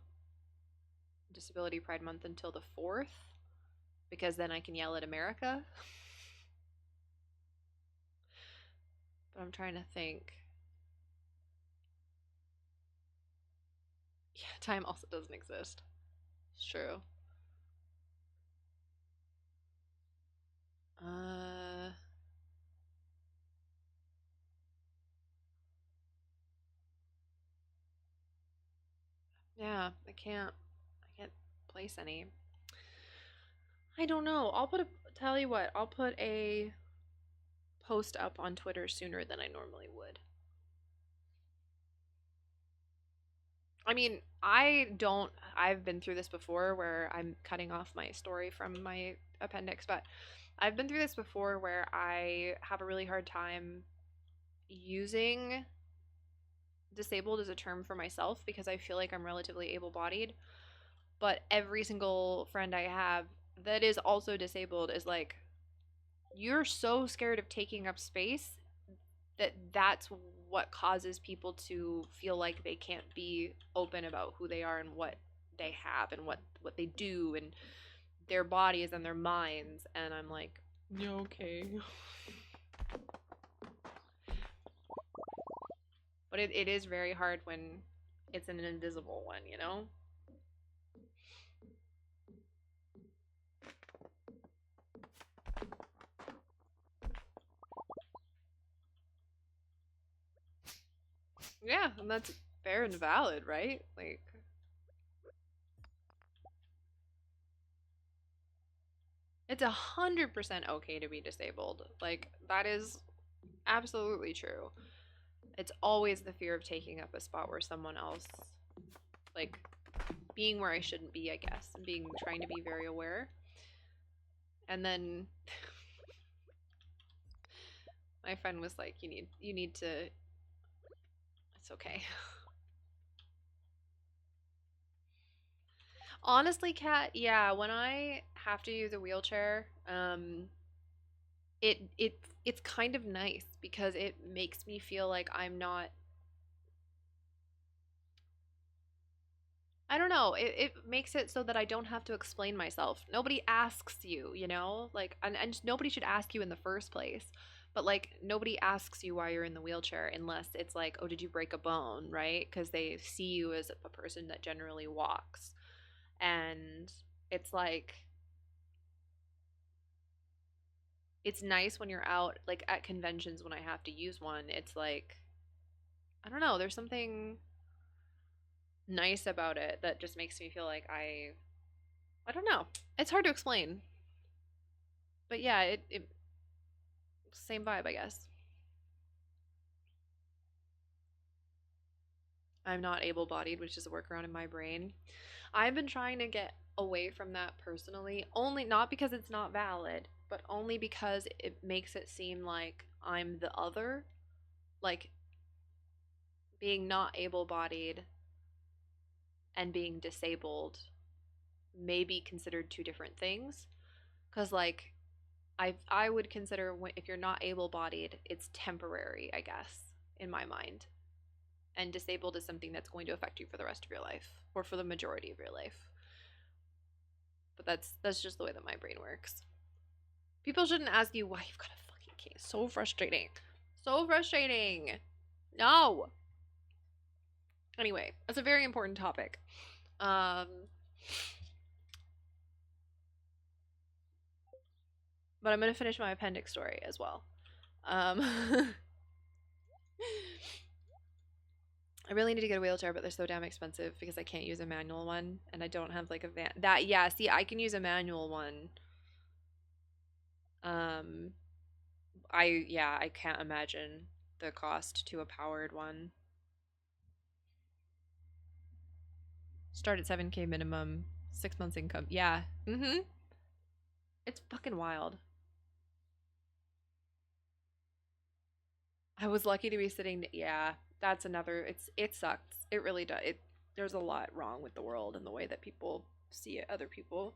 Disability Pride Month until the 4th. because then I can yell at America. But I'm trying to think. Yeah, time also doesn't exist. It's true. Uh, yeah, I can't place any. I don't know. Tell you what, I'll put a post up on Twitter sooner than I normally would. I mean, I've been through this before where I'm cutting off my story from my appendix, but I've been through this before where I have a really hard time using disabled as a term for myself because I feel like I'm relatively able bodied. But every single friend I have that is also disabled is like, you're so scared of taking up space that's what causes people to feel like they can't be open about who they are and what they have and what they do and their bodies and their minds. And I'm like, yeah, okay. But it is very hard when it's an invisible one, you know? Yeah, and that's fair and valid, right? Like, it's 100% okay to be disabled. Like, that is absolutely true. It's always the fear of taking up a spot where someone else, like, being where I shouldn't be, I guess, and trying to be very aware. And then my friend was like, you need to, it's okay. Honestly, Kat, yeah, when I have to use a wheelchair, it's kind of nice because it makes me feel like I'm not, I don't know, it makes it so that I don't have to explain myself. Nobody asks you, you know? Like, and nobody should ask you in the first place. But like, nobody asks you why you're in the wheelchair unless it's like, oh, did you break a bone, right? Because they see you as a person that generally walks. And it's like, it's nice when you're out, like at conventions when I have to use one. It's like, I don't know, there's something nice about it that just makes me feel like I don't know. It's hard to explain. But yeah, it same vibe, I guess. I'm not able bodied, which is a workaround in my brain. I've been trying to get away from that personally, only not because it's not valid, but only because it makes it seem like I'm the other. Like being not able bodied and being disabled may be considered two different things. Because, like, I would consider if you're not able bodied, it's temporary, I guess, in my mind. And disabled is something that's going to affect you for the rest of your life or for the majority of your life. But that's just the way that my brain works. People shouldn't ask you why you've got a fucking cane. So frustrating. So frustrating. No. Anyway, that's a very important topic. But I'm gonna finish my appendix story as well. I really need to get a wheelchair, but they're so damn expensive because I can't use a manual one, and I don't have like a van. Yeah, see, I can use a manual one. Um, I can't imagine the cost to a powered one. Start at 7K minimum, 6 months income. Yeah. Mm-hmm. It's fucking wild. I was lucky to be sitting. Yeah, that's another. It sucks. It really does. There's a lot wrong with the world and the way that people see it, other people.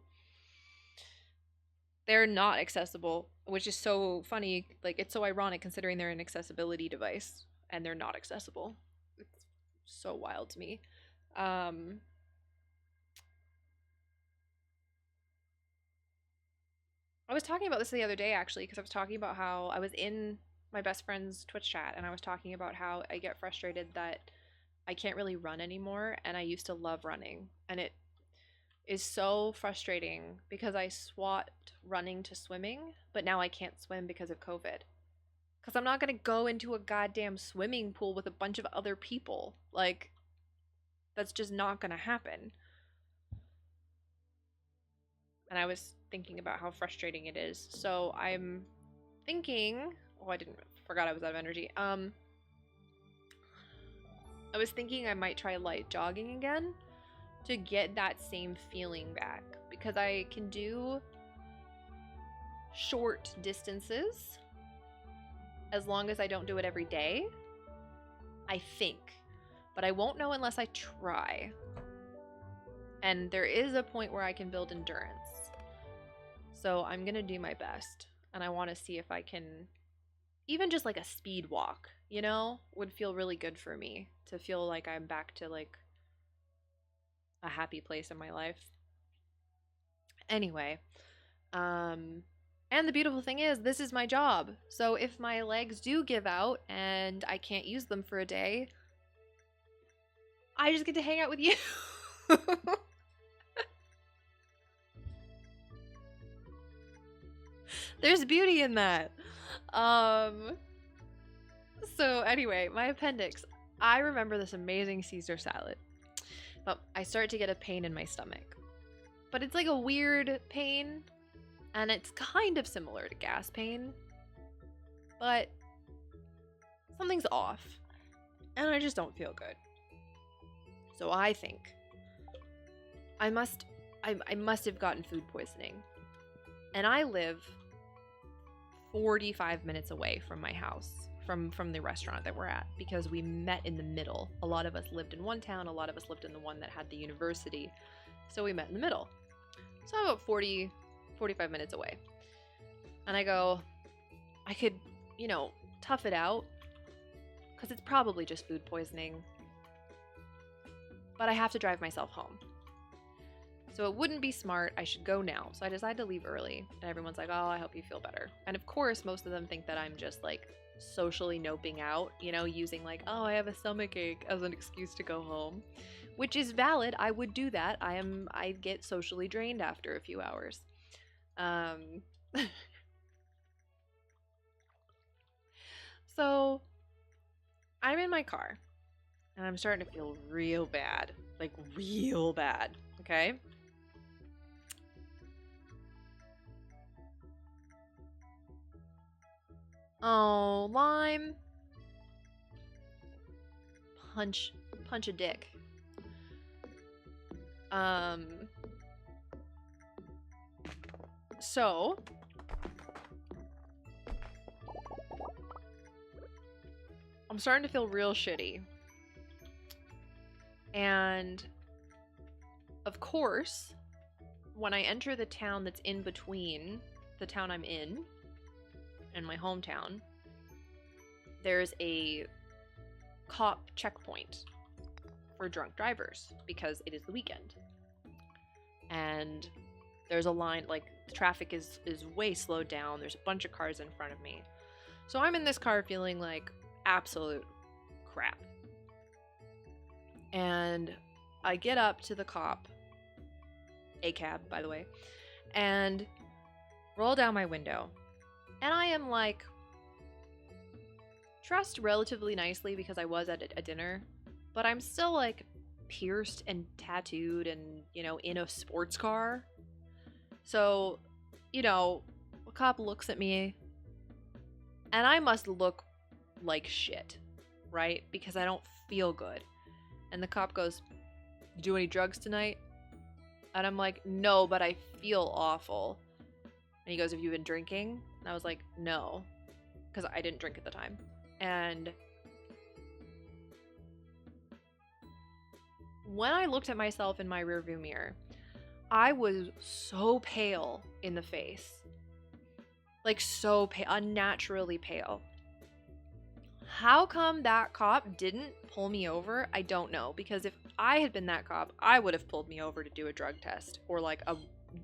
They're not accessible, which is so funny. Like, it's so ironic considering they're an accessibility device and they're not accessible. It's so wild to me. Um, was talking about this the other day, actually, because I was talking about how I was in my best friend's Twitch chat, and I was talking about how I get frustrated that I can't really run anymore, and I used to love running, and it is so frustrating because I swapped running to swimming, but now I can't swim because of COVID. Because I'm not going to go into a goddamn swimming pool with a bunch of other people. Like, that's just not going to happen. And I was thinking about how frustrating it is. So I'm thinking, oh, forgot I was out of energy. I was thinking I might try light jogging again to get that same feeling back, because I can do short distances as long as I don't do it every day, I think. But I won't know unless I try. And there is a point where I can build endurance. So I'm going to do my best. And I want to see if I can, even just like a speed walk, you know, would feel really good for me to feel like I'm back to like a happy place in my life. Anyway, and the beautiful thing is, this is my job. So if my legs do give out and I can't use them for a day, I just get to hang out with you. There's beauty in that. So anyway, my appendix. I remember this amazing Caesar salad, but I start to get a pain in my stomach. But it's like a weird pain, and it's kind of similar to gas pain, but something's off, and I just don't feel good. So I think I must have gotten food poisoning. And I live 45 minutes away from my house, from the restaurant that we're at, because we met in the middle. A lot of us lived in one town, a lot of us lived in the one that had the university. So we met in the middle. So I'm about 45 minutes away. And I go, I could, tough it out, because it's probably just food poisoning. But I have to drive myself home. So it wouldn't be smart. I should go now. So I decide to leave early. And everyone's like, oh, I hope you feel better. And of course, most of them think that I'm just like socially noping out, using like, oh, I have a stomach ache as an excuse to go home, which is valid. I would do that. I get socially drained after a few hours. So I'm in my car and I'm starting to feel real bad, like real bad. Okay. Oh, Lime. Punch a dick. So I'm starting to feel real shitty. And of course, when I enter the town that's in between the town I'm in and my hometown, there's a cop checkpoint for drunk drivers because it is the weekend. And there's a line, like the traffic is way slowed down. There's a bunch of cars in front of me. So I'm in this car feeling like absolute crap. And I get up to the cop, a cab, by the way, and roll down my window. And I am like dressed relatively nicely because I was at a dinner, but I'm still like pierced and tattooed and, in a sports car. So, a cop looks at me and I must look like shit, right? Because I don't feel good. And the cop goes, "You do any drugs tonight?" And I'm like, "No, but I feel awful." And he goes, "Have you been drinking?" And I was like, "No," because I didn't drink at the time. And when I looked at myself in my rearview mirror, I was so pale in the face. Like so pale, unnaturally pale. How come that cop didn't pull me over? I don't know. Because if I had been that cop, I would have pulled me over to do a drug test or like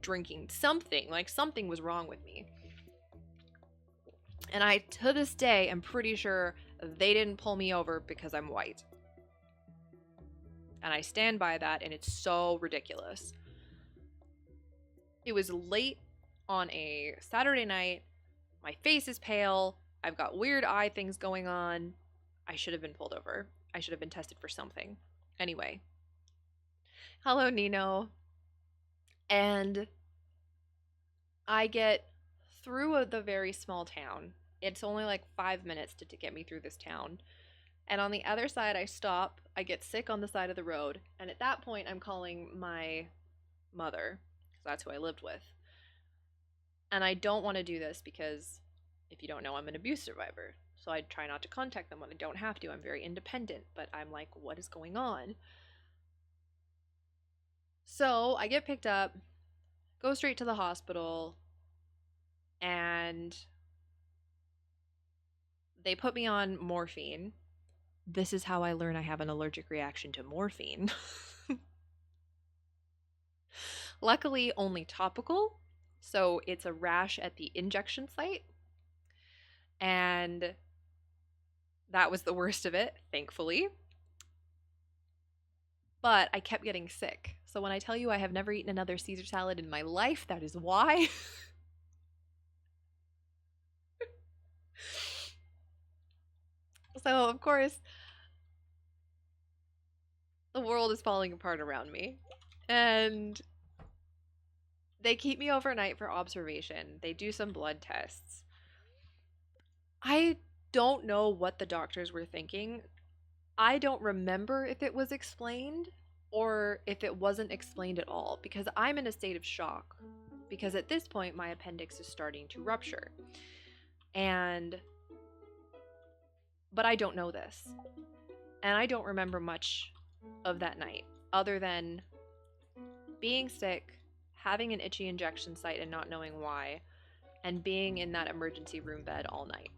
drinking something. Like, something was wrong with me. And I, to this day, am pretty sure they didn't pull me over because I'm white. And I stand by that, and it's so ridiculous. It was late on a Saturday night. My face is pale. I've got weird eye things going on. I should have been pulled over. I should have been tested for something. Anyway. Hello, Nino. And I get through the very small town. It's only like 5 minutes to get me through this town. And on the other side, I stop. I get sick on the side of the road. And at that point, I'm calling my mother, because that's who I lived with. And I don't want to do this because, if you don't know, I'm an abuse survivor. So I try not to contact them when I don't have to. I'm very independent. But I'm like, what is going on? So I get picked up, go straight to the hospital, and they put me on morphine. This is how I learn I have an allergic reaction to morphine. Luckily, only topical, so it's a rash at the injection site. And that was the worst of it, thankfully. But I kept getting sick. So when I tell you I have never eaten another Caesar salad in my life, that is why. So, of course, the world is falling apart around me. And they keep me overnight for observation. They do some blood tests. I don't know what the doctors were thinking. I don't remember if it was explained or if it wasn't explained at all, because I'm in a state of shock. Because at this point, my appendix is starting to rupture. But I don't know this. And I don't remember much of that night, other than being sick, having an itchy injection site and not knowing why, and being in that emergency room bed all night.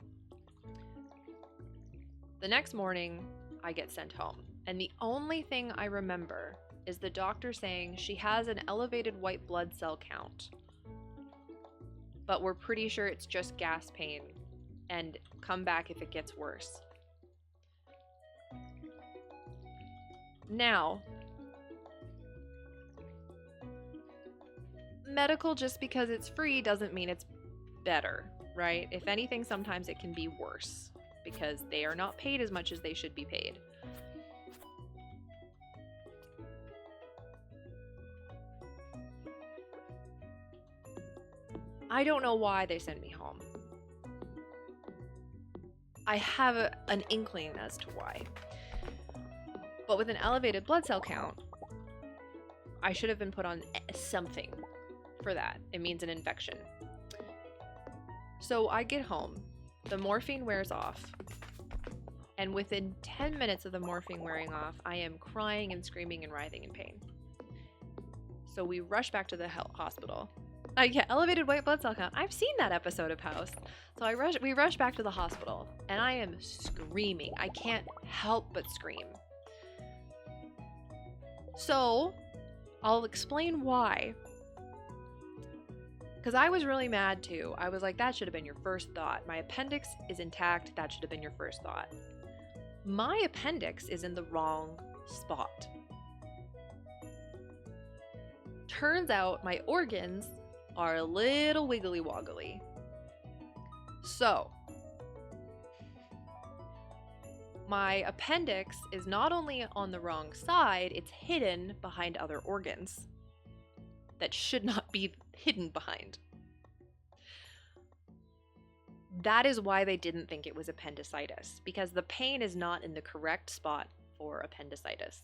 The next morning, I get sent home, and the only thing I remember is the doctor saying she has an elevated white blood cell count, but we're pretty sure it's just gas pain, and come back if it gets worse. Now, medical, just because it's free doesn't mean it's better, right? If anything, sometimes it can be worse because they are not paid as much as they should be paid. I don't know why they sent me home. I have an inkling as to why. But with an elevated blood cell count, I should have been put on something for that. It means an infection. So I get home, the morphine wears off, and within 10 minutes of the morphine wearing off, I am crying and screaming and writhing in pain. So we rush back to the hospital. Yeah, elevated white blood cell count. I've seen that episode of House. So we rush back to the hospital, and I am screaming. I can't help but scream. So, I'll explain why. Because I was really mad too. I was like, that should have been your first thought. My appendix is intact. That should have been your first thought. My appendix is in the wrong spot. Turns out my organs are a little wiggly woggly. So, my appendix is not only on the wrong side, it's hidden behind other organs that should not be hidden behind. That is why they didn't think it was appendicitis, because the pain is not in the correct spot for appendicitis.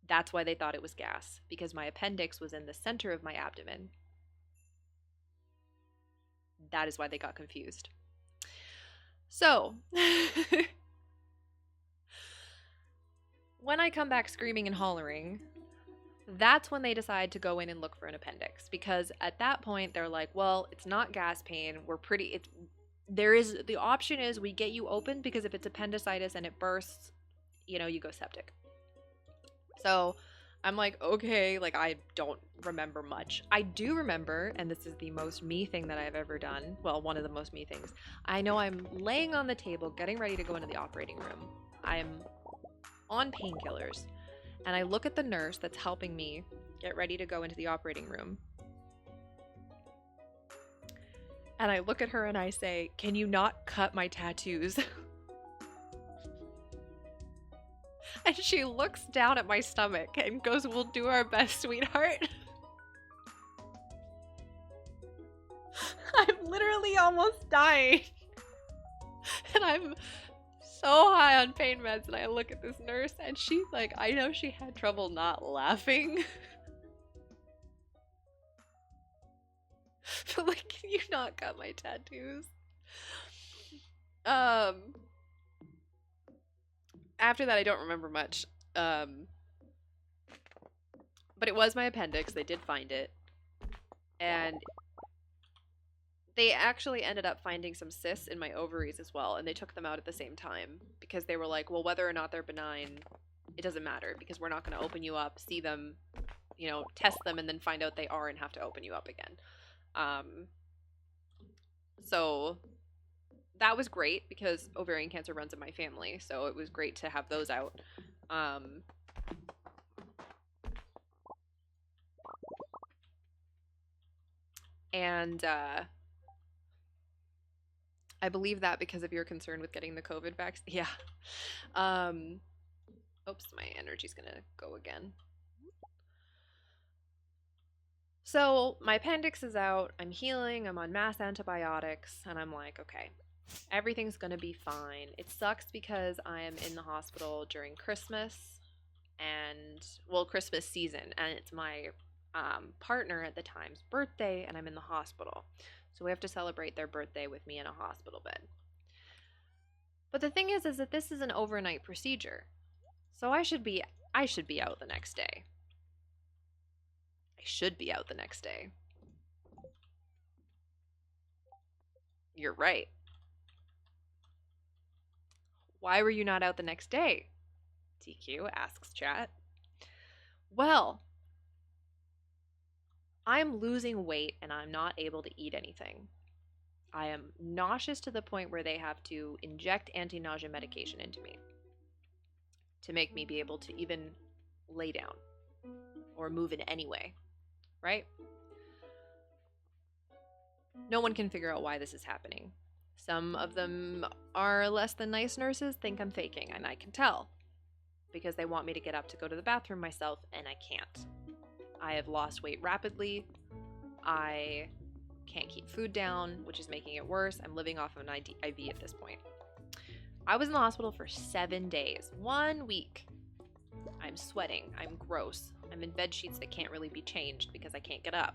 That's why they thought it was gas, because my appendix was in the center of my abdomen. That is why they got confused. So, when I come back screaming and hollering, that's when they decide to go in and look for an appendix, because at that point they're like, well, it's not gas pain. The option is we get you open, because if it's appendicitis and it bursts, you go septic. So I'm like, okay, like I don't remember much. I do remember, and this is the most me thing that I've ever done. Well, one of the most me things. I know I'm laying on the table, getting ready to go into the operating room. I'm on painkillers, and I look at the nurse that's helping me get ready to go into the operating room. And I look at her and I say, "Can you not cut my tattoos?" And she looks down at my stomach and goes, "We'll do our best, sweetheart." I'm literally almost dying. And I'm so high on pain meds, and I look at this nurse and she's like, I know she had trouble not laughing. But like, can you not cut my tattoos? After that I don't remember much. But it was my appendix. They did find it. And they actually ended up finding some cysts in my ovaries as well, and they took them out at the same time because they were like, well, whether or not they're benign, it doesn't matter because we're not going to open you up, see them, you know, test them, and then find out they are and have to open you up again. So that was great because ovarian cancer runs in my family, so it was great to have those out. And I believe that because of your concern with getting the COVID vaccine. Yeah. Oops, my energy's gonna go again. So my appendix is out, I'm healing, I'm on mass antibiotics, and I'm like, okay, everything's gonna be fine. It sucks because I am in the hospital during Christmas and, well, Christmas season, and it's my partner at the time's birthday, and I'm in the hospital. So we have to celebrate their birthday with me in a hospital bed. But the thing is that this is an overnight procedure. So I should be out the next day. I should be out the next day. You're right. Why were you not out the next day? TQ asks chat. Well, I'm losing weight and I'm not able to eat anything. I am nauseous to the point where they have to inject anti-nausea medication into me to make me be able to even lay down or move in any way, right? No one can figure out why this is happening. Some of them are less than nice nurses, think I'm faking, and I can tell because they want me to get up to go to the bathroom myself, and I can't. I have lost weight rapidly. I can't keep food down, which is making it worse. I'm living off of an IV at this point. I was in the hospital for 7 days, 1 week. I'm sweating. I'm gross. I'm in bed sheets that can't really be changed because I can't get up.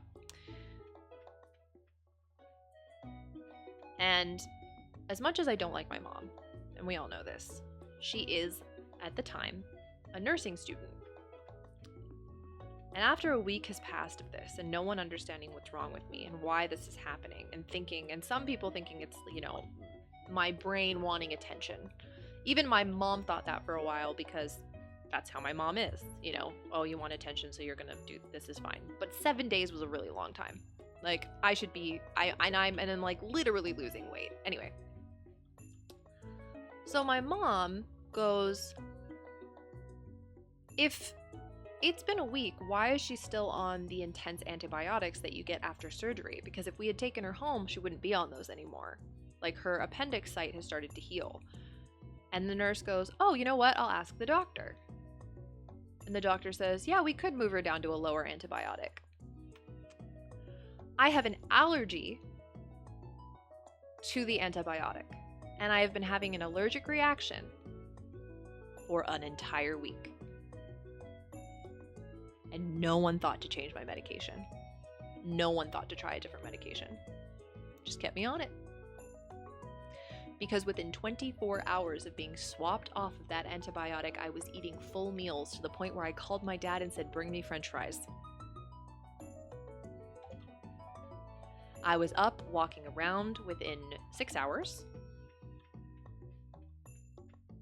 And as much as I don't like my mom, and we all know this, she is, at the time, a nursing student. And after a week has passed of this and no one understanding what's wrong with me and why this is happening and thinking, and some people thinking it's, you know, my brain wanting attention. Even my mom thought that for a while because that's how my mom is, you know, oh, you want attention, so you're gonna do this is fine. But 7 days was a really long time. Like, I should be, I'm like literally losing weight. Anyway. So my mom goes, if it's been a week, why is she still on the intense antibiotics that you get after surgery? Because if we had taken her home, she wouldn't be on those anymore. Like, her appendix site has started to heal. And the nurse goes, oh, you know what? I'll ask the doctor. And the doctor says, yeah, we could move her down to a lower antibiotic. I have an allergy to the antibiotic, and I have been having an allergic reaction for an entire week. And no one thought to change my medication. No one thought to try a different medication. Just kept me on it. Because within 24 hours of being swapped off of that antibiotic, I was eating full meals to the point where I called my dad and said, bring me French fries. I was up walking around within 6 hours.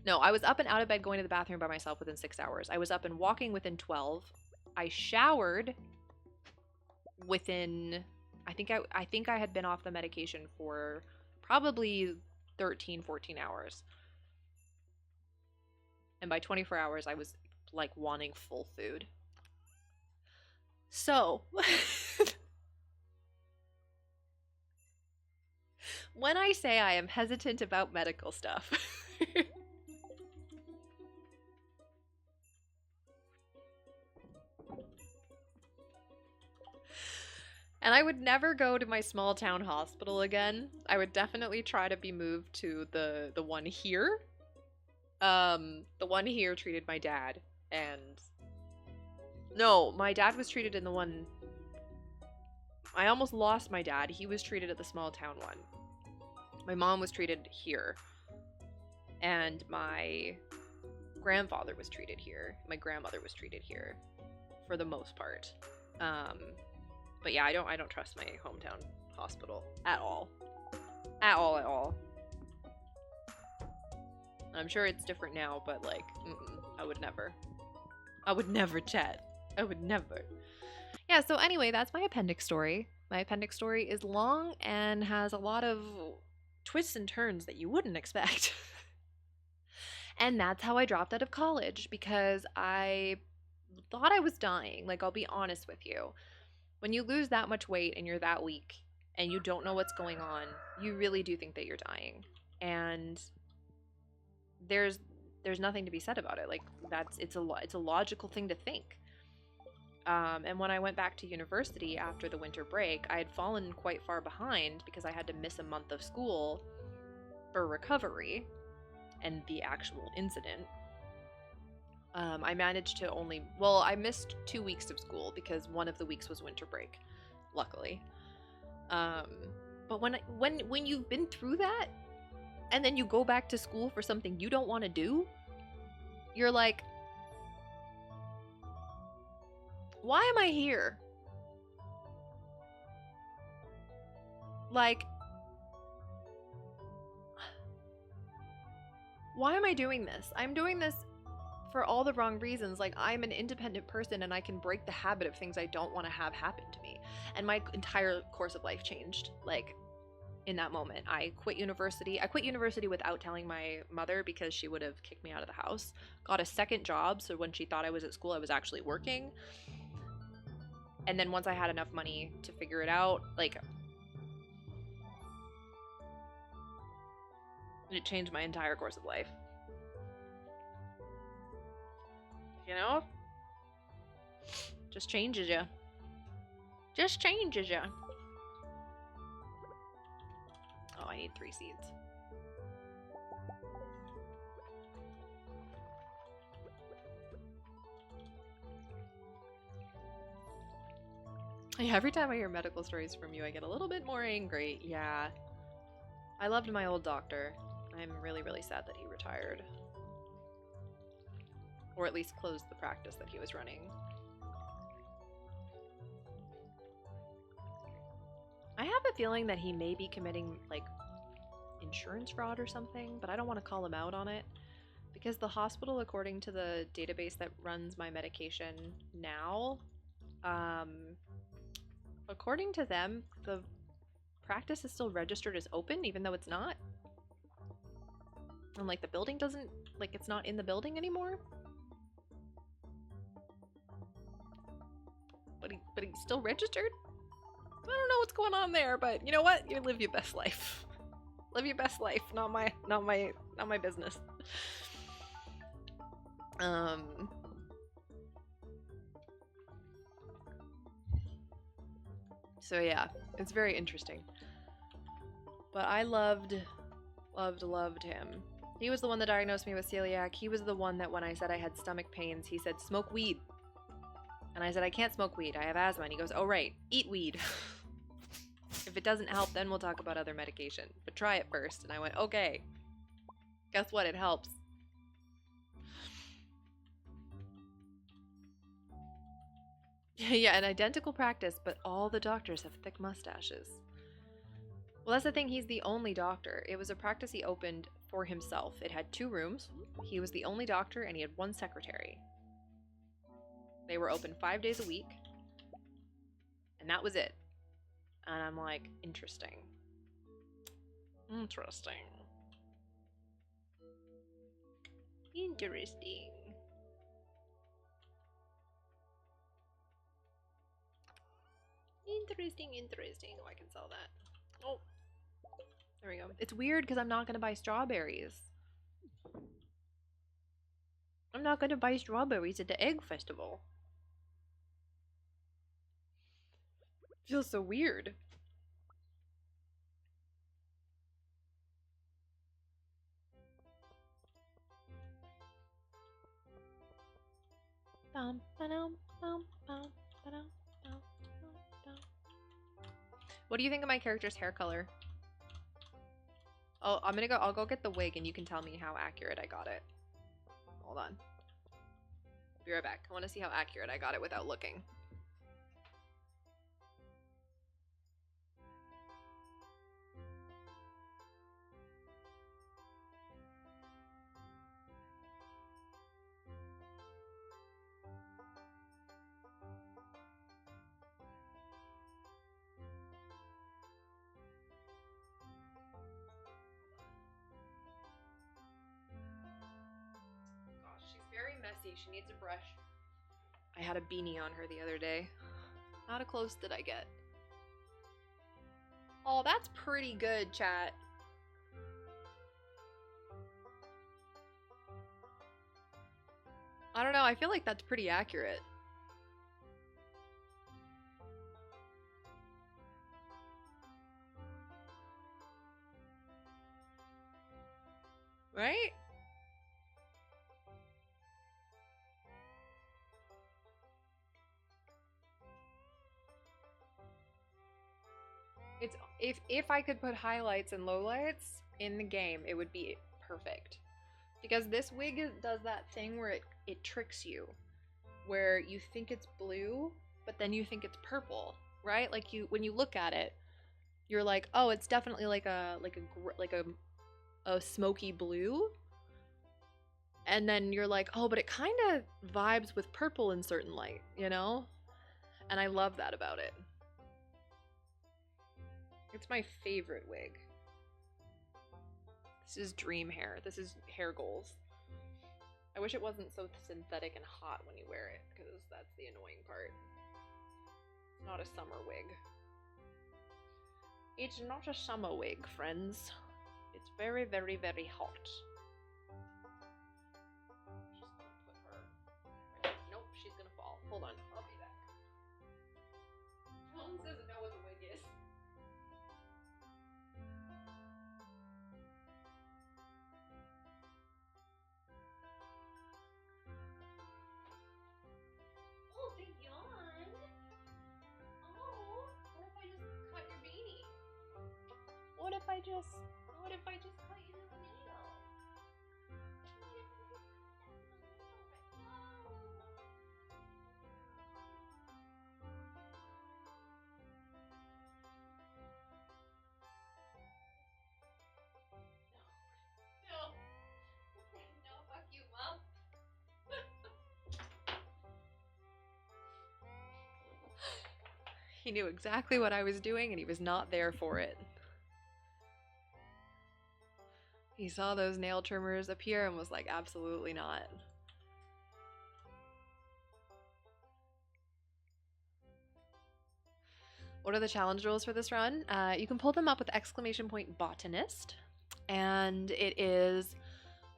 No, I was up and out of bed going to the bathroom by myself within 6 hours. I was up and walking within 12. I showered within, I think I had been off the medication for probably 13, 14 hours. And by 24 hours, I was like wanting full food. So, when I say I am hesitant about medical stuff, and I would never go to my small town hospital again. I would definitely try to be moved to the one here. The one here treated my dad, and no, my dad was treated in the one. I almost lost my dad. He was treated at the small town one. My mom was treated here, and my grandfather was treated here. My grandmother was treated here, for the most part. But yeah, I don't trust my hometown hospital at all. At all. I'm sure it's different now, but like, I would never. I would never, Chet. I would never. Yeah, so anyway, that's my appendix story. My appendix story is long and has a lot of twists and turns that you wouldn't expect. And that's how I dropped out of college, because I thought I was dying. Like, I'll be honest with you. When you lose that much weight and you're that weak and you don't know what's going on, you really do think that you're dying. And there's nothing to be said about it. Like, it's a logical thing to think. And when I went back to university after the winter break, I had fallen quite far behind because I had to miss a month of school for recovery and the actual incident. I managed to I missed 2 weeks of school because one of the weeks was winter break, luckily. But when you've been through that, and then you go back to school for something you don't want to do, you're like, why am I here? Like, why am I doing this? I'm doing this for all the wrong reasons. Like, I'm an independent person and I can break the habit of things I don't want to have happen to me. And my entire course of life changed, like, in that moment. I quit university. I quit university without telling my mother because she would have kicked me out of the house. Got a second job, so when she thought I was at school, I was actually working. And then once I had enough money to figure it out, like, it changed my entire course of life. You know? Just changes you. Just changes you. Oh, I need 3 seeds. Yeah, every time I hear medical stories from you, I get a little bit more angry. Yeah. I loved my old doctor. I'm really, really sad that he retired. Or at least closed the practice that he was running. I have a feeling that he may be committing, like, insurance fraud or something, but I don't want to call him out on it. Because the hospital, according to the database that runs my medication now, according to them, the practice is still registered as open, even though it's not. And, like, the building doesn't, like, it's not in the building anymore. But he's still registered? I don't know what's going on there, but you know what? You live your best life. Live your best life, not my business. So yeah, it's very interesting. But I loved him. He was the one that diagnosed me with celiac. He was the one that when I said I had stomach pains, he said, smoke weed. And I said, I can't smoke weed. I have asthma. And he goes, oh, right. Eat weed. If it doesn't help, then we'll talk about other medication. But try it first. And I went, okay. Guess what? It helps. Yeah, an identical practice, but all the doctors have thick mustaches. Well, that's the thing. He's the only doctor. It was a practice he opened for himself. It had 2 rooms. He was the only doctor, and he had 1 secretary. They were open 5 days a week. And that was it. And I'm like, interesting. Interesting. Interesting. Interesting. Oh, I can sell that. Oh, there we go. It's weird because I'm not going to buy strawberries. I'm not going to buy strawberries at the egg festival. Feels so weird. What do you think of my character's hair color? Oh, I'll go get the wig and you can tell me how accurate I got it. Hold on. Be right back. I want to see how accurate I got it without looking. Very messy. She needs a brush. I had a beanie on her the other day. How close did I get? Oh, that's pretty good, chat. I don't know. I feel like that's pretty accurate. Right? It's if I could put highlights and lowlights in the game, it would be perfect. Because this wig does that thing where it tricks you, where you think it's blue, but then you think it's purple, right? Like when you look at it, you're like, oh, it's definitely like a smoky blue, and then you're like, oh, but it kind of vibes with purple in certain light, you know? And I love that about it. It's my favorite wig. This is dream hair. This is hair goals. I wish it wasn't so synthetic and hot when you wear it, because that's the annoying part. It's not a summer wig. It's not a summer wig, friends. It's very, very, very hot. Just gonna put her right. Nope, she's gonna fall. Hold on, I'll be back. Mom doesn't know what the wig is. Oh, big yawn. Oh, what if I just cut your beanie? What if I just cut you the nail? No, fuck you, Mom. He knew exactly what I was doing and he was not there for it. He saw those nail trimmers appear and was like, absolutely not. What are the challenge rules for this run? You can pull them up with !botanist, and it is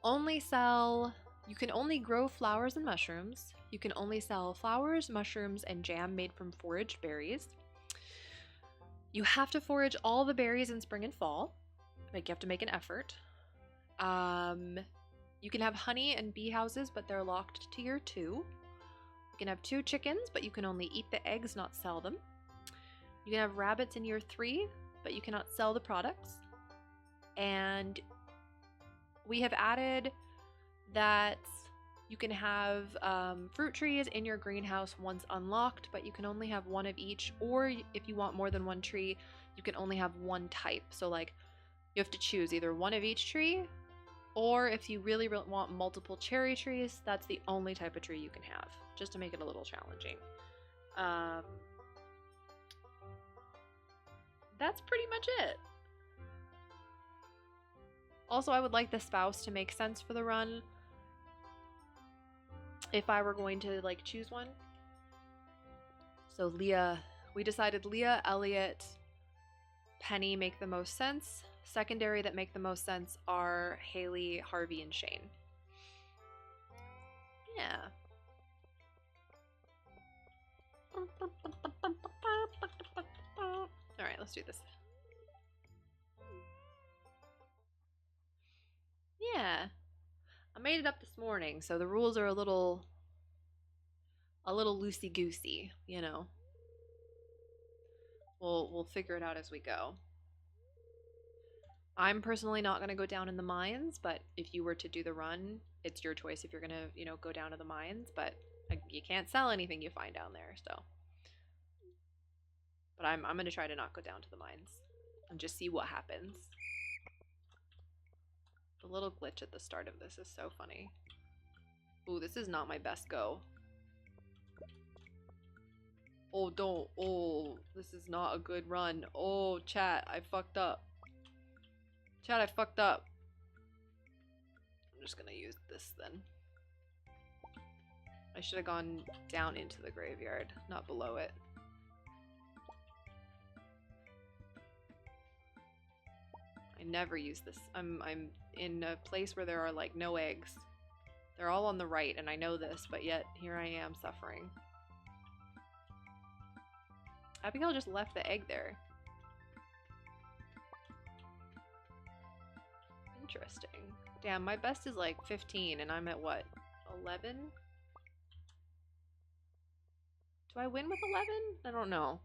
you can only grow flowers and mushrooms. You can only sell flowers, mushrooms, and jam made from foraged berries. You have to forage all the berries in spring and fall. Like, you have to make an effort. You can have honey and bee houses, but they're locked to year 2. You can have 2 chickens, but you can only eat the eggs, not sell them. You can have rabbits in year 3, but you cannot sell the products. And we have added that you can have fruit trees in your greenhouse once unlocked, but you can only have 1 of each. Or if you want more than 1 tree, you can only have 1 type. So like, you have to choose either 1 of each tree Or if you really want multiple cherry trees, that's the only type of tree you can have, just to make it a little challenging. That's pretty much it. Also, I would like the spouse to make sense for the run if I were going to like choose one. So Leah, we decided Leah, Elliot, Penny make the most sense. Secondary that make the most sense are Haley, Harvey, and Shane. Yeah. Alright, let's do this. Yeah. I made it up this morning, so the rules are a little loosey-goosey, you know. We'll figure it out as we go. I'm personally not going to go down in the mines, but if you were to do the run, it's your choice if you're going to, you know, go down to the mines, but you can't sell anything you find down there, so. But I'm going to try to not go down to the mines and just see what happens. The little glitch at the start of this is so funny. Ooh, this is not my best go. Oh, don't. Oh, this is not a good run. Oh, chat, I fucked up. Chat, I fucked up. I'm just gonna use this then. I should have gone down into the graveyard, not below it. I never use this. I'm in a place where there are like no eggs. They're all on the right, and I know this, but yet here I am suffering. Abigail just left the egg there. Interesting. Damn, my best is like 15, and I'm at what? 11? Do I win with 11? I don't know.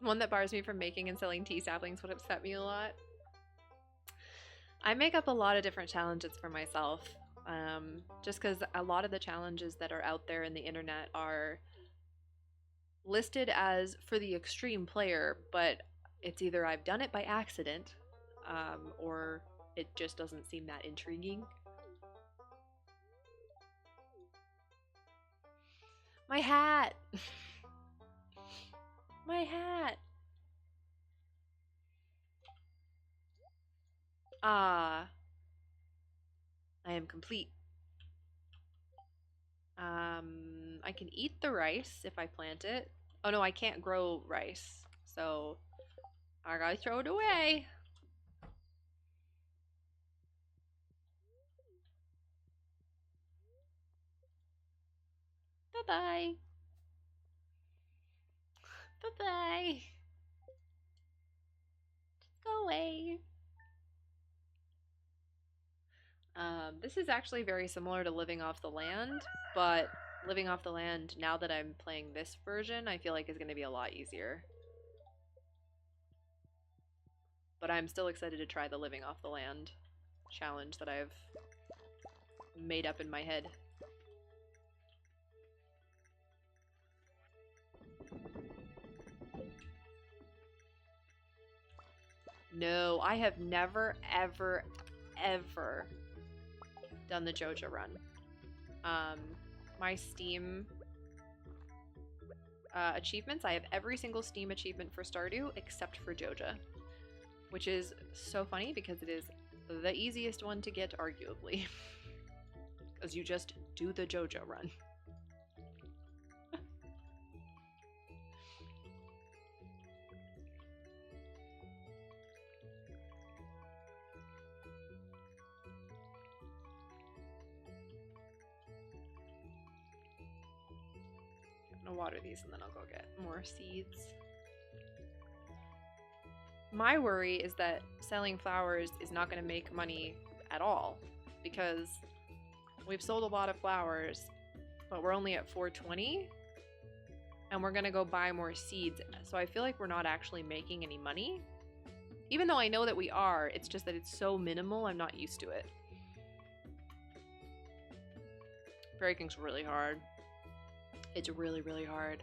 One that bars me from making and selling tea saplings would upset me a lot. I make up a lot of different challenges for myself. Just because a lot of the challenges that are out there in the internet are listed as for the extreme player, but it's either I've done it by accident, or it just doesn't seem that intriguing. My hat! My hat! Ah. I am complete. I can eat the rice if I plant it. Oh no, I can't grow rice, so I gotta throw it away. Bye-bye. Bye-bye. Just go away. This is actually very similar to living off the land, but living off the land, now that I'm playing this version, I feel like is going to be a lot easier. But I'm still excited to try the living off the land challenge that I've made up in my head. No, I have never, ever, ever done the Joja run. My Steam achievements, I have every single Steam achievement for Stardew except for Joja, which is so funny because it is the easiest one to get, arguably, because you just do the Joja run. I'm gonna water these and then I'll go get more seeds. My worry is that selling flowers is not going to make money at all, because we've sold a lot of flowers, but we're only at 420, and we're going to go buy more seeds, so I feel like we're not actually making any money. Even though I know that we are, it's just that it's so minimal, I'm not used to it. Breaking's really hard. It's really, really hard.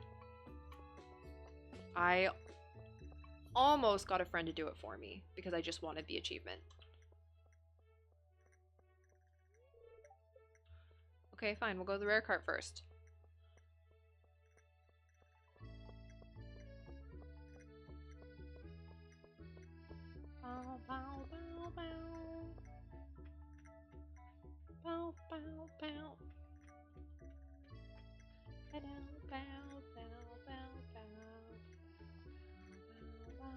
almost got a friend to do it for me because I just wanted the achievement. Okay, fine. We'll go to the rare cart first. Bow, bow, bow, bow. Bow, bow, bow. Bow, bow, bow, bow, bow. Bow, bow, bow.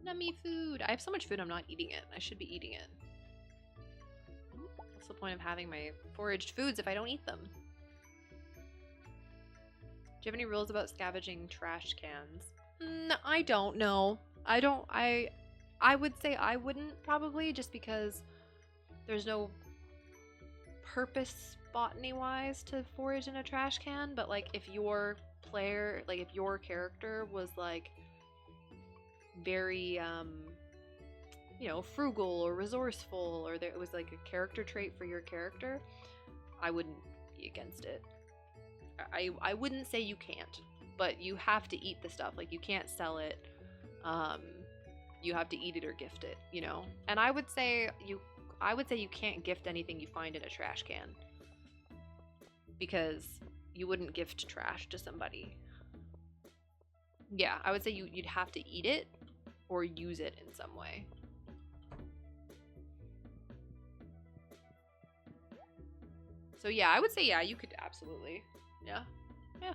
Nummy food. I have so much food I'm not eating it. I should be eating it. What's the point of having my foraged foods if I don't eat them? Do you have any rules about scavenging trash cans? No, I don't know. I would say I wouldn't probably, just because there's no purpose botany-wise to forage in a trash can, but like if your player, like if your character was like very you know, frugal or resourceful, or there was like a character trait for your character, I wouldn't be against it. I wouldn't say you can't, but you have to eat the stuff. Like, you can't sell it. You have to eat it or gift it, you know? And I would say you can't gift anything you find in a trash can, because you wouldn't gift trash to somebody. Yeah, I would say you'd have to eat it or use it in some way. So yeah, I would say yeah, you could absolutely. Yeah. Yeah.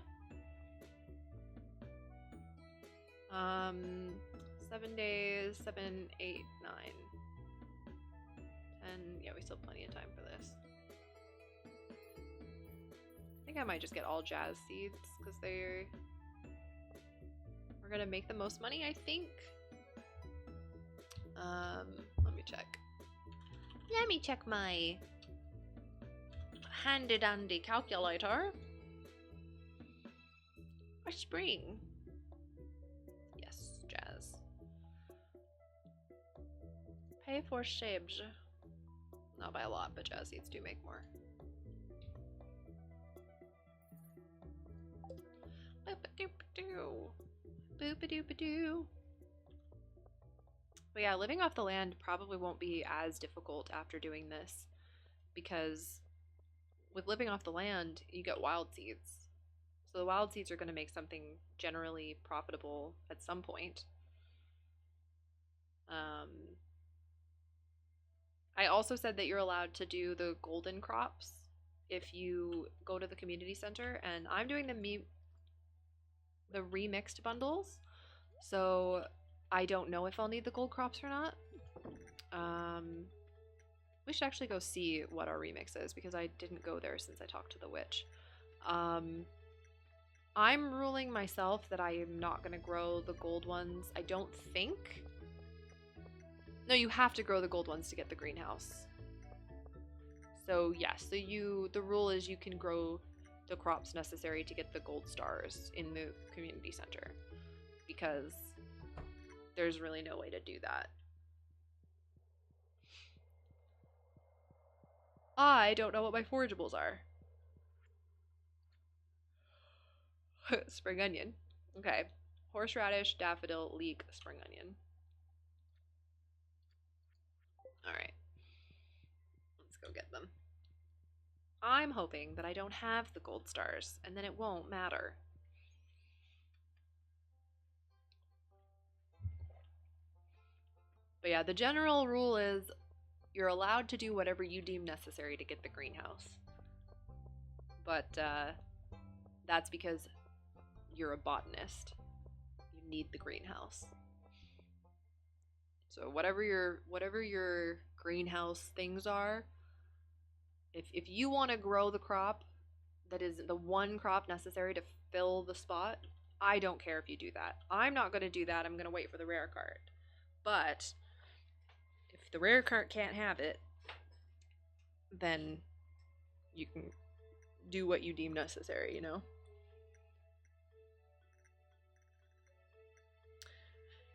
7 days, 7, 8, 9. 10. Yeah, we still have plenty of time for this. I think I might just get all jazz seeds because we're gonna make the most money, I think. Let me check. Let me check my handy dandy calculator. Or spring. Yes, jazz. Pay for shibs. Not by a lot, but jazz seeds do make more. Boop-a-doop-a-doo. Boop-a-doop-a-doo. But yeah, living off the land probably won't be as difficult after doing this, because with living off the land, you get wild seeds. So the wild seeds are going to make something generally profitable at some point. I also said that you're allowed to do the golden crops if you go to the community center, and I'm doing the remixed bundles, so I don't know if I'll need the gold crops or not. We should actually go see what our remix is, because I didn't go there since I talked to the witch. I'm ruling myself that I am not going to grow the gold ones. I don't think. No, you have to grow the gold ones to get the greenhouse. So yes, the rule is you can grow the crops necessary to get the gold stars in the community center, because there's really no way to do that. I don't know what my forageables are. Spring onion. Okay. Horseradish, daffodil, leek, spring onion. Alright. Let's go get them. I'm hoping that I don't have the gold stars, and then it won't matter. But yeah, the general rule is you're allowed to do whatever you deem necessary to get the greenhouse. But that's because you're a botanist. You need the greenhouse. So whatever your greenhouse things are, if you want to grow the crop that is the one crop necessary to fill the spot, I don't care if you do that. I'm not going to do that. I'm going to wait for the rare card. But if the rare card can't have it, then you can do what you deem necessary, you know?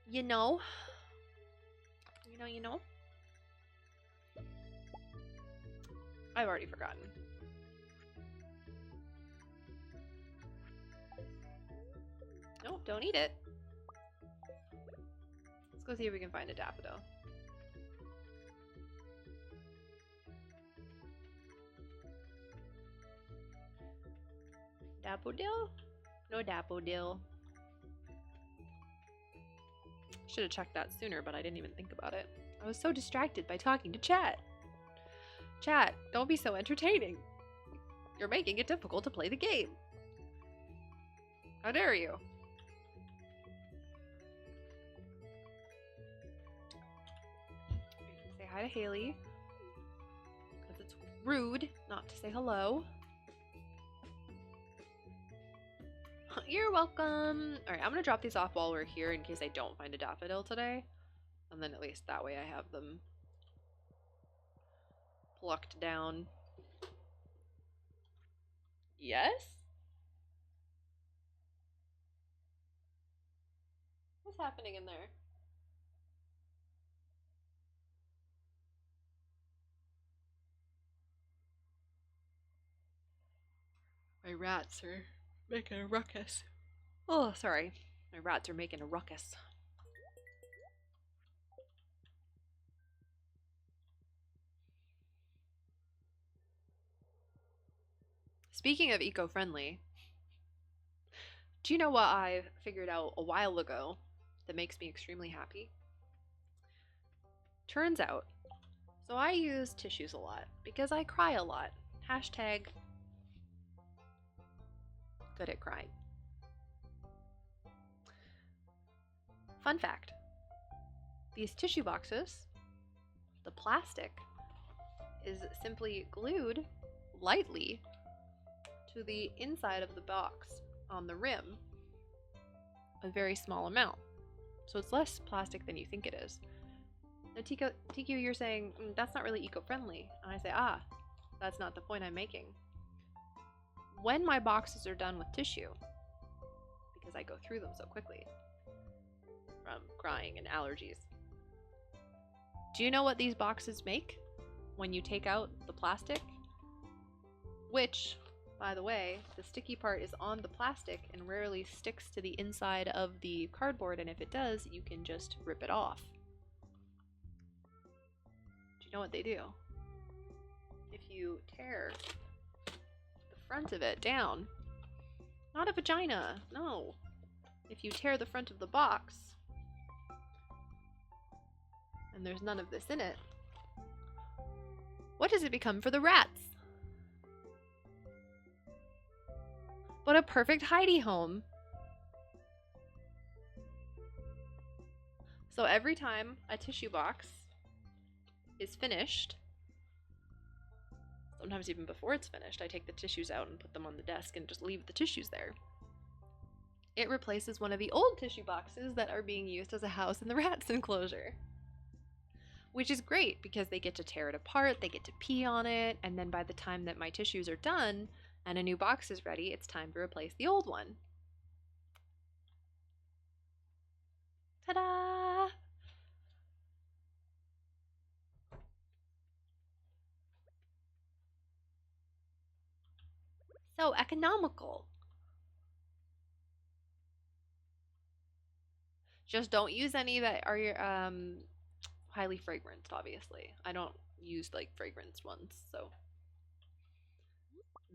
You know? You know? I've already forgotten. Nope, don't eat it. Let's go see if we can find a daffodil. Daffodil? No daffodil. Should have checked that sooner, but I didn't even think about it. I was so distracted by talking to chat. Chat, don't be so entertaining. You're making it difficult to play the game. How dare you? You can say hi to Haley. Because it's rude not to say hello. You're welcome. Alright, I'm gonna drop these off while we're here in case I don't find a daffodil today. And then at least that way I have them plucked down. Yes? What's happening in there? My rats are making a ruckus. Oh, sorry. My rats are making a ruckus. Speaking of eco-friendly, do you know what I figured out a while ago that makes me extremely happy? Turns out, so I use tissues a lot because I cry a lot. Hashtag good at crying. Fun fact, these tissue boxes, the plastic is simply glued lightly to the inside of the box on the rim, a very small amount. So it's less plastic than you think it is. Now TQ, you're saying, that's not really eco-friendly. And I say, that's not the point I'm making. When my boxes are done with tissue, because I go through them so quickly from crying and allergies, do you know what these boxes make when you take out the plastic? Which, by the way, the sticky part is on the plastic and rarely sticks to the inside of the cardboard, and if it does, you can just rip it off. Do you know what they do? If you tear the front of it down, not a vagina, no. If you tear the front of the box, and there's none of this in it, what does it become for the rats? But a perfect hidey home. So every time a tissue box is finished, sometimes even before it's finished, I take the tissues out and put them on the desk and just leave the tissues there. It replaces one of the old tissue boxes that are being used as a house in the rat's enclosure. Which is great because they get to tear it apart, they get to pee on it, and then by the time that my tissues are done and a new box is ready, it's time to replace the old one. Ta-da! So economical. Just don't use any that are highly fragranced, obviously. I don't use like fragranced ones, so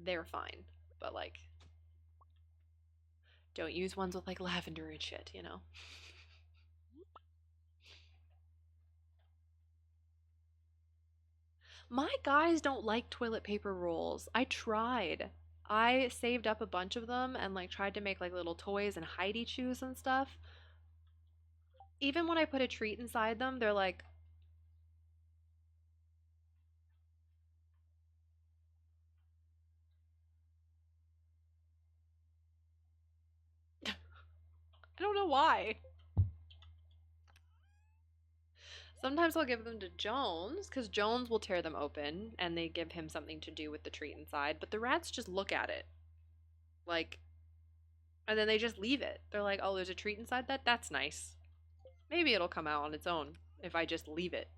they're fine. But like, don't use ones with like lavender and shit, you know? My guys don't like toilet paper rolls. I tried. I saved up a bunch of them and like tried to make like little toys and hidey chews and stuff. Even when I put a treat inside them, they're like, I don't know why. Sometimes I'll give them to Jones, because Jones will tear them open, and they give him something to do with the treat inside, but the rats just look at it. Like, and then they just leave it. They're like, oh, there's a treat inside that? That's nice. Maybe it'll come out on its own if I just leave it.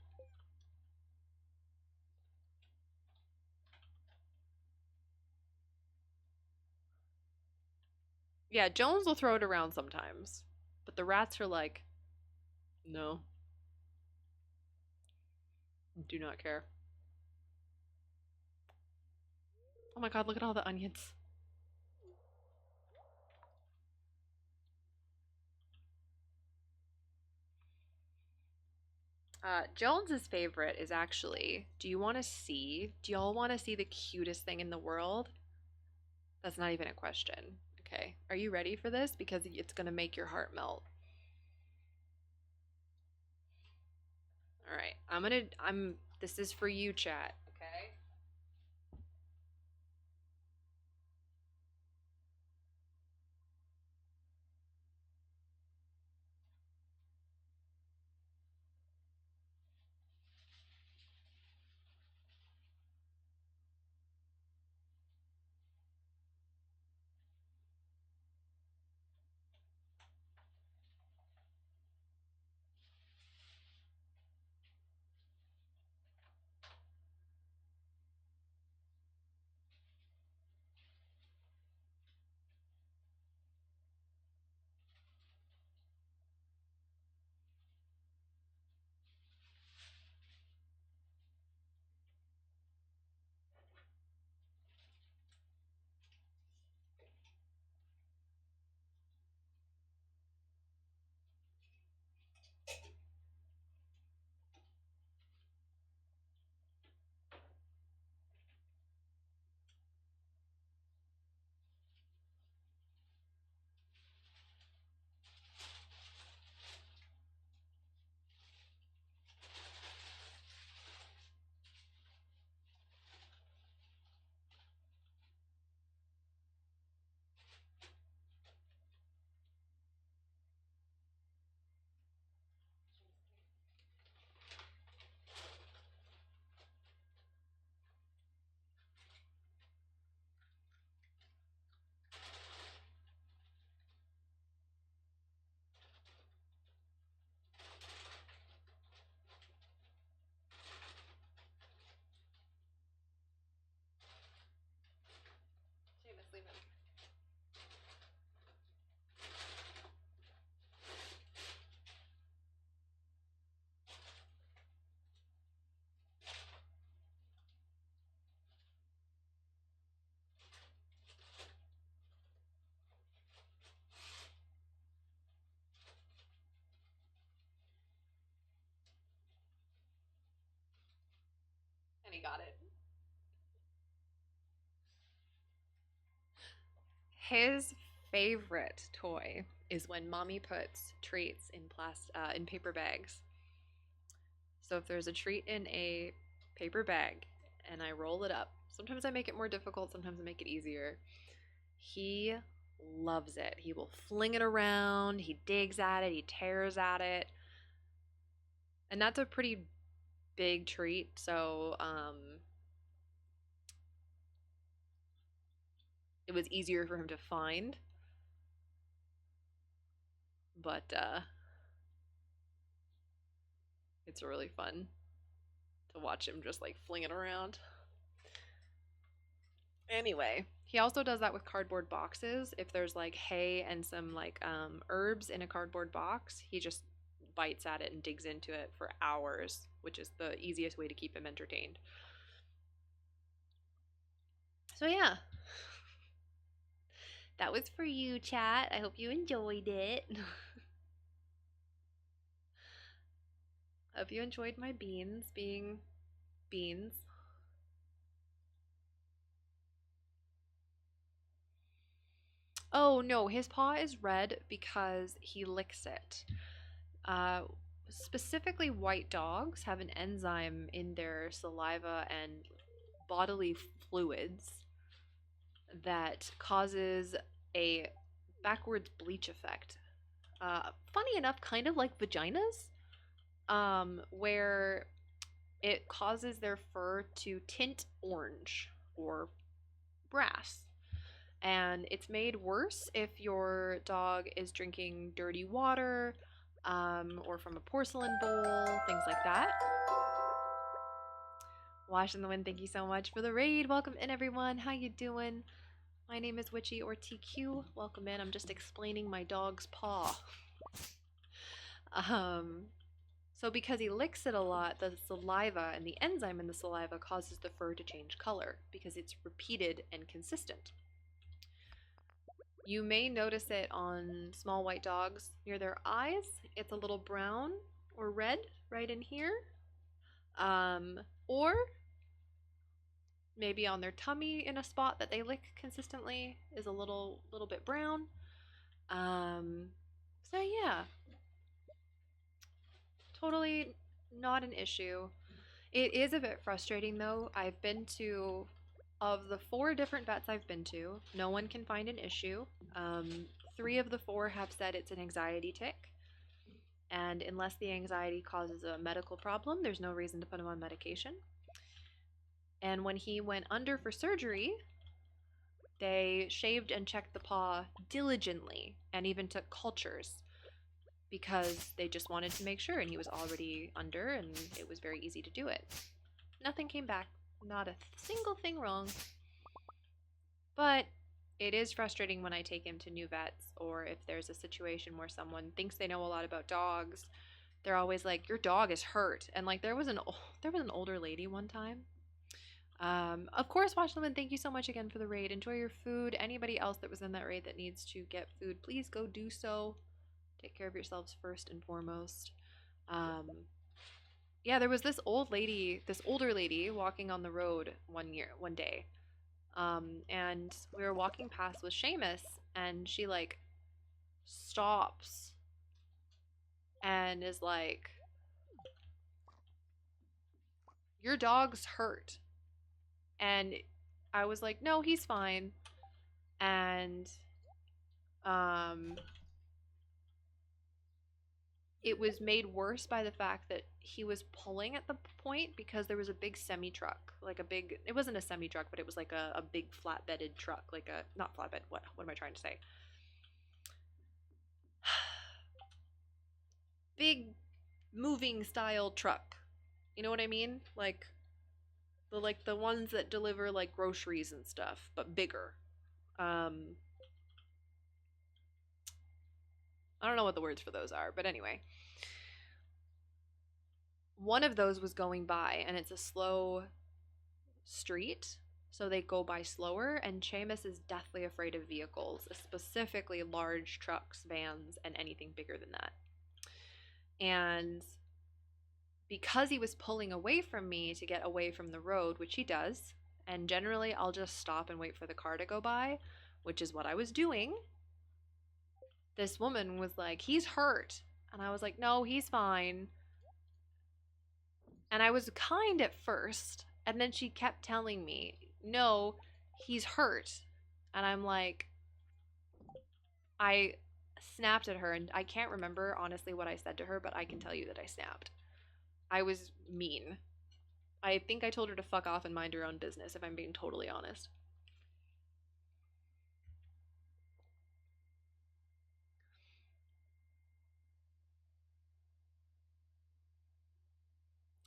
Yeah, Jones will throw it around sometimes, but the rats are like, no, do not care. Oh my god, look at all the onions. Jones's favorite is actually, do y'all want to see the cutest thing in the world? That's not even a question. Okay. Are you ready for this? Because it's going to make your heart melt. All right. this is for you, chat. Okay. Seamus, leave him. And he got it. His favorite toy is when mommy puts treats in paper bags. So if there's a treat in a paper bag and I roll it up, sometimes I make it more difficult, sometimes I make it easier. He loves it. He will fling it around, he digs at it, he tears at it. And that's a pretty big treat, so it was easier for him to find. But it's really fun to watch him just like fling it around. Anyway, he also does that with cardboard boxes. If there's like hay and some like herbs in a cardboard box, he just bites at it and digs into it for hours, which is the easiest way to keep him entertained. So yeah, that was for you, chat. I hope you enjoyed it. Hope you enjoyed my beans being beans. Oh no, his paw is red because he licks it. Uh, Specifically, white dogs have an enzyme in their saliva and bodily fluids that causes a backwards bleach effect. Funny enough, kind of like vaginas, where it causes their fur to tint orange or brass. And it's made worse if your dog is drinking dirty water or from a porcelain bowl, things like that. Wash in the Wind, thank you so much for the raid. Welcome in, everyone. How you doing? My name is Witchy or TQ. Welcome in. I'm just explaining my dog's paw. So because he licks it a lot, the saliva and the enzyme in the saliva causes the fur to change color because it's repeated and consistent. You may notice it on small white dogs near their eyes. It's a little brown or red right in here. Or maybe on their tummy in a spot that they lick consistently is a little bit brown. So yeah, totally not an issue. It is a bit frustrating though. I've been to, of the 4 different vets I've been to, no one can find an issue. 3 of the 4 have said it's an anxiety tick. And unless the anxiety causes a medical problem, there's no reason to put him on medication. And when he went under for surgery, they shaved and checked the paw diligently and even took cultures because they just wanted to make sure, and he was already under and it was very easy to do it. Nothing came back, not a single thing wrong. But it is frustrating when I take him to new vets, or if there's a situation where someone thinks they know a lot about dogs, they're always like, your dog is hurt. And like there was an older lady one time. Of course, Watchwoman, thank you so much again for the raid. Enjoy your food. Anybody else that was in that raid that needs to get food, please go do so. Take care of yourselves first and foremost. Yeah, there was this older lady walking on the road one day. And we were walking past with Seamus, and she like stops and is like, your dog's hurt. And I was like, no, he's fine. And it was made worse by the fact that he was pulling at the point because there was a big semi-truck, it wasn't a semi-truck, but it was like a big flatbedded truck, not flatbed, what am I trying to say? Big moving style truck. You know what I mean? Like the ones that deliver like groceries and stuff, but bigger. I don't know what the words for those are, but anyway. One of those was going by, and it's a slow street, so they go by slower, and Seamus is deathly afraid of vehicles, specifically large trucks, vans, and anything bigger than that. And because he was pulling away from me to get away from the road, which he does, and generally I'll just stop and wait for the car to go by, which is what I was doing, this woman was like, he's hurt. And I was like, no, he's fine. And I was kind at first, and then she kept telling me, no, he's hurt. And I'm like, I snapped at her, and I can't remember honestly what I said to her, but I can tell you that I snapped. I was mean. I think I told her to fuck off and mind her own business, if I'm being totally honest.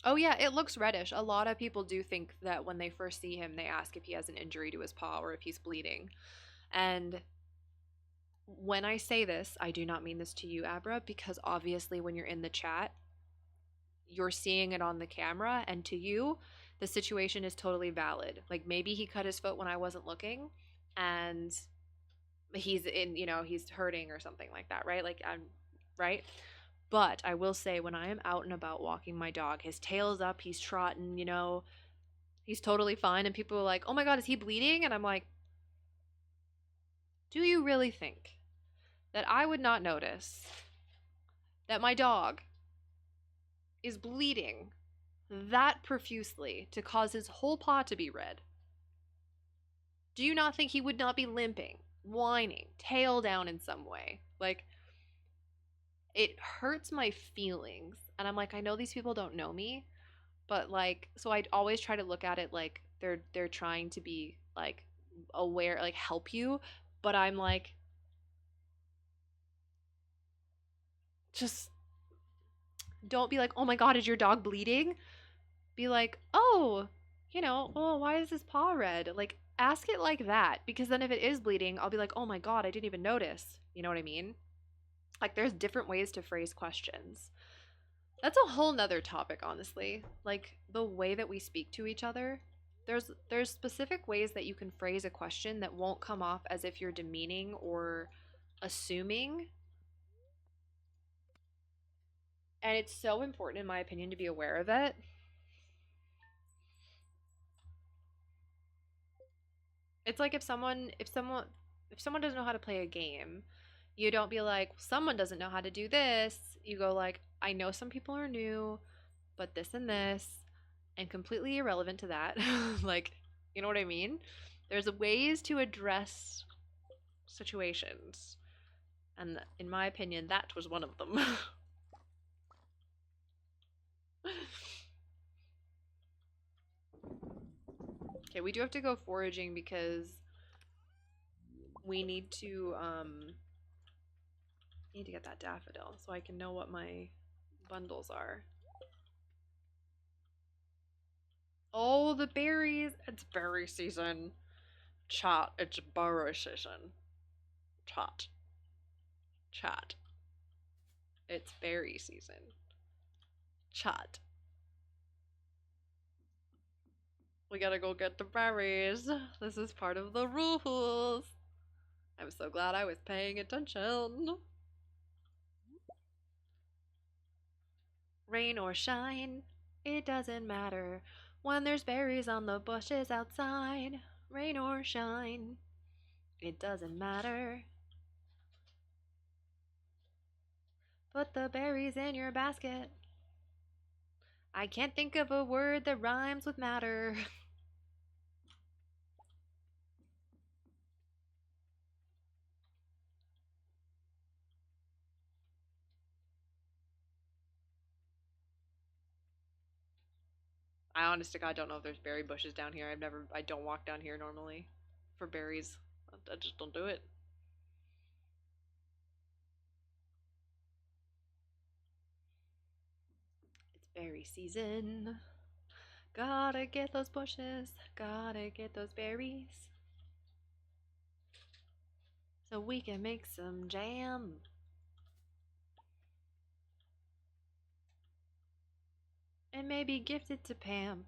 Oh yeah, it looks reddish. A lot of people do think that when they first see him, they ask if he has an injury to his paw or if he's bleeding. And when I say this, I do not mean this to you, Abra, because obviously when you're in the chat, you're seeing it on the camera, and to you, the situation is totally valid. Like maybe he cut his foot when I wasn't looking, and he's he's hurting or something like that, right? Right? But I will say, when I am out and about walking my dog, his tail's up, he's trotting, he's totally fine, and people are like, oh my god, is he bleeding? And I'm like, do you really think that I would not notice that my dog is bleeding that profusely to cause his whole paw to be red? Do you not think he would not be limping, whining, tail down in some way? Like, it hurts my feelings. And I'm like, I know these people don't know me, but like, so I'd always try to look at it like they're trying to be like aware, like help you, but I'm like, just don't be like, oh my god, is your dog bleeding? Be like, oh, well, why is his paw red? Like, ask it like that, because then if it is bleeding, I'll be like, oh my God, I didn't even notice. You know what I mean? Like, there's different ways to phrase questions. That's a whole nother topic, honestly. Like, the way that we speak to each other. There's specific ways that you can phrase a question that won't come off as if you're demeaning or assuming. And it's so important, in my opinion, to be aware of it. It's like if someone doesn't know how to play a game, you don't be like, someone doesn't know how to do this. You go like, I know some people are new, but this and this, and completely irrelevant to that. Like, you know what I mean? There's ways to address situations. And in my opinion, that was one of them. Okay, we do have to go foraging because we need to get that daffodil so I can know what my bundles are. Oh, the berries. It's berry season. Chat, it's berry season. Chat. Chat. It's berry season. Chat. We gotta go get the berries. This is part of the rules. I'm so glad I was paying attention. Rain or shine, it doesn't matter when there's berries on the bushes outside. Rain or shine, it doesn't matter. Put the berries in your basket. I can't think of a word that rhymes with matter. I honest to God don't know if there's berry bushes down here. I don't walk down here normally for berries. I just don't do it. It's berry season. Gotta get those bushes. Gotta get those berries. So we can make some jam. And maybe gift it to Pam.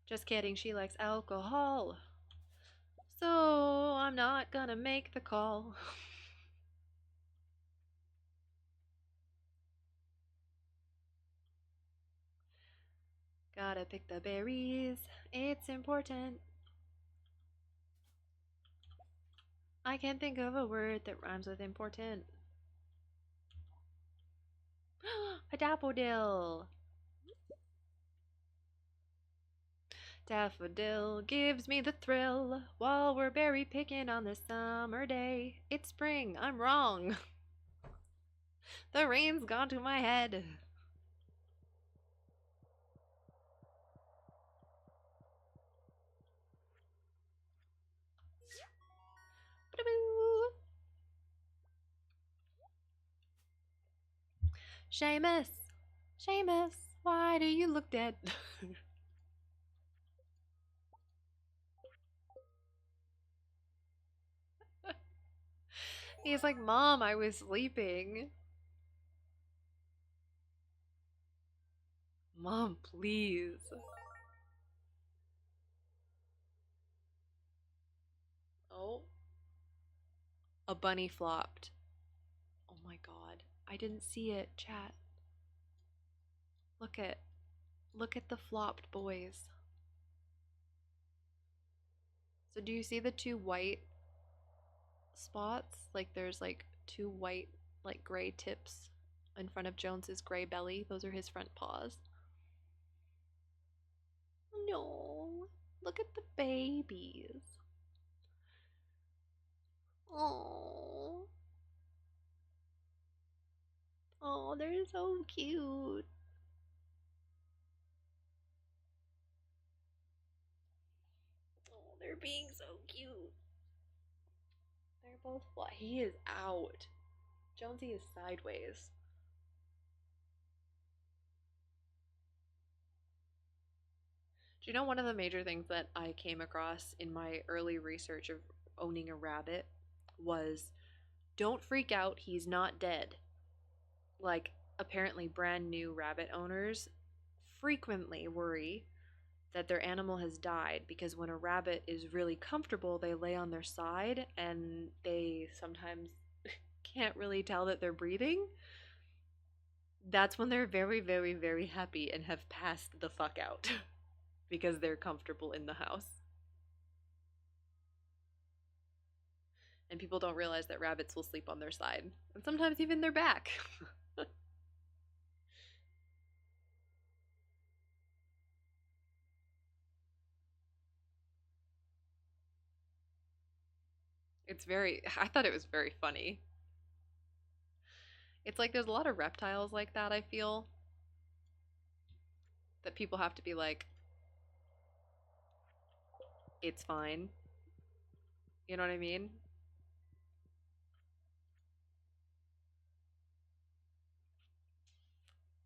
Just kidding, she likes alcohol. So I'm not gonna make the call. Gotta pick the berries. It's important. I can't think of a word that rhymes with important. A daffodil. Daffodil gives me the thrill while we're berry picking on this summer day. It's spring, I'm wrong. The rain's gone to my head. Seamus! Seamus, why do you look dead? He's like, Mom, I was sleeping. Mom, please. Oh. A bunny flopped. Oh my God. I didn't see it, chat. Look at the flopped boys. So do you see the two white spots? Like there's like two white, like gray tips in front of Jones's gray belly. Those are his front paws. No. Look at the babies. Oh. Oh, they're so cute. Oh, they're being so cute. They're both flat. He is out. Jonesy is sideways. Do you know one of the major things that I came across in my early research of owning a rabbit was don't freak out, he's not dead. Like, apparently, brand new rabbit owners frequently worry that their animal has died because when a rabbit is really comfortable, they lay on their side and they sometimes can't really tell that they're breathing. That's when they're very, very, very happy and have passed the fuck out because they're comfortable in the house. And people don't realize that rabbits will sleep on their side and sometimes even their back. I thought it was very funny. It's like there's a lot of reptiles like that, I feel, that people have to be like, it's fine. You know what I mean?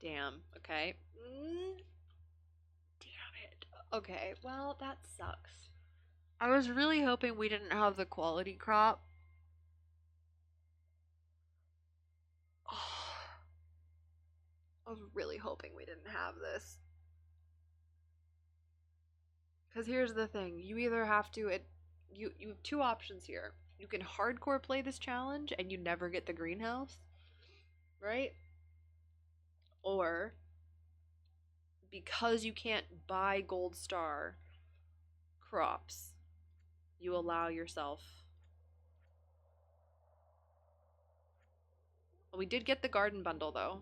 Damn. Okay. Damn it. Okay, well, that sucks. I was really hoping we didn't have the quality crop. I was really hoping we didn't have this. Because here's the thing. You either have to... you have two options here. You can hardcore play this challenge and you never get the greenhouse. Right? Or... because you can't buy gold star crops, you allow yourself. Well, we did get the garden bundle though.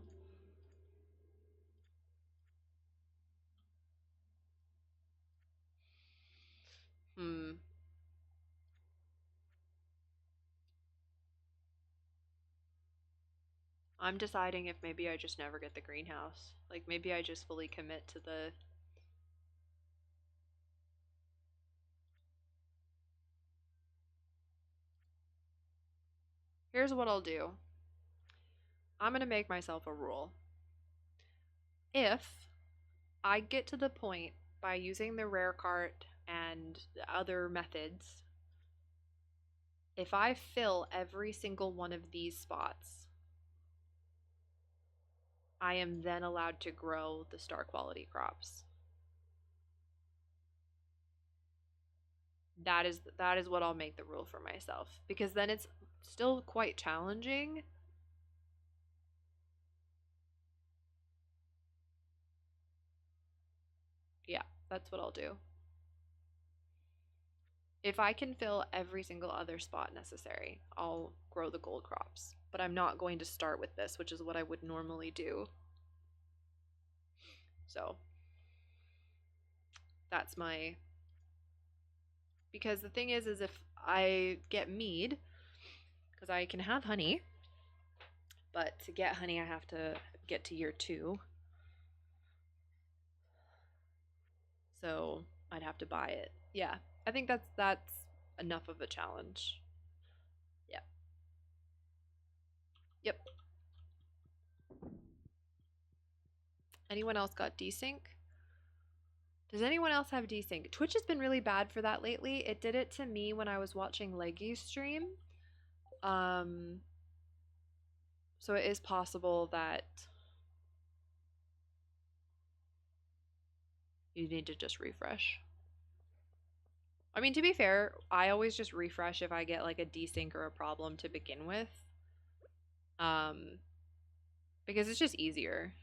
I'm deciding if maybe I just never get the greenhouse. Like maybe I just fully commit to the... Here's what I'll do. I'm going to make myself a rule. If I get to the point by using the rare cart and other methods, if I fill every single one of these spots, I am then allowed to grow the star quality crops. That is what I'll make the rule for myself, because then it's still quite challenging. Yeah, that's what I'll do. If I can fill every single other spot necessary, I'll grow the gold crops. But I'm not going to start with this, which is what I would normally do. So that's my... Because the thing is if I get mead, because I can have honey, but to get honey I have to get to year 2. So I'd have to buy it. Yeah, I think that's enough of a challenge. Yeah. Yep. Anyone else got desync? Does anyone else have desync? Twitch has been really bad for that lately. It did it to me when I was watching Leggy's stream. So it is possible that you need to just refresh. I mean, to be fair, I always just refresh if I get like a desync or a problem to begin with. Because it's just easier.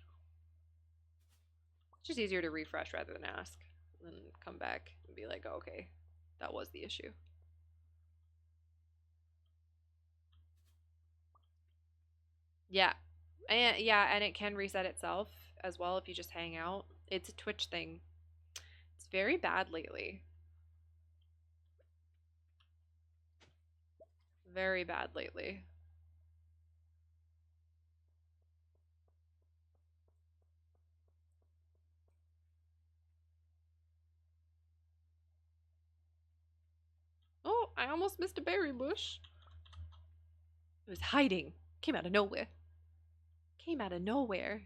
It's just easier to refresh rather than ask. And then come back and be like, oh, okay, that was the issue. Yeah. And it can reset itself as well if you just hang out. It's a Twitch thing. It's very bad lately. Very bad lately. Oh, I almost missed a berry bush. It was hiding. Came out of nowhere. Came out of nowhere.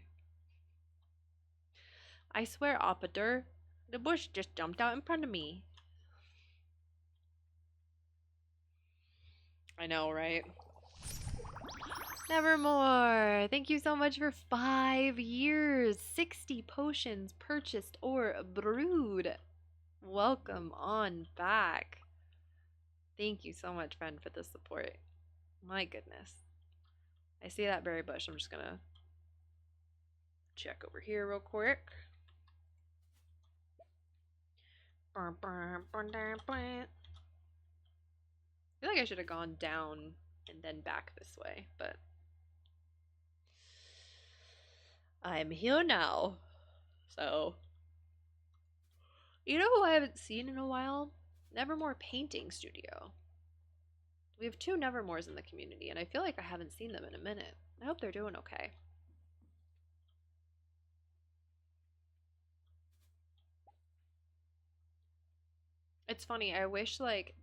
I swear, Oppadur, The bush just jumped out in front of me. I know, right? Nevermore! Thank you so much for 5 years! 60 potions purchased or brewed. Welcome on back. Thank you so much, friend, for the support. My goodness. I see that berry bush. I'm just gonna check over here real quick. I feel like I should have gone down and then back this way, but I'm here now. So, you know who I haven't seen in a while? Nevermore Painting Studio. We have 2 Nevermores in the community, and I feel like I haven't seen them in a minute. I hope they're doing okay. It's funny, I wish like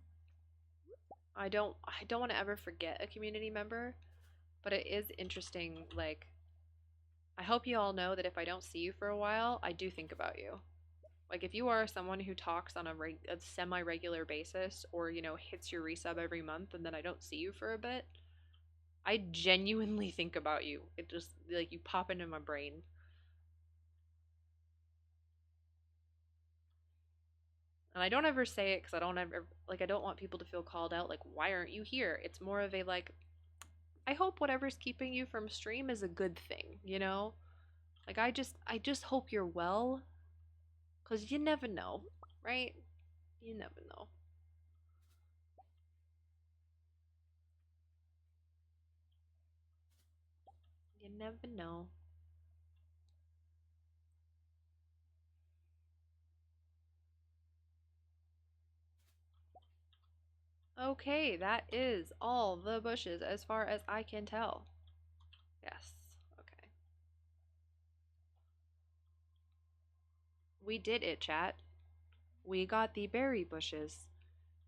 I don't want to ever forget a community member, but it is interesting like I hope you all know that if I don't see you for a while, I do think about you. Like if you are someone who talks on a semi-regular basis or, you know, hits your resub every month and then I don't see you for a bit, I genuinely think about you. It just like you pop into my brain. And I don't ever say it because I don't ever like I don't want people to feel called out like why aren't you here? It's more of a like I hope whatever's keeping you from stream is a good thing, you know? Like I just hope you're well cuz you never know, right? You never know. You never know. Okay, that is all the bushes as far as I can tell. Yes. Okay. We did it, chat. We got the berry bushes.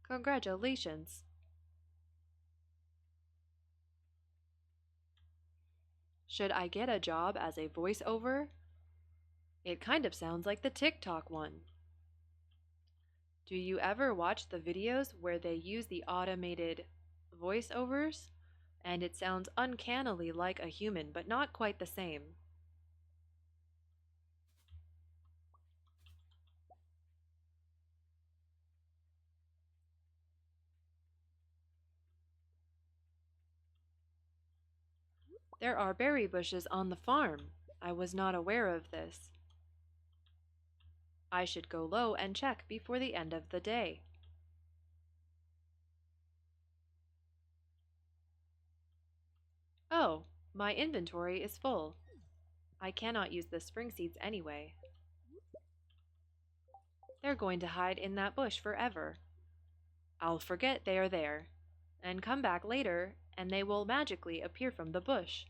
Congratulations. Should I get a job as a voiceover? It kind of sounds like the TikTok one. Do you ever watch the videos where they use the automated voiceovers? And it sounds uncannily like a human, but not quite the same. There are berry bushes on the farm. I was not aware of this. I should go low and check before the end of the day. Oh, my inventory is full. I cannot use the spring seeds anyway. They're going to hide in that bush forever. I'll forget they are there, and come back later, and they will magically appear from the bush.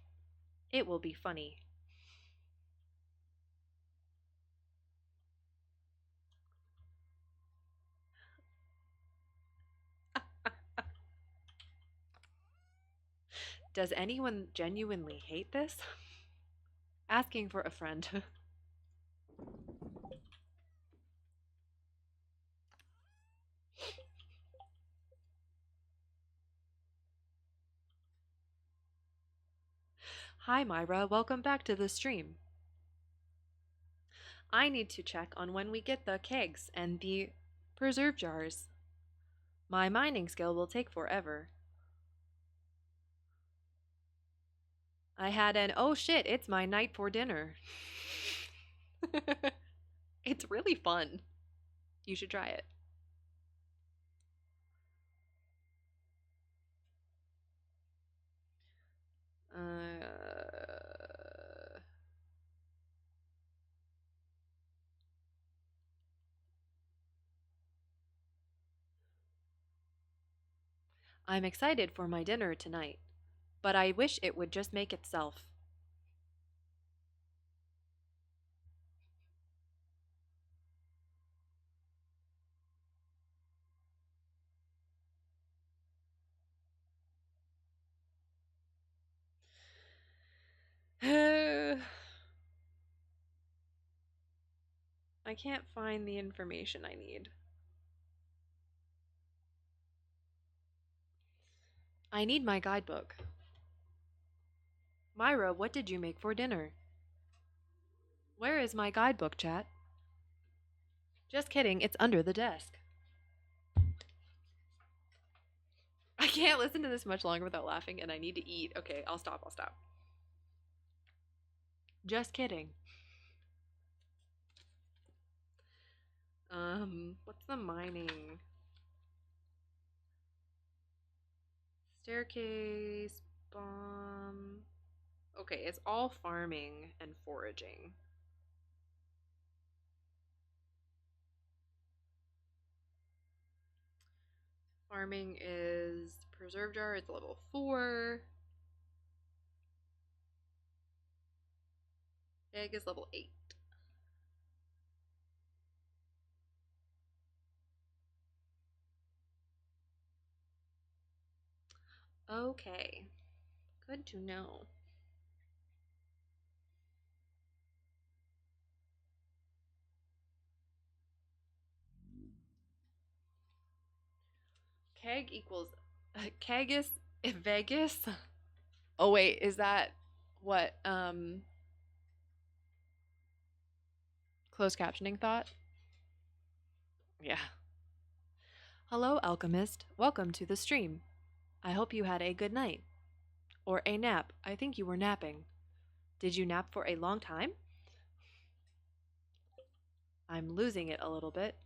It will be funny. Does anyone genuinely hate this? Asking for a friend. Hi Myra, welcome back to the stream. I need to check on when we get the kegs and the preserve jars. My mining skill will take forever. I had an oh shit, it's my night for dinner. It's really fun. You should try it. Uh, I'm excited for my dinner tonight, but I wish it would just make itself. I can't find the information I need. I need my guidebook. Myra, what did you make for dinner? Where is my guidebook, chat? Just kidding, it's under the desk. I can't listen to this much longer without laughing, and I need to eat. Okay, I'll stop. Just kidding. What's the mining? Staircase, bomb. Okay, it's all farming and foraging. Farming is preserve jar, it's level 4. Egg is level 8. Okay, good to know. Keg equals Kegus Vegas. Oh wait, is that what closed captioning thought? Yeah. Hello, alchemist. Welcome to the stream. I hope you had a good night. Or a nap. I think you were napping. Did you nap for a long time? I'm losing it a little bit.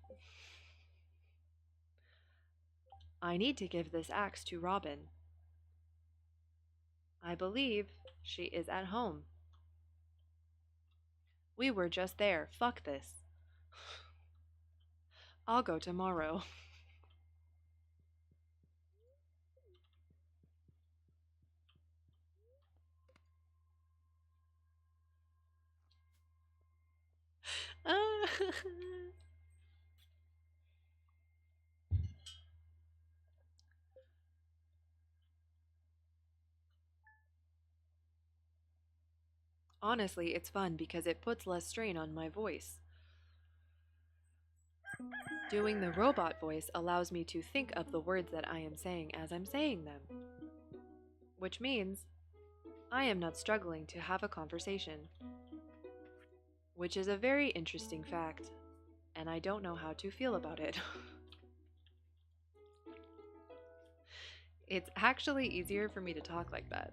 I need to give this axe to Robin. I believe she is at home. We were just there. Fuck this. I'll go tomorrow. Honestly, it's fun because it puts less strain on my voice. Doing the robot voice allows me to think of the words that I am saying as I'm saying them. Which means I am not struggling to have a conversation. Which is a very interesting fact, and I don't know how to feel about it. It's actually easier for me to talk like that.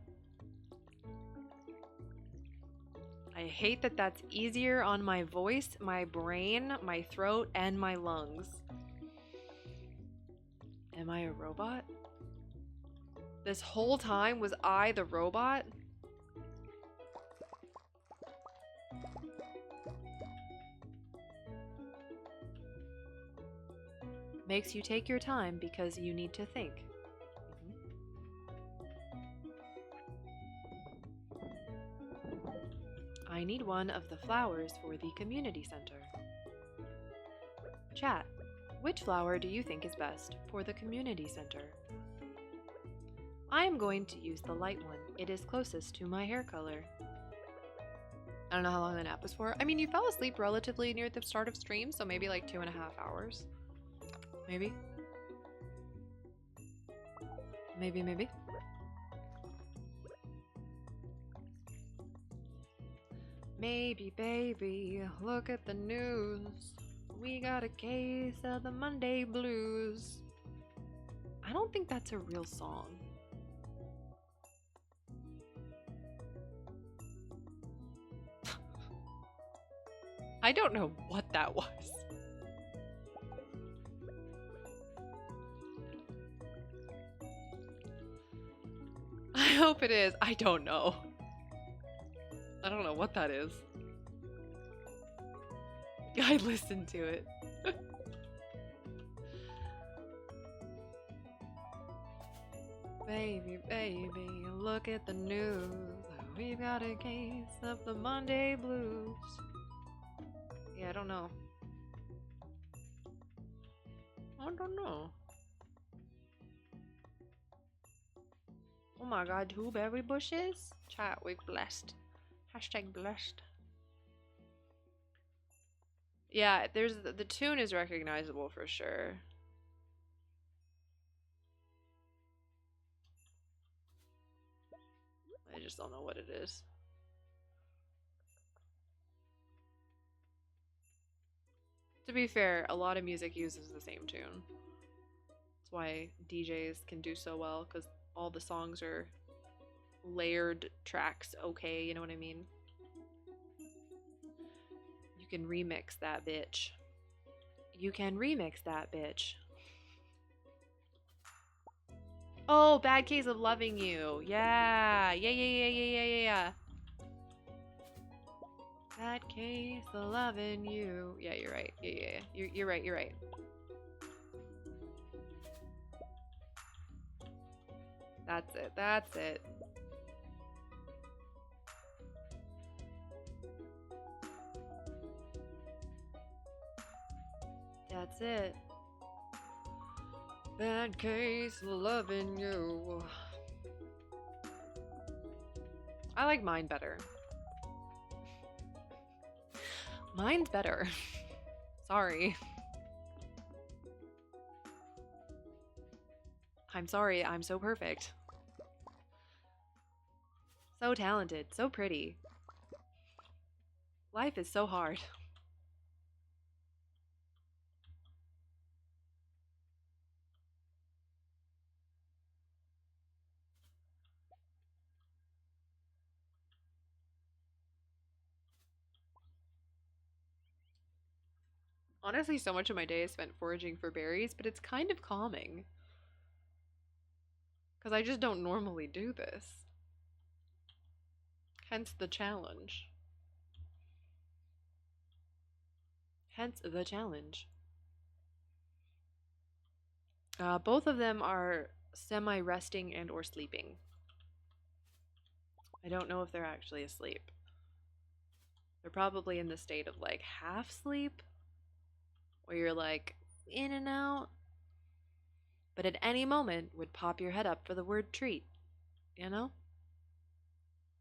I hate that that's easier on my voice, my brain, my throat, and my lungs. Am I a robot? This whole time was I the robot? Makes you take your time because you need to think. I need one of the flowers for the community center. Chat, which flower do you think is best for the community center? I am going to use the light one. It is closest to my hair color. I don't know how long the nap was for. I mean, you fell asleep relatively near the start of stream, so maybe like 2.5 hours. Maybe. Maybe. Maybe, baby, look at the news. We got a case of the Monday blues. I don't think that's a real song. I don't know what that was. I hope it is. I don't know. I don't know what that is. I listened to it. Baby, look at the news. We've got a case of the Monday blues. Yeah, I don't know. Oh my god, 2 berry bushes? Chat, we're blessed. Hashtag blessed. Yeah, there's the tune is recognizable for sure. I just don't know what it is. To be fair, a lot of music uses the same tune. That's why DJs can do so well, because all the songs are layered tracks, okay, you know what I mean? You can remix that bitch. You can remix that bitch. Oh, Bad Case of Loving You. Yeah. Yeah. Bad Case of Loving You. Yeah, you're right. Yeah. You're right. That's it. That's it. That's it. Bad Case of Loving You. I like mine better. Mine's better. Sorry. I'm sorry. I'm so perfect. So talented. So pretty. Life is so hard. Honestly, so much of my day is spent foraging for berries, but it's kind of calming. Because I just don't normally do this. Hence the challenge. Hence the challenge. Both of them are semi-resting and or sleeping. I don't know if they're actually asleep. They're probably in the state of like half sleep, where you're like in and out, but at any moment would pop your head up for the word treat, you know?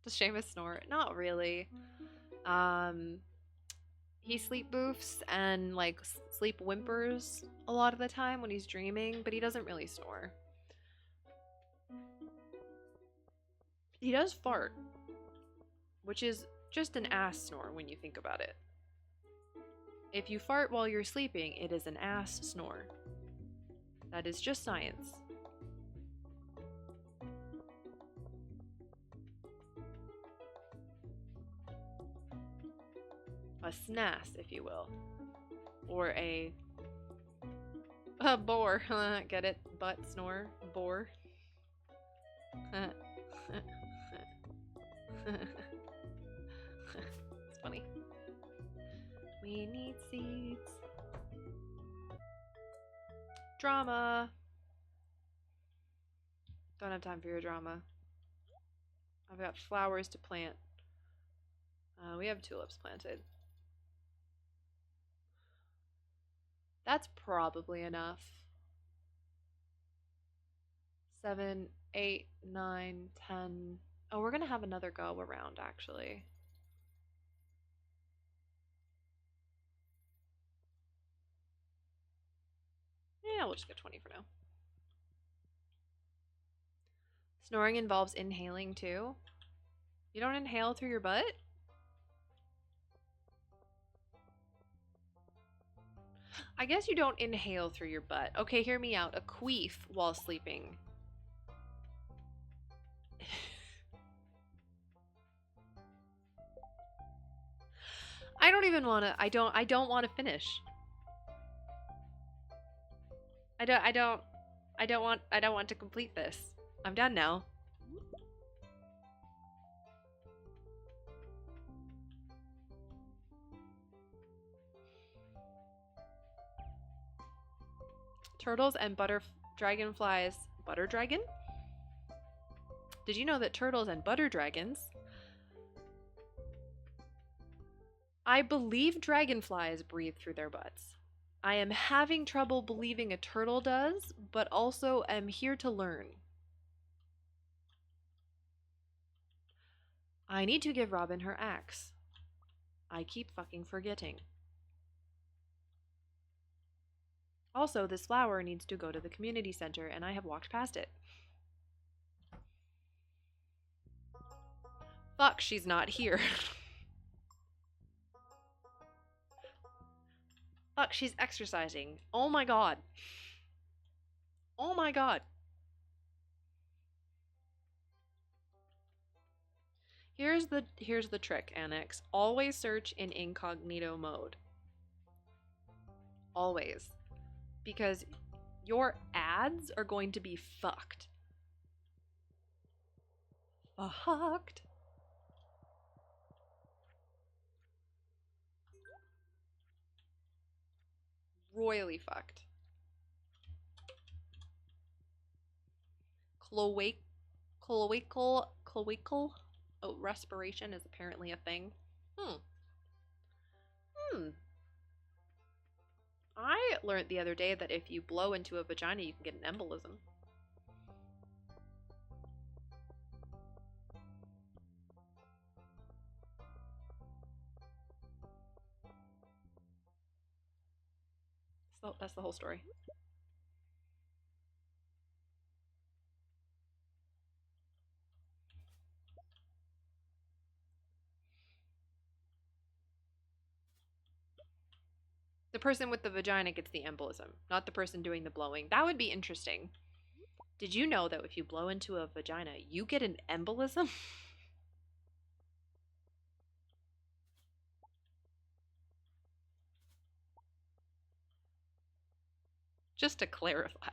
Does Seamus snore? Not really. He sleep boofs and like sleep whimpers a lot of the time when he's dreaming, but he doesn't really snore. He does fart, which is just an ass snore when you think about it. If you fart while you're sleeping, it is an ass snore. That is just science. A snas, if you will. Or a bore. Get it? Butt snore. Bore. It's funny. We need seeds. Drama. Don't have time for your drama. I've got flowers to plant. We have tulips planted. That's probably enough. 7, 8, 9, 10. Oh, we're gonna have another go around actually. Yeah, we'll just get 20 for now. Snoring involves inhaling too. You don't inhale through your butt? I guess you don't inhale through your butt. Okay, hear me out. A queef while sleeping. I don't even want to. I don't want to finish. I don't want to complete this. I'm done now. Turtles and dragonflies. Butter dragon? Did you know that turtles and butter dragons? I believe dragonflies breathe through their butts. I am having trouble believing a turtle does, but also am here to learn. I need to give Robin her axe. I keep fucking forgetting. Also, this flower needs to go to the community center, and I have walked past it. Fuck, she's not here. Fuck, she's exercising. Oh my god. Oh my god. Here's the trick, Annex. Always search in incognito mode. Always. Because your ads are going to be fucked. Fucked. Royally fucked. Cloacal. Oh, respiration is apparently a thing. I learned the other day that if you blow into a vagina, you can get an embolism. So that's the whole story. The person with the vagina gets the embolism, not the person doing the blowing. That would be interesting. Did you know that if you blow into a vagina, you get an embolism? Just to clarify.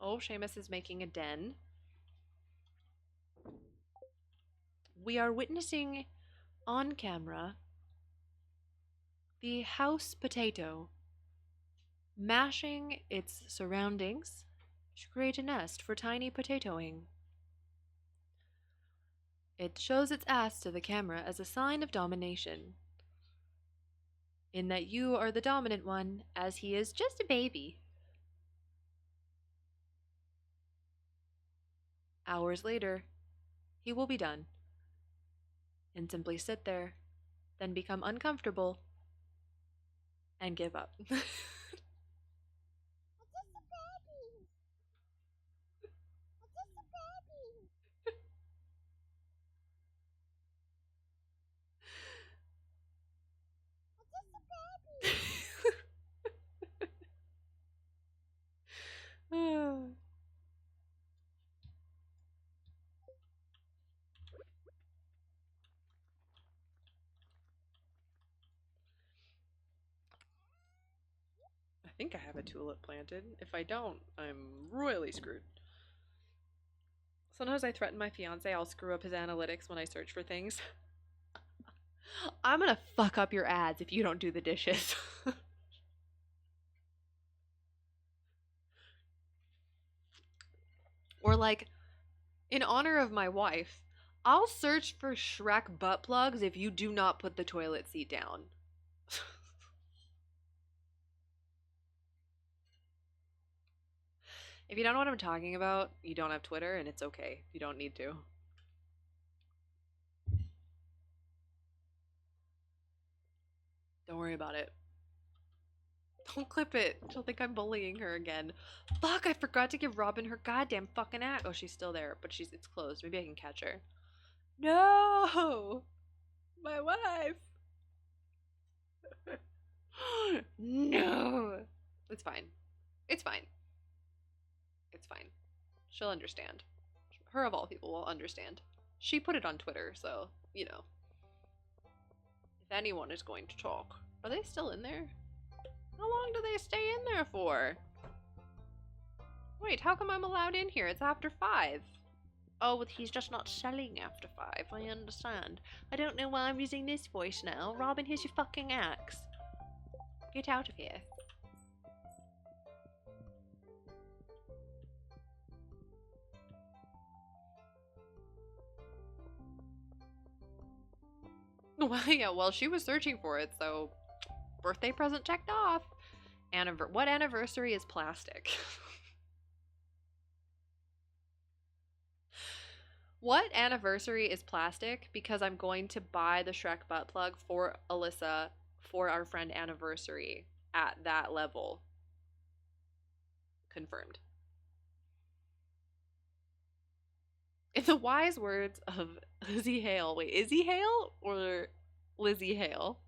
Oh, Seamus is making a den. We are witnessing on camera the house potato mashing its surroundings to create a nest for tiny potatoing. It shows its ass to the camera as a sign of domination, in that you are the dominant one, as he is just a baby. Hours later, he will be done, and simply sit there, then become uncomfortable, and give up. I think I have a tulip planted. If I don't, I'm royally screwed. Sometimes I threaten my fiance I'll screw up his analytics when I search for things. I'm gonna fuck up your ads if you don't do the dishes. Or like, in honor of my wife, I'll search for Shrek butt plugs if you do not put the toilet seat down. If you don't know what I'm talking about, you don't have Twitter, and it's okay. You don't need to. Don't worry about it. Don't clip it. She'll think I'm bullying her again. Fuck, I forgot to give Robin her goddamn fucking act. Oh, she's still there, but it's closed. Maybe I can catch her. No! My wife! No! It's fine. It's fine. It's fine. She'll understand. Her of all people will understand. She put it on Twitter, so, you know. If anyone is going to talk. Are they still in there? How long do they stay in there for? Wait, how come I'm allowed in here? It's after 5. Oh, he's just not selling after 5. I understand. I don't know why I'm using this voice now. Robin, here's your fucking axe. Get out of here. Well, yeah, well, she was searching for it, so birthday present checked off. What anniversary is plastic? What anniversary is plastic? Because I'm going to buy the Shrek butt plug for Alyssa for our friend anniversary at that level. Confirmed. In the wise words of Lizzie Hale, wait, Izzy Hale or Lizzie Hale?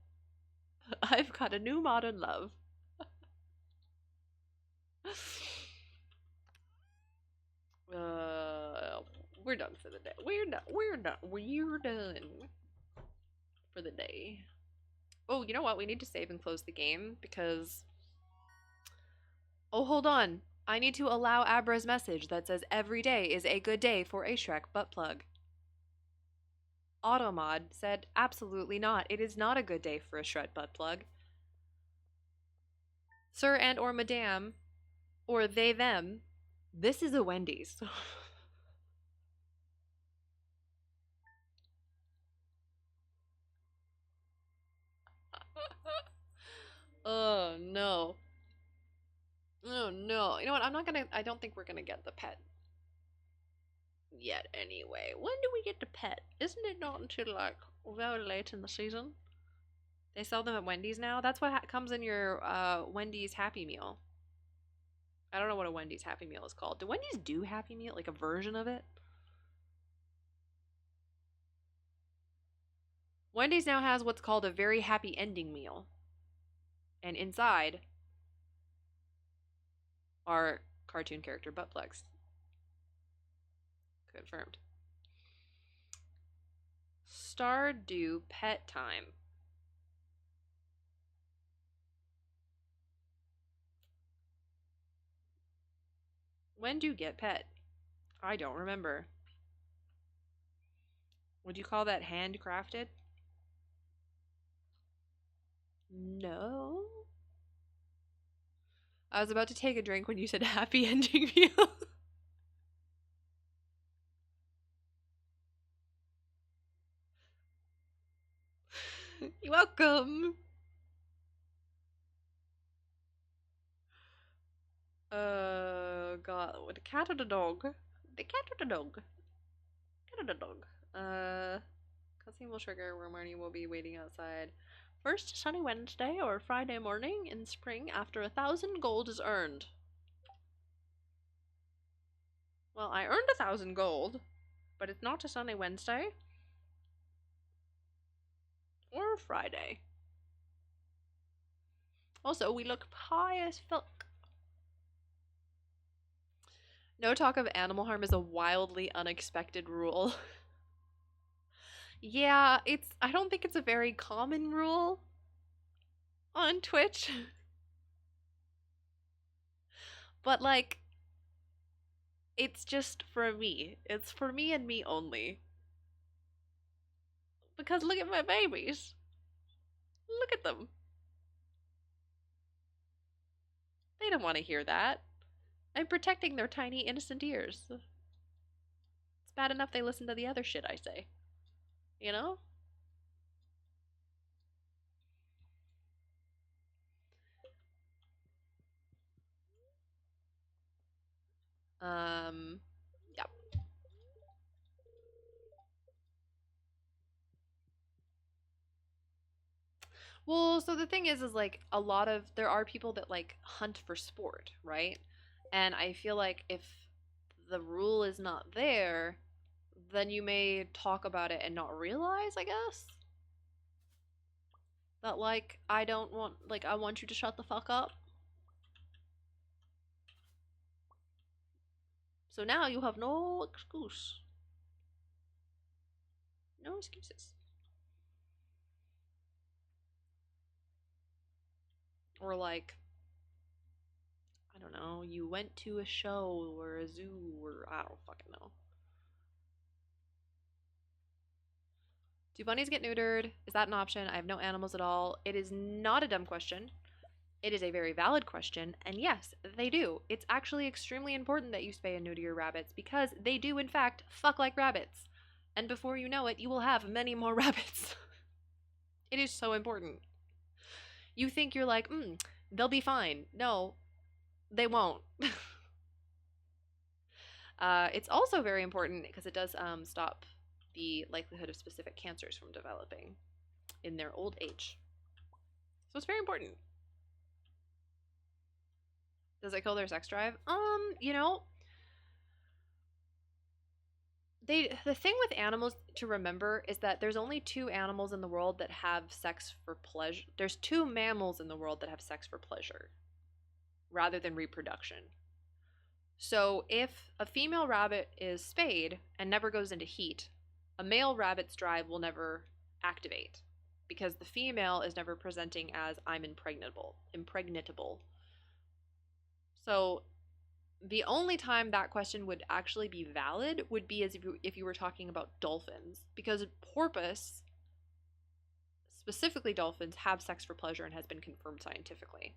I've got a new modern love. We're done for the day. We're done for the day. Oh, you know what? We need to save and close the game because... Oh, hold on. I need to allow Abra's message that says every day is a good day for a Shrek butt plug. Automod said absolutely not. It is not a good day for a Shrek butt plug. Sir and or madame, or they them, this is a Wendy's. Oh no. Oh no. You know what? I don't think we're gonna get the pet yet anyway. When do we get the pet? Isn't it not until like very late in the season? They sell them at Wendy's now? That's what comes in your Wendy's Happy Meal. I don't know what a Wendy's Happy Meal is called. Do Wendy's do Happy Meal? Like a version of it? Wendy's now has what's called a very happy ending meal. And inside are cartoon character butt plugs. Confirmed. Stardew Pet Time. When do you get pet? I don't remember. Would you call that handcrafted? No. I was about to take a drink when you said happy ending meal. You're welcome. God, what, the cat or the dog? The cat or the dog? Cat or the dog? Cutscene will trigger where Marnie will be waiting outside. First sunny Wednesday or Friday morning in spring after 1,000 gold is earned. Well, I earned 1,000 gold, but it's not a sunny Wednesday or Friday. Also, we look high as fuck. No talk of animal harm is a wildly unexpected rule. Yeah, I don't think it's a very common rule on Twitch. But like, it's just for me. It's for me and me only. Because look at my babies. Look at them. They don't want to hear that. I'm protecting their tiny, innocent ears. It's bad enough they listen to the other shit I say. You know? Yeah. Well, so the thing is like there are people that like hunt for sport, right? And I feel like if the rule is not there, then you may talk about it and not realize, I guess, that like I don't want like I want you to shut the fuck up. So now you have no excuse. No excuses. Or like, I don't know, you went to a show or a zoo or I don't fucking know. Do bunnies get neutered? Is that an option? I have no animals at all. It is not a dumb question. It is a very valid question, and yes, they do. It's actually extremely important that you spay and neuter your rabbits because they do, in fact, fuck like rabbits. And before you know it, you will have many more rabbits. It is so important. You think you're like, they'll be fine. No, they won't. It's also very important because it does stop the likelihood of specific cancers from developing in their old age. So it's very important. Does it kill their sex drive? You know, the thing with animals to remember is that there's only two animals in the world that have sex for pleasure. There's two mammals in the world that have sex for pleasure rather than reproduction. So if a female rabbit is spayed and never goes into heat, a male rabbit's drive will never activate because the female is never presenting as I'm impregnable. So the only time that question would actually be valid would be as if you were talking about dolphins, because porpoise, specifically dolphins, have sex for pleasure and has been confirmed scientifically.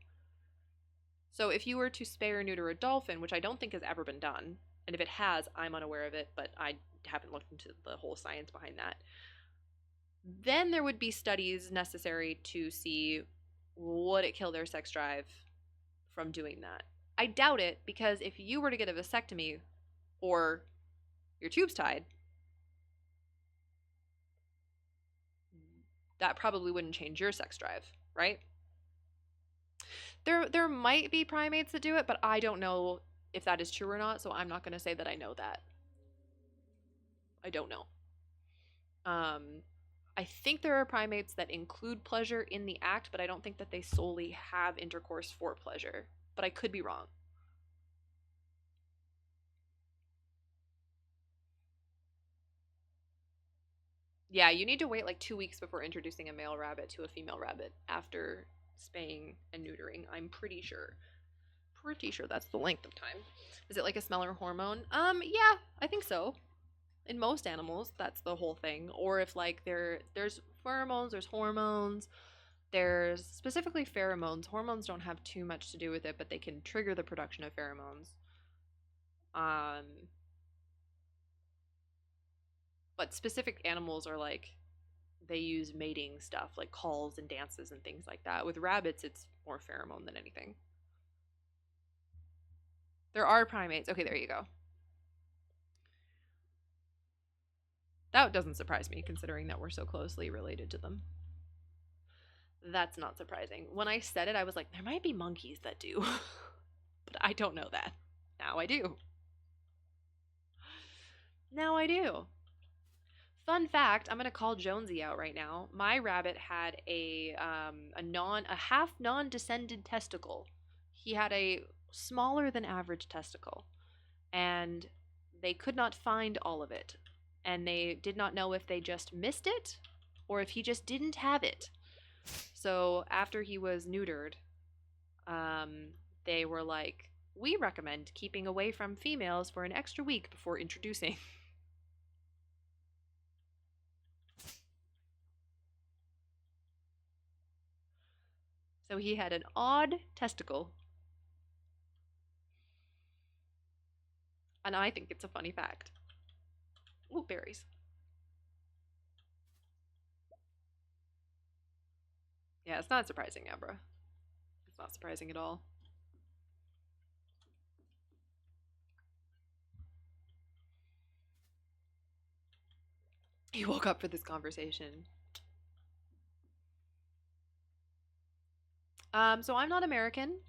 So if you were to spay or neuter a dolphin, which I don't think has ever been done, and if it has, I'm unaware of it, but I haven't looked into the whole science behind that, then there would be studies necessary to see would it kill their sex drive from doing that. I doubt it, because if you were to get a vasectomy or your tubes tied, that probably wouldn't change your sex drive, right? There might be primates that do it, but I don't know if that is true or not, so I'm not going to say that I know that. I don't know. I think there are primates that include pleasure in the act, but I don't think that they solely have intercourse for pleasure. But I could be wrong. Yeah, you need to wait like 2 weeks before introducing a male rabbit to a female rabbit after spaying and neutering. I'm pretty sure. Pretty sure that's the length of time. Is it like a smell or hormone? Yeah, I think so. In most animals, that's the whole thing. Or if like there's pheromones, there's hormones, there's specifically pheromones. Hormones don't have too much to do with it, but they can trigger the production of pheromones. But specific animals are like they use mating stuff like calls and dances and things like that. With rabbits, it's more pheromone than anything. There are primates. Okay, there you go. That doesn't surprise me considering that we're so closely related to them. That's not surprising. When I said it, I was like, there might be monkeys that do. But I don't know that. Now I do. Now I do. Fun fact, I'm gonna call Jonesy out right now. My rabbit had a half non-descended testicle. He had a smaller than average testicle, and they could not find all of it, and they did not know if they just missed it or if he just didn't have it. So after he was neutered, they were like, we recommend keeping away from females for an extra week before introducing. So he had an odd testicle. And I think it's a funny fact. Ooh, berries. Yeah, it's not surprising, Abra. It's not surprising at all. He woke up for this conversation. So I'm not American,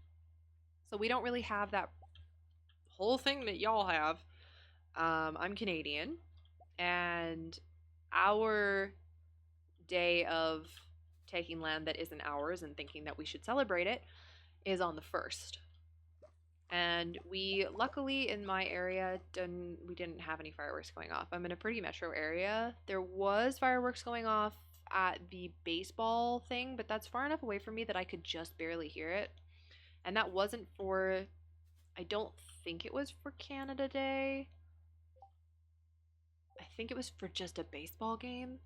so we don't really have that whole thing that y'all have. I'm Canadian, and our day of taking land that isn't ours and thinking that we should celebrate it is on the 1st. And we luckily in my area we didn't have any fireworks going off. I'm in a pretty metro area. There was fireworks going off at the baseball thing, but that's far enough away from me that I could just barely hear it. And that wasn't for, I don't think it was for Canada Day. I think it was for just a baseball game.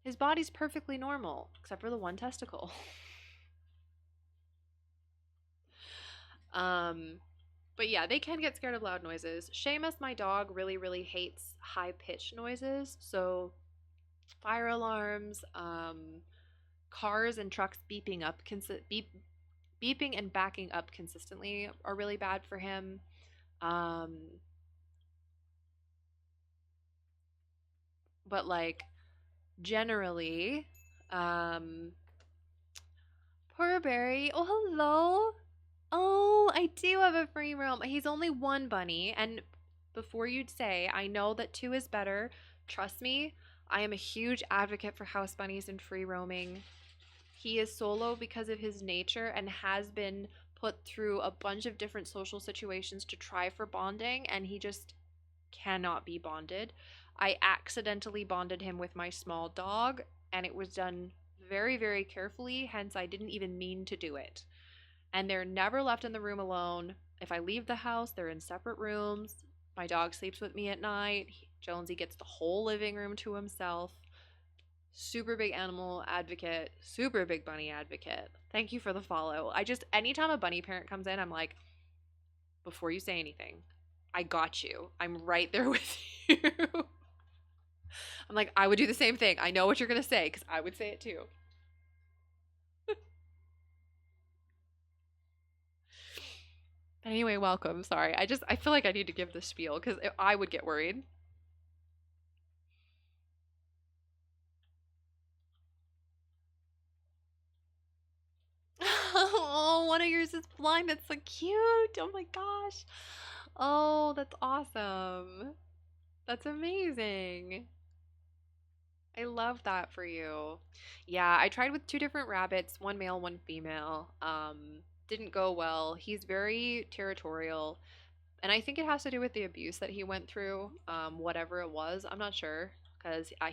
His body's perfectly normal, except for the one testicle. But yeah, they can get scared of loud noises. Seamus, my dog, really, really hates high-pitched noises. So fire alarms, cars and trucks beeping up, beeping and backing up consistently are really bad for him. Um, but like generally, um, poor Barry. Oh, hello. Oh, I do have a free roam. He's only one bunny, and before you'd say, I know that two is better. Trust me, I am a huge advocate for house bunnies and free roaming. He is solo because of his nature and has been put through a bunch of different social situations to try for bonding, and he just cannot be bonded. I accidentally bonded him with my small dog, and it was done very, very carefully, hence, I didn't even mean to do it. And they're never left in the room alone. If I leave the house, they're in separate rooms. My dog sleeps with me at night. Jonesy gets the whole living room to himself. Super big animal advocate, super big bunny advocate. Thank you for the follow. Anytime a bunny parent comes in, I'm like, before you say anything, I got you. I'm right there with you. I'm like, I would do the same thing. I know what you're going to say because I would say it too. Anyway, welcome. Sorry. I feel like I need to give the spiel because I would get worried. Oh, one of yours is blind. That's so cute. Oh my gosh. Oh, that's awesome. That's amazing. I love that for you. Yeah, I tried with two different rabbits, one male, one female. Didn't go well. He's very territorial, and I think it has to do with the abuse that he went through, whatever it was. I'm not sure because I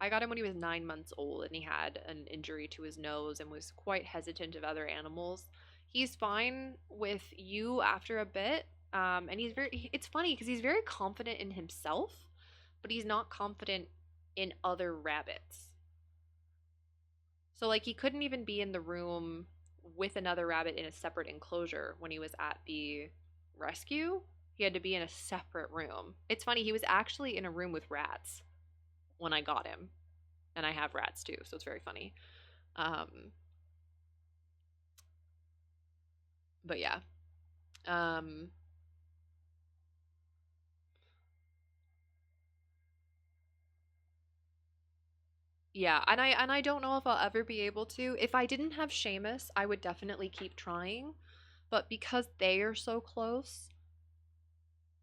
got him when he was 9 months old, and he had an injury to his nose and was quite hesitant of other animals. He's fine with you after a bit, and it's funny because he's very confident in himself, but he's not confident in other rabbits. So, like, he couldn't even be in the room with another rabbit in a separate enclosure when he was at the rescue. He had to be in a separate room. It's funny, he was actually in a room with rats when I got him. And I have rats too, so it's very funny. But yeah. Um, yeah, and I don't know if I'll ever be able to. If I didn't have Seamus, I would definitely keep trying. But because they are so close,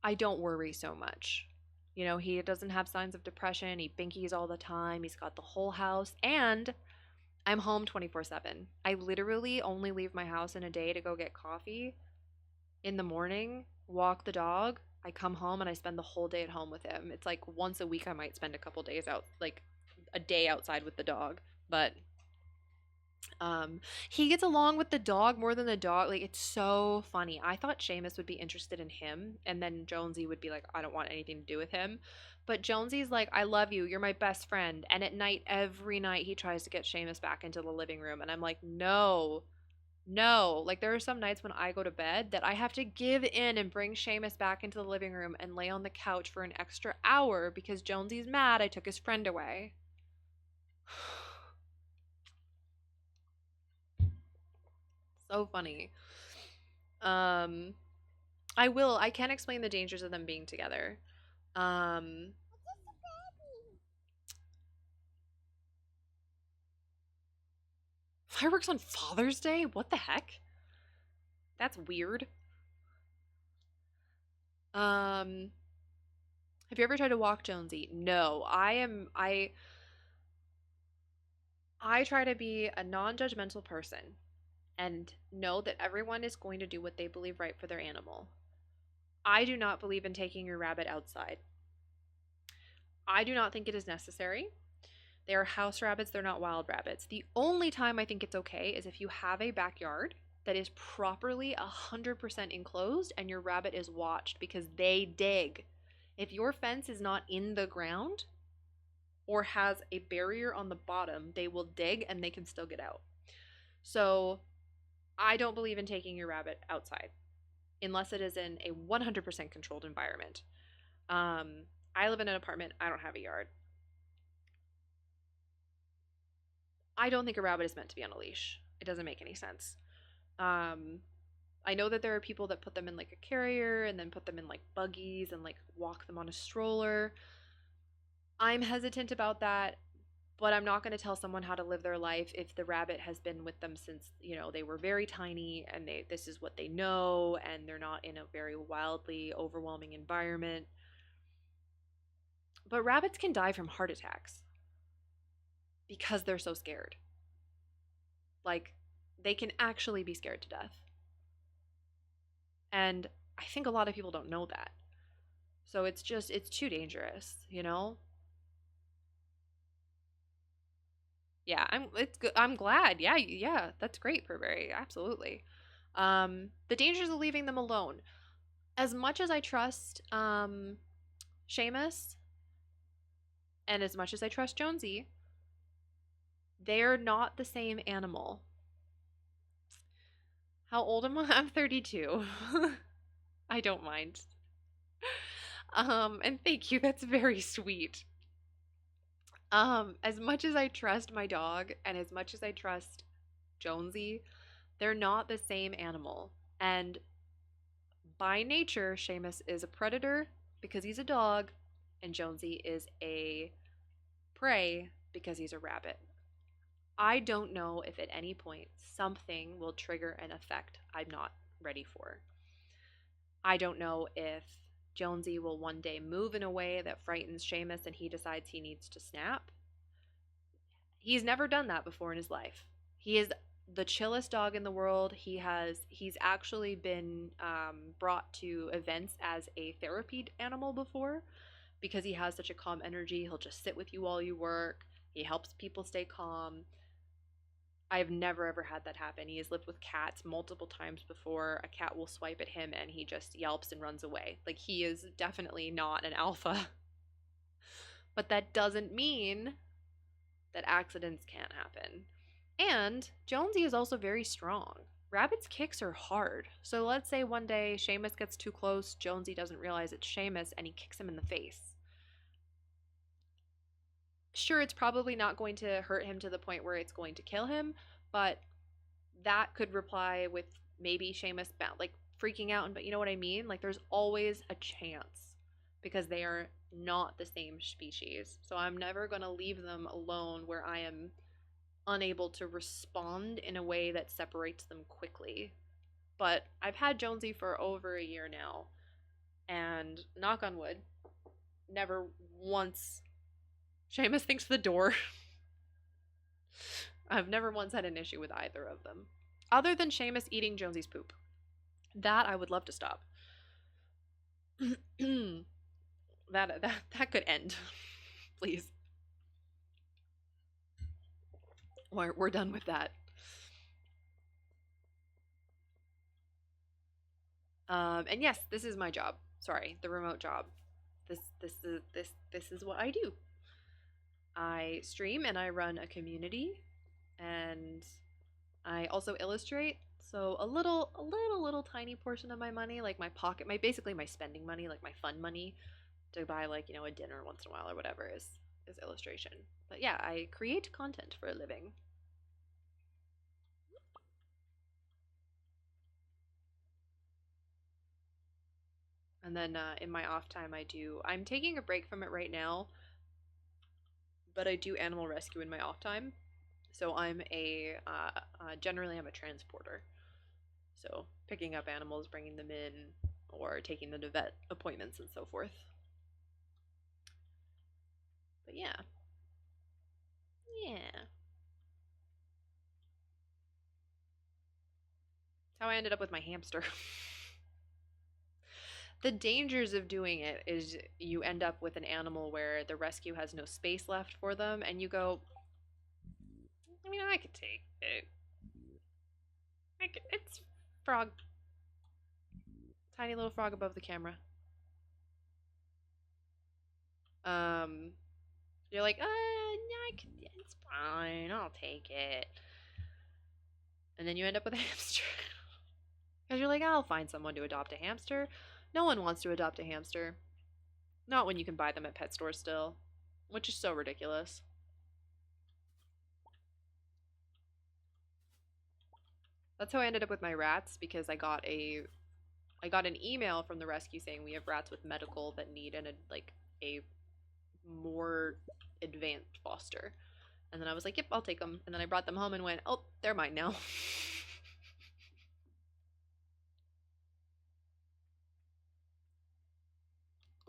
I don't worry so much. You know, he doesn't have signs of depression. He binkies all the time. He's got the whole house. And I'm home 24/7. I literally only leave my house in a day to go get coffee in the morning, walk the dog. I come home and I spend the whole day at home with him. It's like once a week I might spend a couple days out, like a day outside with the dog. But he gets along with the dog more than the dog. Like, it's so funny. I thought Seamus would be interested in him, and then Jonesy would be like, I don't want anything to do with him. But Jonesy's like, I love you. You're my best friend. And at night, every night, he tries to get Seamus back into the living room. And I'm like, no, no. Like, there are some nights when I go to bed that I have to give in and bring Seamus back into the living room and lay on the couch for an extra hour because Jonesy's mad I took his friend away. So funny. Um, I can explain the dangers of them being together. Um, Fireworks on Father's Day? What the heck? That's weird. Um, have you ever tried to walk Jonesy? No. I try to be a non-judgmental person and know that everyone is going to do what they believe right for their animal. I do not believe in taking your rabbit outside. I do not think it is necessary. They are house rabbits, they're not wild rabbits. The only time I think it's okay is if you have a backyard that is properly 100% enclosed and your rabbit is watched because they dig. If your fence is not in the ground or has a barrier on the bottom, they will dig and they can still get out. So I don't believe in taking your rabbit outside unless it is in a 100% controlled environment. I live in an apartment, I don't have a yard. I don't think a rabbit is meant to be on a leash. It doesn't make any sense. I know that there are people that put them in like a carrier and then put them in like buggies and like walk them on a stroller. I'm hesitant about that, but I'm not going to tell someone how to live their life if the rabbit has been with them since, you know, they were very tiny and this is what they know and they're not in a very wildly overwhelming environment. But rabbits can die from heart attacks because they're so scared. Like, they can actually be scared to death. And I think a lot of people don't know that. So it's too dangerous, you know? Yeah, it's good. I'm glad. Yeah, yeah, that's great, Purberry. Absolutely. The dangers of leaving them alone. As much as I trust Seamus and as much as I trust Jonesy, they're not the same animal. How old am I? I'm 32. I don't mind. And thank you. That's very sweet. As much as I trust my dog and as much as I trust Jonesy, they're not the same animal. And by nature, Seamus is a predator because he's a dog, and Jonesy is a prey because he's a rabbit. I don't know if at any point something will trigger an effect I'm not ready for. I don't know if Jonesy will one day move in a way that frightens Seamus and he decides he needs to snap. He's never done that before in his life. He is the chillest dog in the world. He's actually been brought to events as a therapy animal before because he has such a calm energy. He'll just sit with you while you work. He helps people stay calm. I've never ever had that happen. He has lived with cats multiple times before. A cat will swipe at him and he just yelps and runs away. Like, he is definitely not an alpha. But that doesn't mean that accidents can't happen. And Jonesy is also very strong. Rabbit's kicks are hard. So let's say one day Seamus gets too close, Jonesy doesn't realize it's Seamus, and he kicks him in the face. Sure, it's probably not going to hurt him to the point where it's going to kill him, but that could reply with maybe Seamus like freaking out, but you know what I mean? Like, there's always a chance because they are not the same species. So I'm never going to leave them alone where I am unable to respond in a way that separates them quickly. But I've had Jonesy for over a year now, and knock on wood, never once. Seamus thinks the door. I've never once had an issue with either of them. Other than Seamus eating Jonesy's poop. That I would love to stop. that could end. Please. We're done with that. And yes, this is my job. Sorry, the remote job. This is what I do. I stream and I run a community, and I also illustrate. So a little tiny portion of my money, like my pocket, basically my spending money, like my fun money to buy, like, you know, a dinner once in a while or whatever, is illustration. But yeah, I create content for a living. And then in my off time, I'm taking a break from it right now, but I do animal rescue in my off time. So generally I'm a transporter. So picking up animals, bringing them in, or taking them to vet appointments and so forth. But yeah. Yeah. That's how I ended up with my hamster. The dangers of doing it is you end up with an animal where the rescue has no space left for them, and you go, I mean, I could take it. It's frog. Tiny little frog above the camera. You're like, it's fine, I'll take it. And then you end up with a hamster. Because you're like, I'll find someone to adopt a hamster. No one wants to adopt a hamster. Not when you can buy them at pet stores still. Which is so ridiculous. That's how I ended up with my rats, because I got an email from the rescue saying we have rats with medical that need a more advanced foster. And then I was like, yep, I'll take them. And then I brought them home and went, oh, they're mine now.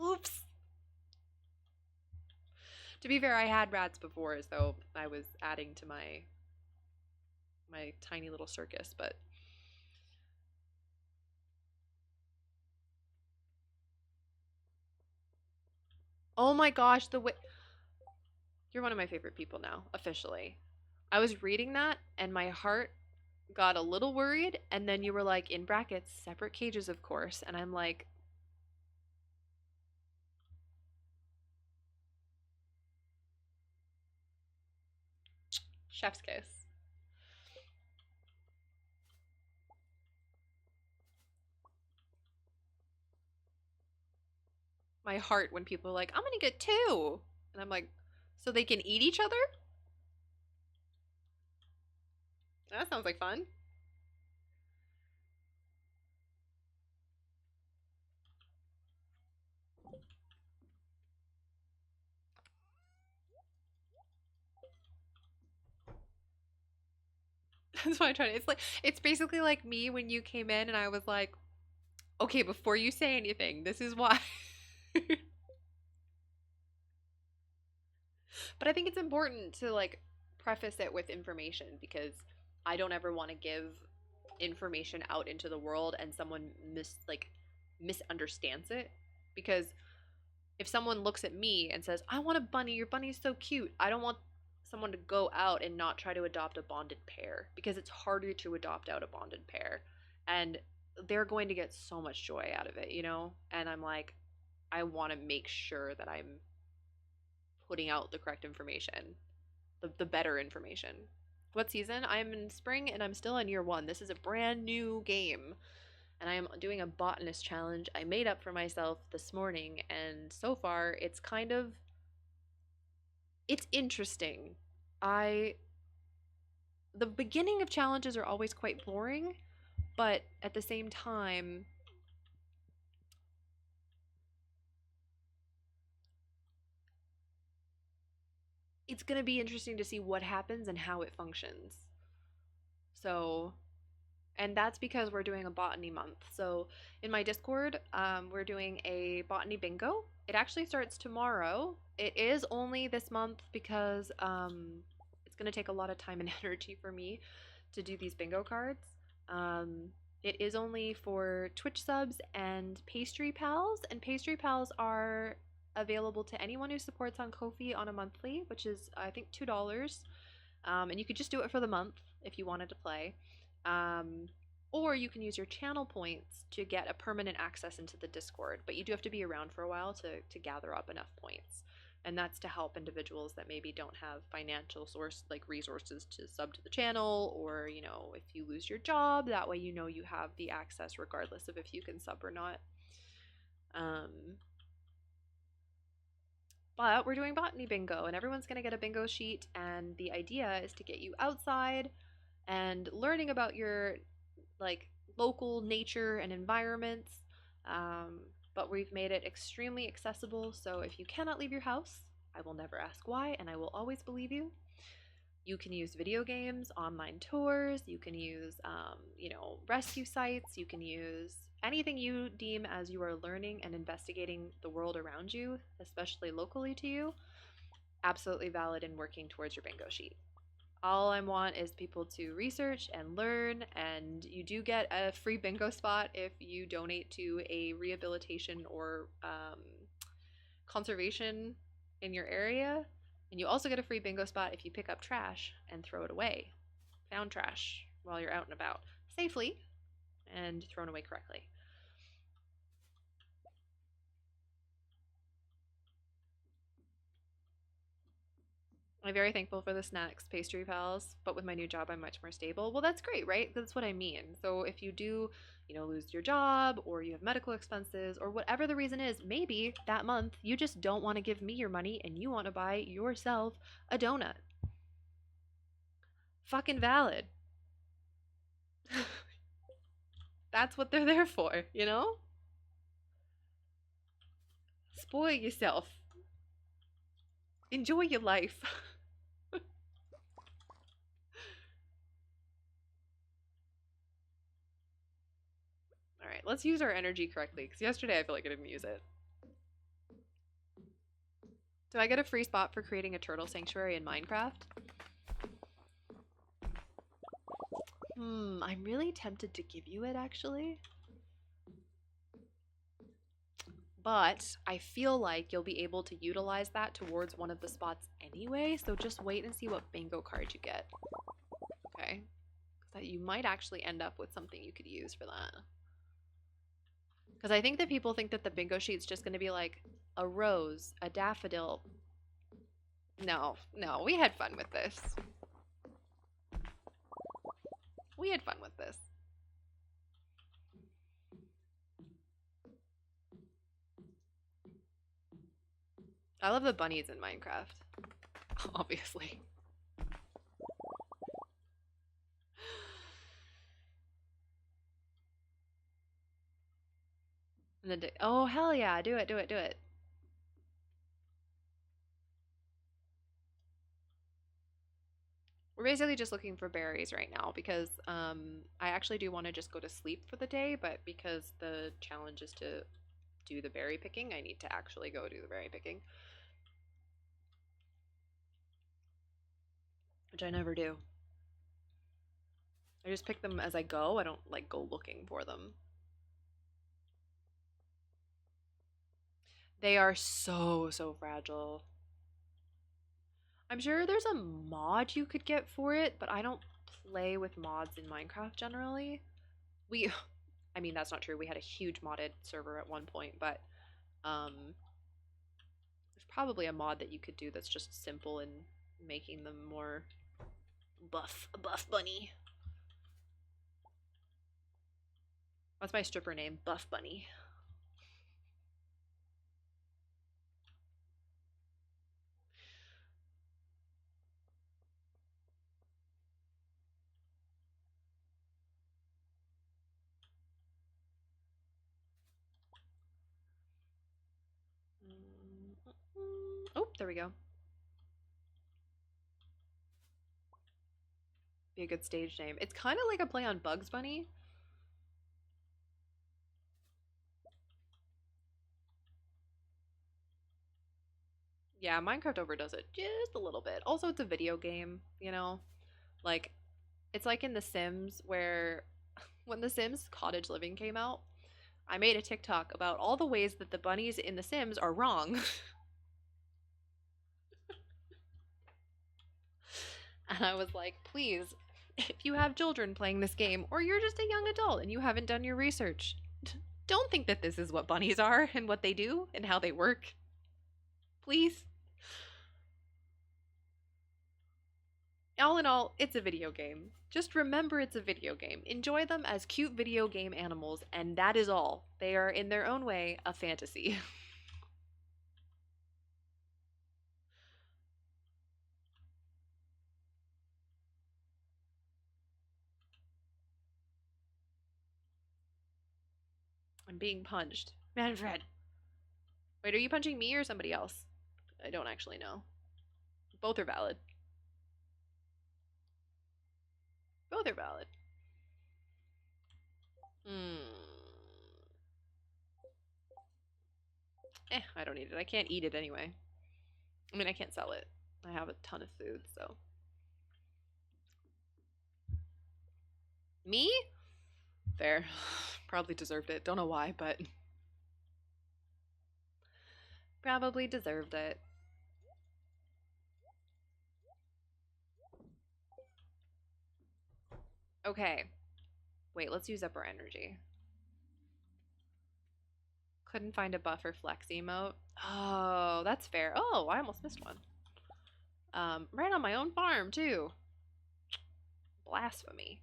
Oops. To be fair, I had rats before, so I was adding to my tiny little circus, but oh my gosh, the way you're one of my favorite people now, officially. I was reading that and my heart got a little worried, and then you were like, in brackets, separate cages, of course, and I'm like, chef's kiss. My heart when people are like, I'm gonna get two. And I'm like, so they can eat each other? That sounds like fun. That's why I tried it. It's basically like me when you came in and I was like, okay, before you say anything, this is why. But I think it's important to like preface it with information, because I don't ever want to give information out into the world and someone misunderstands it. Because if someone looks at me and says, I want a bunny, your bunny's so cute, I don't want someone to go out and not try to adopt a bonded pair, because it's harder to adopt out a bonded pair. And they're going to get so much joy out of it, you know? And I'm like, I want to make sure that I'm putting out the correct information, the better information. What season? I'm in spring and I'm still in year one. This is a brand new game. And I am doing a botanist challenge I made up for myself this morning. And so far, it's interesting. The beginning of challenges are always quite boring, but at the same time, it's going to be interesting to see what happens and how it functions. So, and that's because we're doing a botany month. So in my Discord, we're doing a botany bingo. It actually starts tomorrow. It is only this month because it's going to take a lot of time and energy for me to do these bingo cards. It is only for Twitch subs and Pastry Pals, and Pastry Pals are available to anyone who supports on Ko-fi on a monthly, which is I think $2. And you could just do it for the month if you wanted to play. Or you can use your channel points to get a permanent access into the Discord, but you do have to be around for a while to gather up enough points. And that's to help individuals that maybe don't have financial resources to sub to the channel, or if you lose your job, that way you have the access regardless of if you can sub or not. But we're doing botany bingo, and everyone's going to get a bingo sheet, and the idea is to get you outside and learning about your local nature and environments. But we've made it extremely accessible, so if you cannot leave your house, I will never ask why, and I will always believe you. You can use video games, online tours, you can use rescue sites, you can use anything you deem as you are learning and investigating the world around you, especially locally to you. Absolutely valid in working towards your bingo sheet. All I want is people to research and learn, and you do get a free bingo spot if you donate to a rehabilitation or conservation in your area. And you also get a free bingo spot if you pick up trash and throw it away. Found trash while you're out and about safely and thrown away correctly. I'm very thankful for the snacks, Pastry Pals, but with my new job, I'm much more stable. Well, that's great, right? That's what I mean. So if you do, lose your job, or you have medical expenses, or whatever the reason is, maybe that month you just don't want to give me your money and you want to buy yourself a donut. Fucking valid. That's what they're there for, you know? Spoil yourself. Enjoy your life. Alright, let's use our energy correctly, because yesterday I feel like I didn't use it. Do I get a free spot for creating a turtle sanctuary in Minecraft? I'm really tempted to give you it, actually. But I feel like you'll be able to utilize that towards one of the spots anyway, so just wait and see what bingo card you get. Okay? That you might actually end up with something you could use for that. Because I think that people think that the bingo sheet's just going to be like a rose, a daffodil. No, we had fun with this. We had fun with this. I love the bunnies in Minecraft. Obviously. And oh, hell yeah. Do it, do it, do it. We're basically just looking for berries right now because I actually do want to just go to sleep for the day, but because the challenge is to do the berry picking, I need to actually go do the berry picking. Which I never do. I just pick them as I go. I don't like go looking for them. They are so fragile. I'm sure there's a mod you could get for it, but I don't play with mods in Minecraft generally. I mean, that's not true. We had a huge modded server at one point, but there's probably a mod that you could do that's just simple in making them more buff. A buff bunny. That's my stripper name, Buff Bunny. Oh, there we go. Be a good stage name. It's kind of like a play on Bugs Bunny. Yeah, Minecraft overdoes it just a little bit. Also, it's a video game, you know? Like, it's like in The Sims where when The Sims Cottage Living came out, I made a TikTok about all the ways that the bunnies in The Sims are wrong. And I was like, please, if you have children playing this game, or you're just a young adult and you haven't done your research, don't think that this is what bunnies are and what they do and how they work. Please. All in all, it's a video game. Just remember it's a video game. Enjoy them as cute video game animals, and that is all. They are, in their own way, a fantasy. I'm being punched. Manfred! Wait, are you punching me or somebody else? I don't actually know. Both are valid. Both are valid. I don't need it. I can't eat it anyway. I mean, I can't sell it. I have a ton of food, so. Me? Fair. Probably deserved it. Don't know why, but. Probably deserved it. Okay. Wait, let's use up our energy. Couldn't find a buffer flex emote. Oh, that's fair. Oh, I almost missed one. Right on my own farm, too. Blasphemy.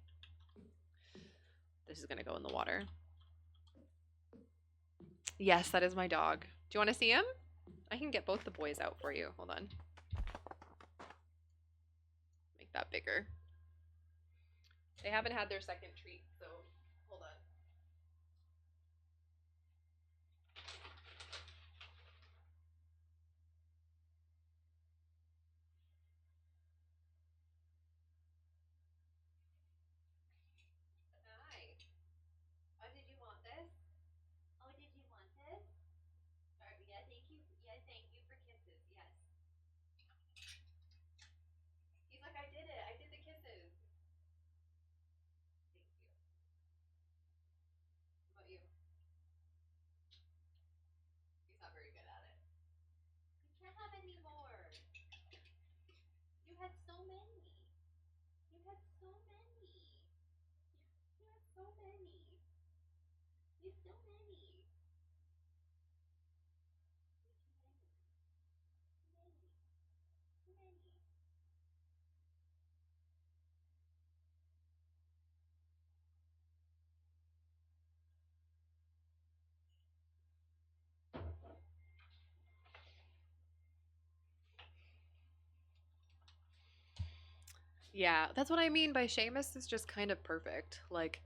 This is gonna go in the water. Yes, that is my dog. Do you want to see him? I can get both the boys out for you. Hold on. Make that bigger. They haven't had their second treat, so hold on. Hi. Oh, did you want this? Oh, did you want this? Alright, yeah, thank you. Yeah, thank you for kisses. Yes. He's like, I did it. I did the kisses. Thank you. What about you? He's not very good at it. You can't have any more. You had so many. You had so many. You had so many. You had so many. Too many. Too many. Too many. Yeah, that's what I mean by Seamus is just kind of perfect. Like,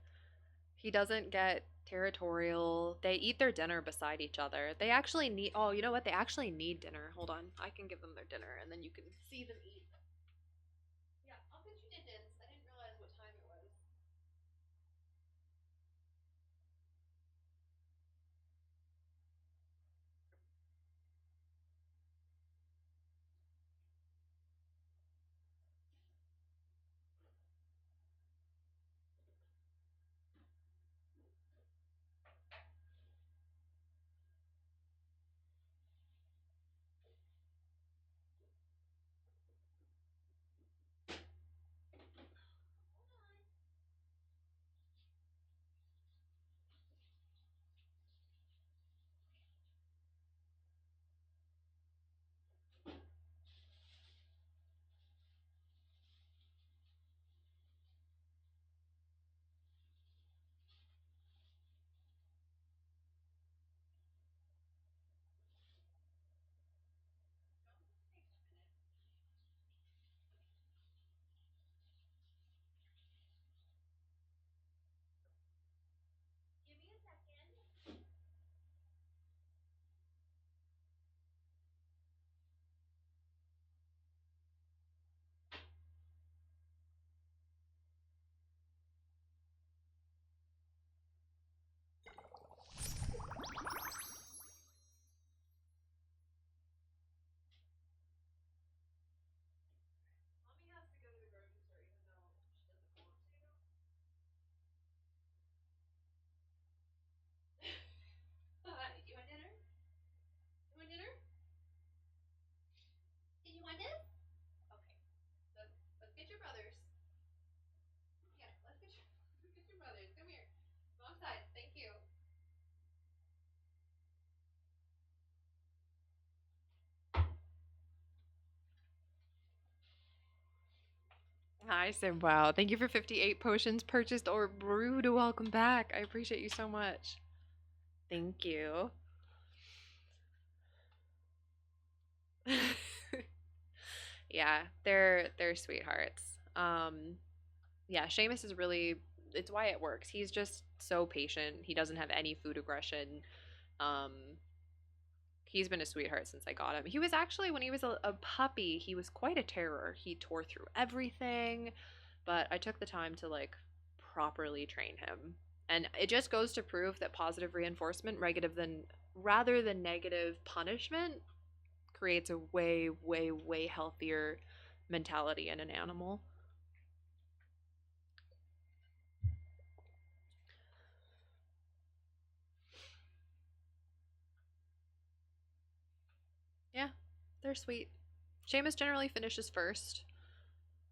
he doesn't get territorial. They eat their dinner beside each other. They actually need, oh, you know what? They actually need dinner. Hold on. I can give them their dinner and then you can see them eat. Yeah, I'll get you Dickens. I didn't realize what time it was. Give me a second. Mommy has to go to the grocery store even though she doesn't want to. Hi, do you want dinner? You want dinner? Did you want this? Okay. Let's get your brothers. Yeah, let's get your brothers. Come here. Wrong side. Thank you. Hi, Sim. Wow. Thank you for 58 potions purchased or brewed. Welcome back. I appreciate you so much. Thank you. Yeah, they're sweethearts. Yeah, Seamus is really it's why it works. He's just so patient. He doesn't have any food aggression. Um he's been a sweetheart since I got him. He was actually when he was a puppy, he was quite a terror. He tore through everything, but I took the time to like properly train him. And it just goes to prove that positive reinforcement rather than negative punishment creates a way, way, way healthier mentality in an animal. Yeah, they're sweet. Seamus generally finishes first.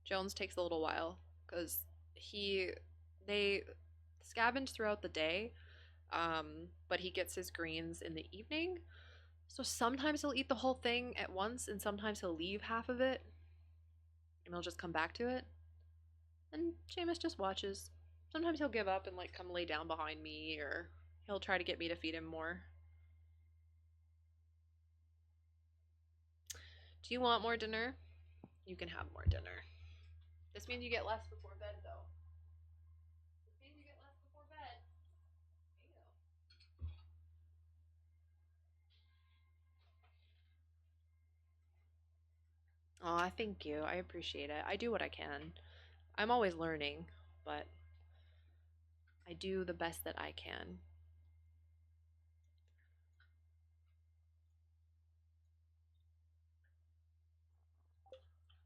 Jones takes a little while because he they scavenge throughout the day, but he gets his greens in the evening. So sometimes he'll eat the whole thing at once, and sometimes he'll leave half of it, and he'll just come back to it. And Seamus just watches. Sometimes he'll give up and like come lay down behind me, or he'll try to get me to feed him more. Do you want more dinner? You can have more dinner. This means you get less before bed, though. Aw, thank you. I appreciate it. I do what I can. I'm always learning, but I do the best that I can.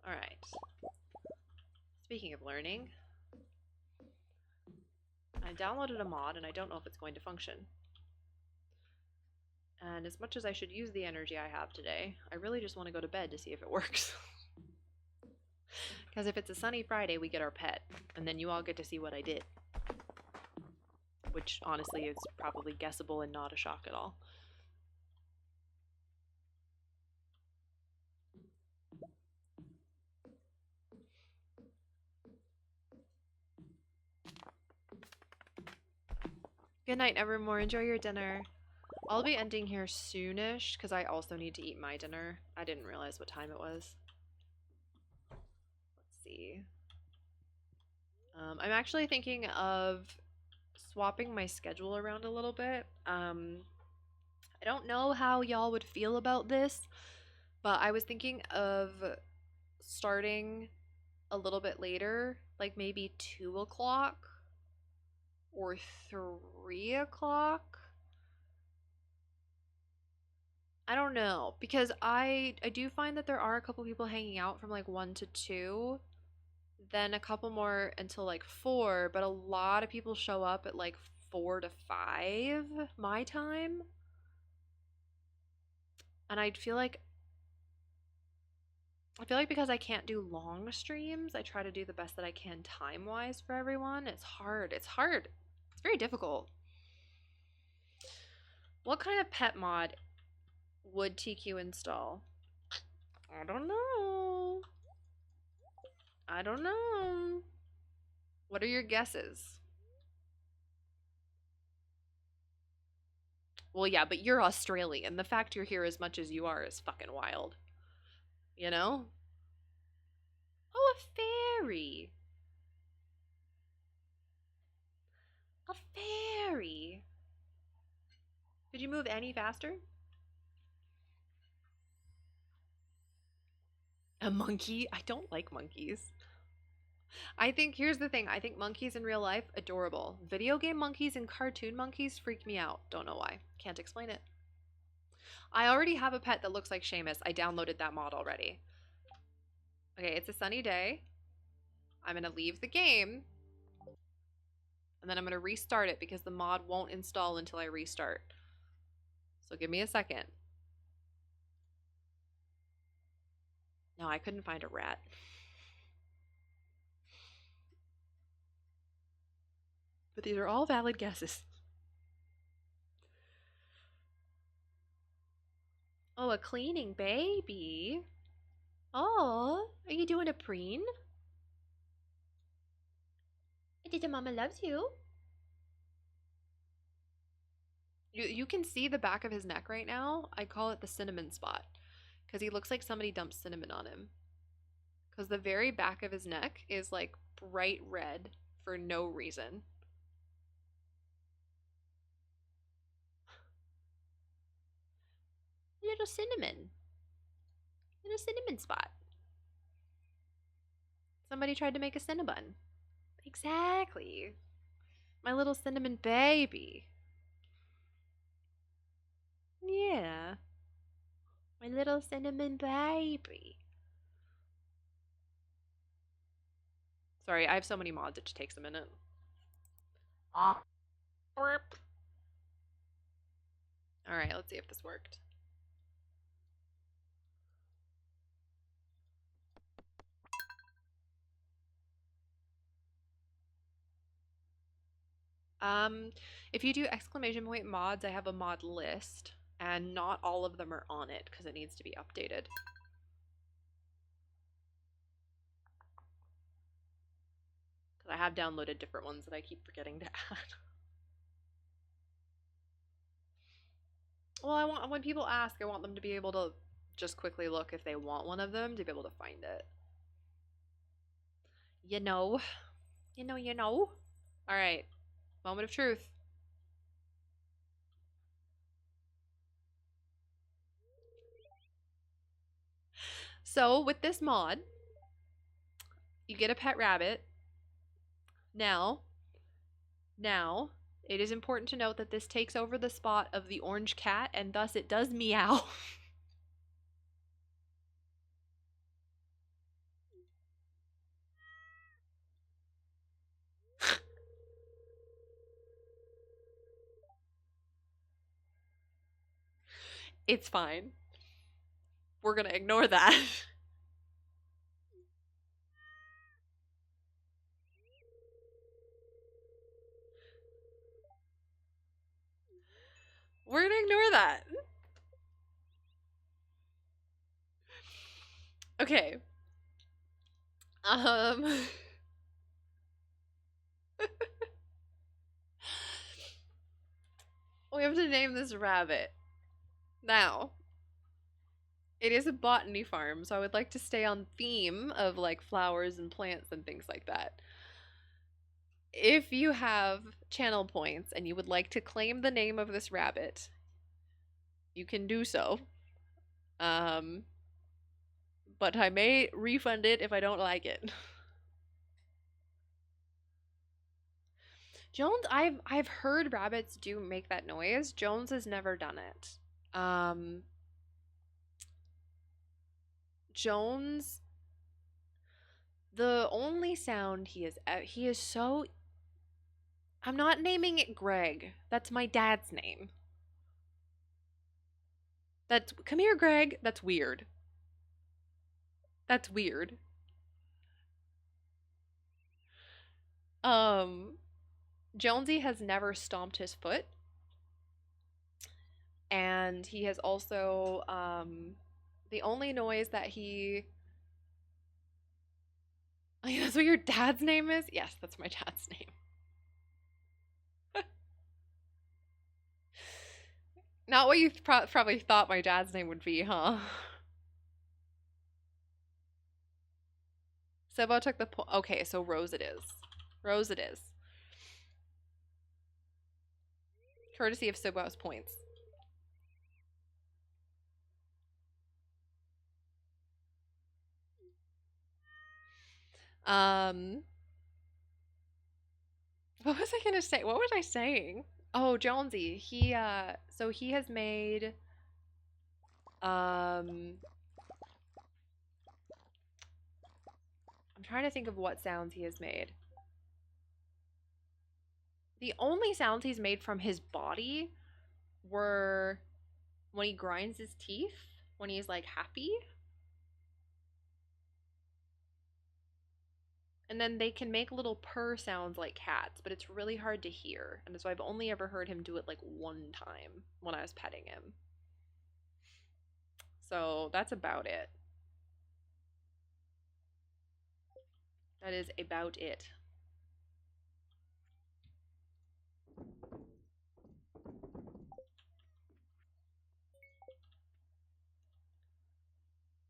Alright. Speaking of learning, I downloaded a mod and I don't know if it's going to function. And as much as I should use the energy I have today, I really just want to go to bed to see if it works. Because if it's a sunny Friday, we get our pet, and then you all get to see what I did. Which, honestly, is probably guessable and not a shock at all. Good night, Evermore. Enjoy your dinner. I'll be ending here soonish, because I also need to eat my dinner. I didn't realize what time it was. Let's see. I'm actually thinking of swapping my schedule around a little bit. I don't know how y'all would feel about this, but I was thinking of starting a little bit later, like maybe 2 o'clock or 3 o'clock. I don't know, because I do find that there are a couple people hanging out from like 1 to 2, then a couple more until like 4, but a lot of people show up at like 4 to 5 my time. And I feel like because I can't do long streams, I try to do the best that I can time-wise for everyone. It's hard. It's hard. It's very difficult. What kind of pet mod would TQ install? I don't know. I don't know. What are your guesses? Well, yeah, but you're Australian. The fact you're here as much as you are is fucking wild. You know? Oh, a fairy. A fairy. Could you move any faster? A monkey? I don't like monkeys. I think, here's the thing, I think monkeys in real life, adorable. Video game monkeys and cartoon monkeys freak me out. Don't know why. Can't explain it. I already have a pet that looks like Seamus. I downloaded that mod already. Okay, it's a sunny day. I'm gonna leave the game. And then I'm gonna restart it because the mod won't install until I restart. So give me a second. No, I couldn't find a rat. But these are all valid guesses. Oh, a cleaning baby. Oh, are you doing a preen? Did mama loves you? You can see the back of his neck right now. I call it the cinnamon spot because he looks like somebody dumped cinnamon on him. Because the very back of his neck is like bright red for no reason. Little cinnamon. Little cinnamon spot. Somebody tried to make a cinnabon. Exactly. My little cinnamon baby. Yeah. My little cinnamon baby. Sorry, I have so many mods, it just takes a minute. Alright, let's see if this worked. If you do exclamation point mods, I have a mod list, and not all of them are on it because it needs to be updated. Because I have downloaded different ones that I keep forgetting to add. Well, I want, when people ask, I want them to be able to just quickly look if they want one of them to be able to find it. You know. You know. Alright. Moment of truth. So with this mod, you get a pet rabbit. Now, it is important to note that this takes over the spot of the orange cat, and thus it does meow. It's fine. We're gonna ignore that. We're gonna ignore that. Okay. We have to name this rabbit. Now, it is a botany farm, so I would like to stay on theme of like flowers and plants and things like that. If you have channel points and you would like to claim the name of this rabbit, you can do so. But I may refund it if I don't like it. Jones, I've heard rabbits do make that noise. Jones has never done it. Jones, the only sound he is so. I'm not naming it Greg. That's my dad's name. That's come here, Greg. That's weird. That's weird. Jonesy has never stomped his foot. And he has also the only noise that he that's what your dad's name is? Yes, that's my dad's name. Not what you probably thought my dad's name would be, huh? Sebo took the point. Okay, so Rose it is. Rose it is. Courtesy of Sebo's points. What was I gonna say? What was I saying? Oh, Jonesy. So he has made I'm trying to think of what sounds he has made. The only sounds he's made from his body were when he grinds his teeth, when he's like happy. And then they can make little purr sounds like cats, but it's really hard to hear. And so I've only ever heard him do it like one time when I was petting him. So that's about it. That is about it.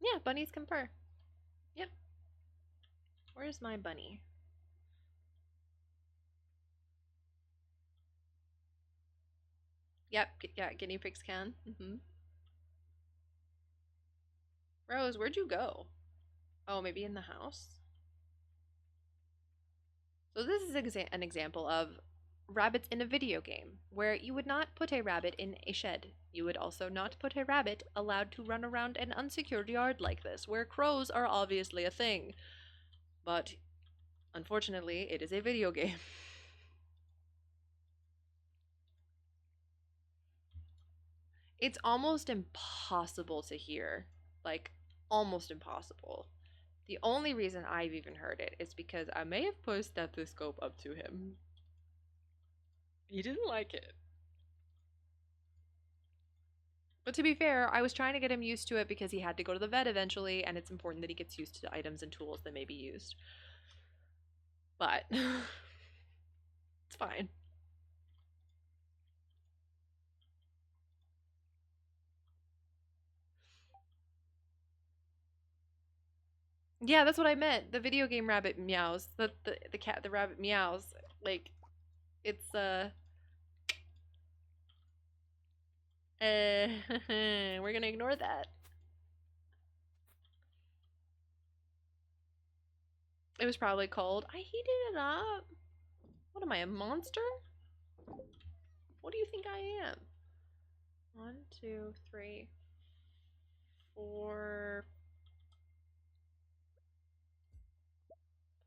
Yeah, bunnies can purr. Yep. Where's my bunny? Yep, yeah, guinea pigs can. Rose, where'd you go? Oh, maybe in the house? So this is an example of rabbits in a video game, where you would not put a rabbit in a shed. You would also not put a rabbit allowed to run around an unsecured yard like this, where crows are obviously a thing. But, unfortunately, it is a video game. It's almost impossible to hear. Like, almost impossible. The only reason I've even heard it is because I may have put a stethoscope up to him. He didn't like it. But to be fair, I was trying to get him used to it because he had to go to the vet eventually, and it's important that he gets used to items and tools that may be used. But it's fine. Yeah, that's what I meant. The video game rabbit meows. The rabbit meows. Like, it's we're gonna ignore that. It was probably cold. I heated it up. What am I, a monster? What do you think I am? 1, 2, 3, 4,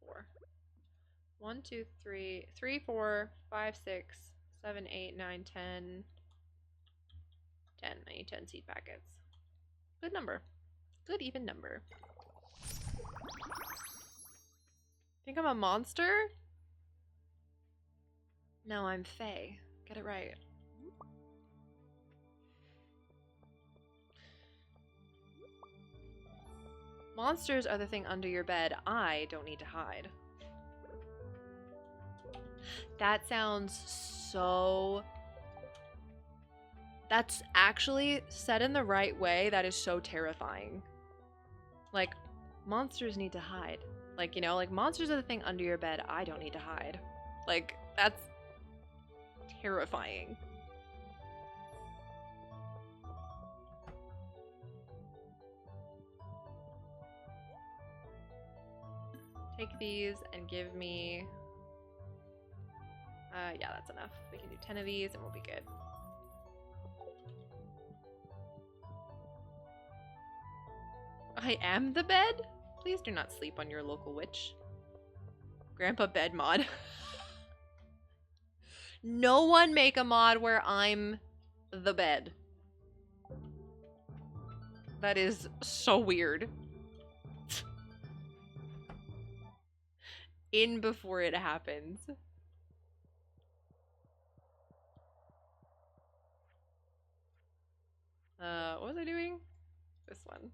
4. 1, 2, 3, 3, 4, 5, 6, 7, 8, 9, 10. 10. I need 10 seed packets. Good number. Good even number. Think I'm a monster? No, I'm Faye. Get it right. Monsters are the thing under your bed. I don't need to hide. That sounds so... That's actually, said in the right way, that is so terrifying. Like, monsters need to hide. Like, you know, like, monsters are the thing under your bed. I don't need to hide. Like, that's terrifying. Take these and give me... yeah, that's enough. We can do 10 of these and we'll be good. I am the bed? Please do not sleep on your local witch. Grandpa bed mod. No one make a mod where I'm the bed. That is so weird. In before it happens. What was I doing? This one.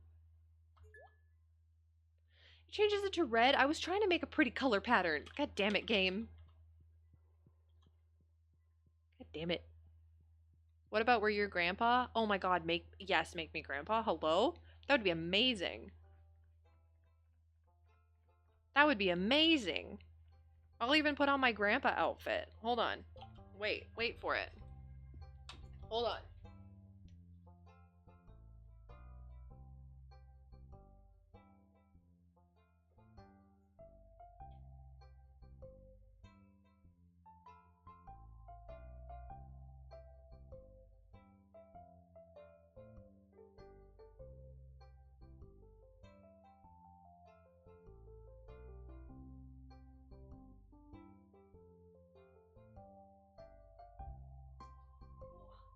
It changes it to red. I was trying to make a pretty color pattern. God damn it, game. God damn it. What about where your grandpa? Oh my god, make me grandpa. Hello? That would be amazing. That would be amazing. I'll even put on my grandpa outfit. Hold on. Wait for it. Hold on.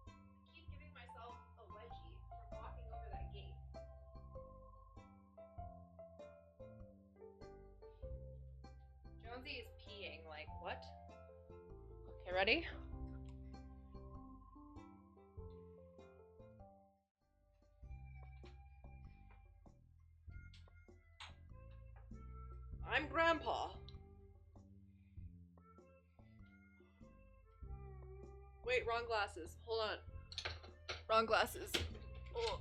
I keep giving myself a wedgie from walking over that gate. Jonesy is peeing, like, what? Okay, ready? I'm grandpa. Wait, wrong glasses. Hold on. Wrong glasses. Oh.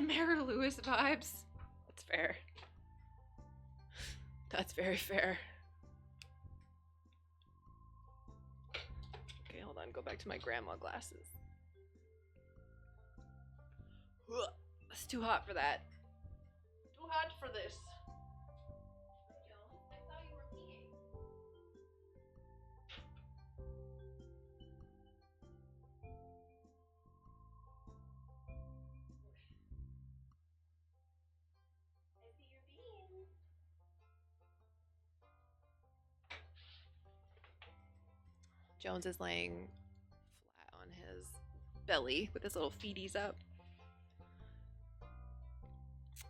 Mary Lewis vibes. That's fair. That's very fair. Okay, hold on. Go back to my grandma glasses. It's too hot for that. Too hot for this. I thought you were peeing. I see your bean. Jones is laying flat on his belly with his little feeties up.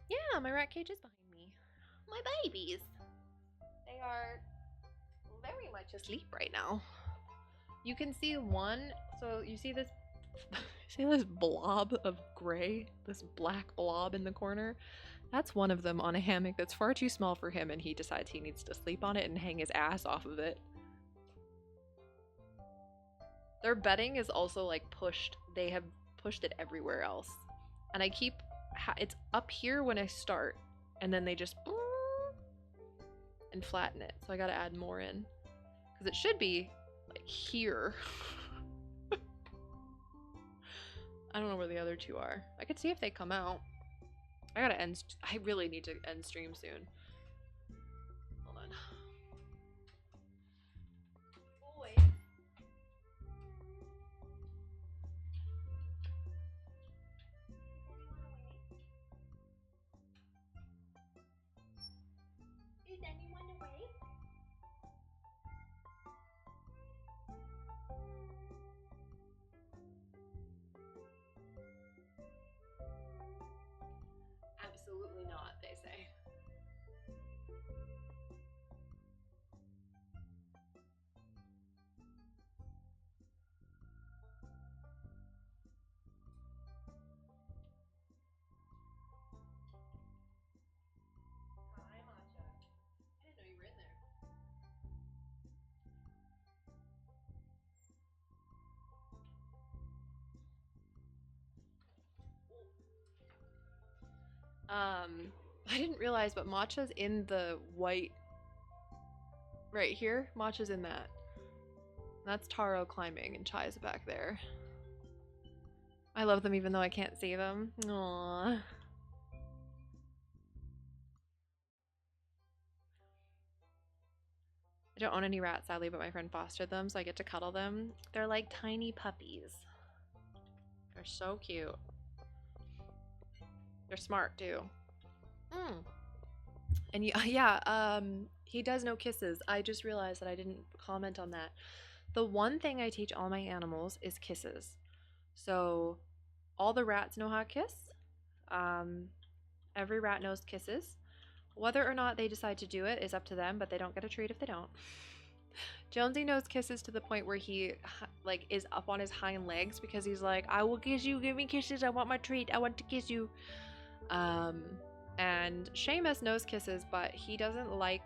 Yeah, my rat cage is behind me. My babies. They are very much asleep right now. You can see one, so you see this see this blob of gray, this black blob in the corner? That's one of them on a hammock that's far too small for him, and he decides he needs to sleep on it and hang his ass off of it. Their bedding is also like pushed. They have pushed it everywhere else. And I keep, it's up here when I start, and then they just and flatten it. So I gotta add more in. Because it should be like here. I don't know where the other two are. I could see if they come out. I gotta end, I really need to end stream soon. Hold on. Boy. Is anyone awake? Absolutely not, they say. Hi, Matcha. I didn't know you were in there. I didn't realize, but Matcha's in the white right here. Matcha's in that. That's Taro climbing, and Chai's back there. I love them even though I can't see them. Aww. I don't own any rats, sadly, but my friend fostered them, so I get to cuddle them. They're like tiny puppies. They're so cute. They're smart, too. And yeah, he does know kisses. I just realized that I didn't comment on that. The one thing I teach all my animals is kisses. So all the rats know how to kiss. Every rat knows kisses. Whether or not they decide to do it is up to them, but they don't get a treat if they don't. Jonesy knows kisses to the point where he like is up on his hind legs because he's like, I will kiss you, give me kisses, I want my treat, I want to kiss you. And Seamus knows kisses, but he doesn't like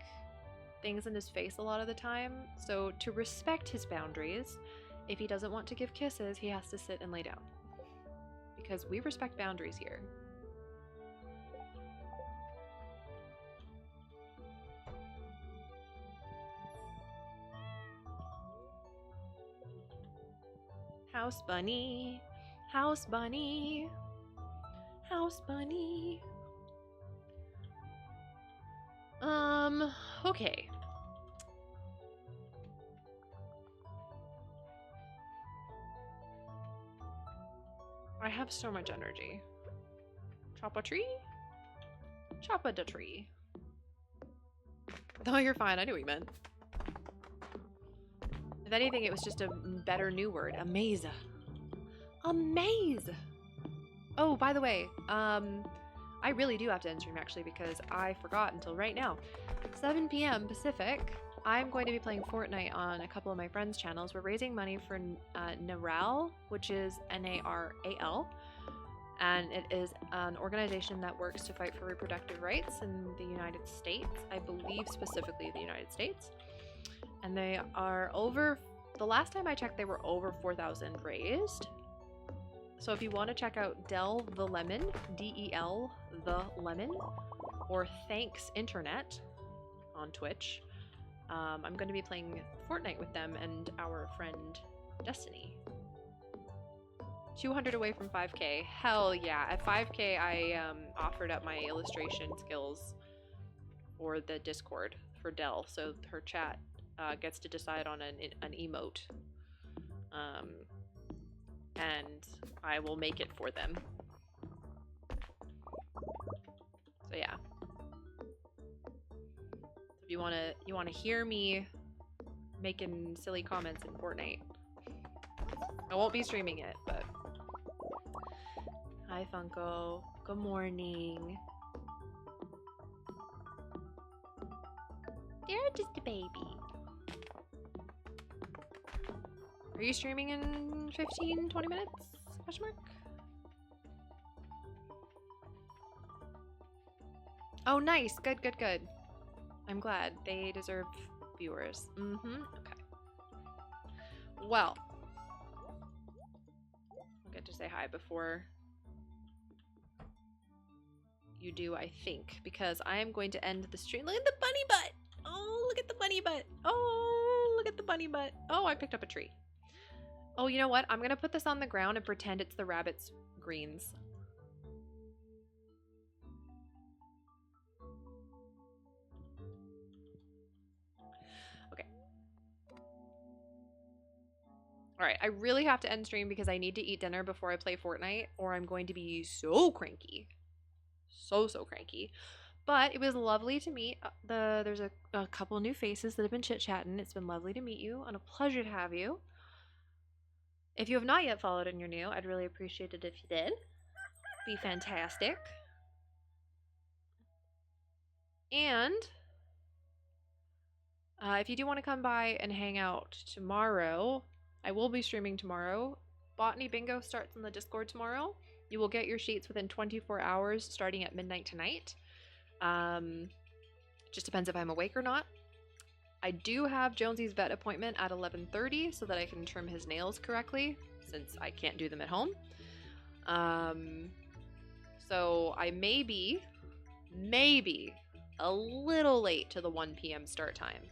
things in his face a lot of the time. So to respect his boundaries, if he doesn't want to give kisses, he has to sit and lay down. Because we respect boundaries here. House bunny, house bunny, house bunny. Okay. I have so much energy. Chop a tree? Chop a tree. No, you're fine. I knew what you meant. If anything, it was just a better new word. Amaze. Amaze! Oh, by the way, I really do have to end stream actually because I forgot until right now. 7 p.m. Pacific, I'm going to be playing Fortnite on a couple of my friends' channels. We're raising money for NARAL, which is N-A-R-A-L, and it is an organization that works to fight for reproductive rights in the United States, I believe specifically the United States. And they are over, the last time I checked, they were over 4,000 raised. So if you want to check out Del the Lemon, D-E-L the Lemon, or Thanks Internet on Twitch, I'm going to be playing Fortnite with them and our friend Destiny. 200 away from 5k. Hell yeah. At 5k, I offered up my illustration skills for the Discord for Del, so her chat gets to decide on an emote. And I will make it for them. So yeah. If you wanna hear me making silly comments in Fortnite, I won't be streaming it, but hi Funko. Good morning. You're just a baby. Are you streaming in 15, 20 minutes? Question mark? Oh, nice. Good, good, good. I'm glad. They deserve viewers. Okay. Well, I'll get to say hi before you do, I think, because I am going to end the stream. Look at the bunny butt. Oh, look at the bunny butt. Oh, look at the bunny butt. Oh, I picked up a tree. Oh, you know what? I'm going to put this on the ground and pretend it's the rabbit's greens. Okay. All right, I really have to end stream because I need to eat dinner before I play Fortnite, or I'm going to be so cranky. So cranky. But it was lovely to meet there's a couple new faces that have been chit-chatting. It's been lovely to meet you and a pleasure to have you. If you have not yet followed and you're new, I'd really appreciate it if you did. Be fantastic. And if you do want to come by and hang out tomorrow, I will be streaming tomorrow. Botany Bingo starts in the Discord tomorrow. You will get your sheets within 24 hours starting at midnight tonight. Just depends if I'm awake or not. I do have Jonesy's vet appointment at 11:30 so that I can trim his nails correctly since I can't do them at home. So I may be a little late to the 1 p.m. start time.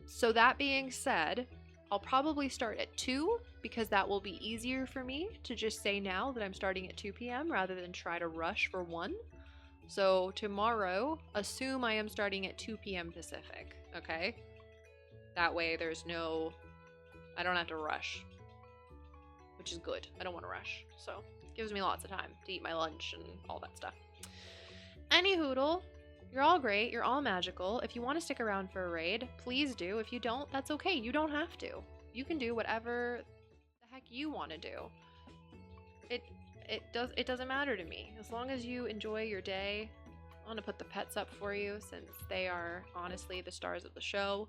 So that being said, I'll probably start at 2 because that will be easier for me to just say now that I'm starting at 2 p.m. rather than try to rush for 1. So tomorrow, assume I am starting at 2 p.m. Pacific, okay? That way I don't have to rush, which is good. I don't want to rush, so it gives me lots of time to eat my lunch and all that stuff. Anyhoodle, you're all great. You're all magical. If you want to stick around for a raid, please do. If you don't, that's okay. You don't have to. You can do whatever the heck you want to do. It doesn't matter to me. As long as you enjoy your day. I'm going to put the pets up for you since they are honestly the stars of the show.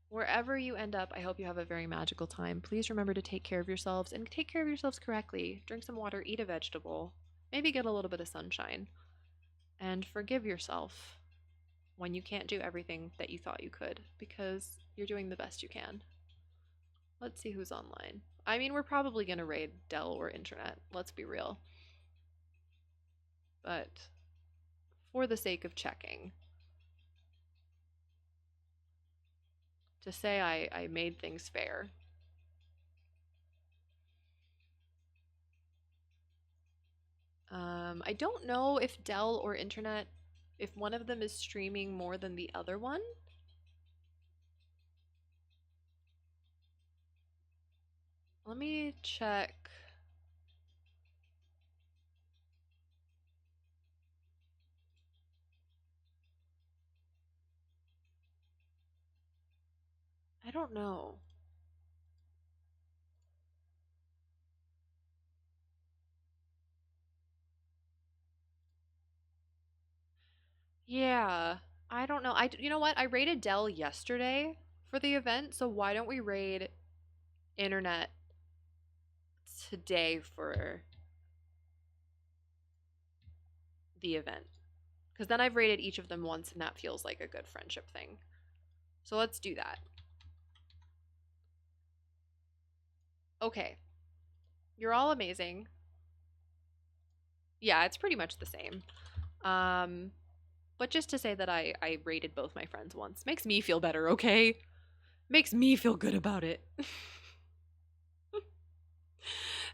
Wherever you end up, I hope you have a very magical time. Please remember to take care of yourselves and take care of yourselves correctly. Drink some water, eat a vegetable, maybe get a little bit of sunshine, and forgive yourself when you can't do everything that you thought you could because you're doing the best you can. Let's see who's online. I mean, we're probably going to raid Dell or Internet, let's be real. But for the sake of checking, to say I made things fair. I don't know if Dell or Internet, if one of them is streaming more than the other one. Let me check. I don't know. Yeah, I don't know. You know what? I raided Dell yesterday for the event, so why don't we raid Internet today for the event? Because then I've rated each of them once and that feels like a good friendship thing. So let's do that. Okay. You're all amazing. Yeah, it's pretty much the same. But just to say that I rated both my friends once makes me feel better, okay? Makes me feel good about it.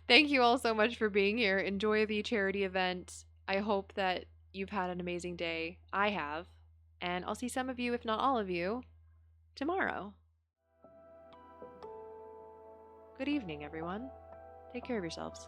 Thank you all so much for being here. Enjoy the charity event. I hope that you've had an amazing day. I have. And I'll see some of you, if not all of you, tomorrow. Good evening, everyone. Take care of yourselves.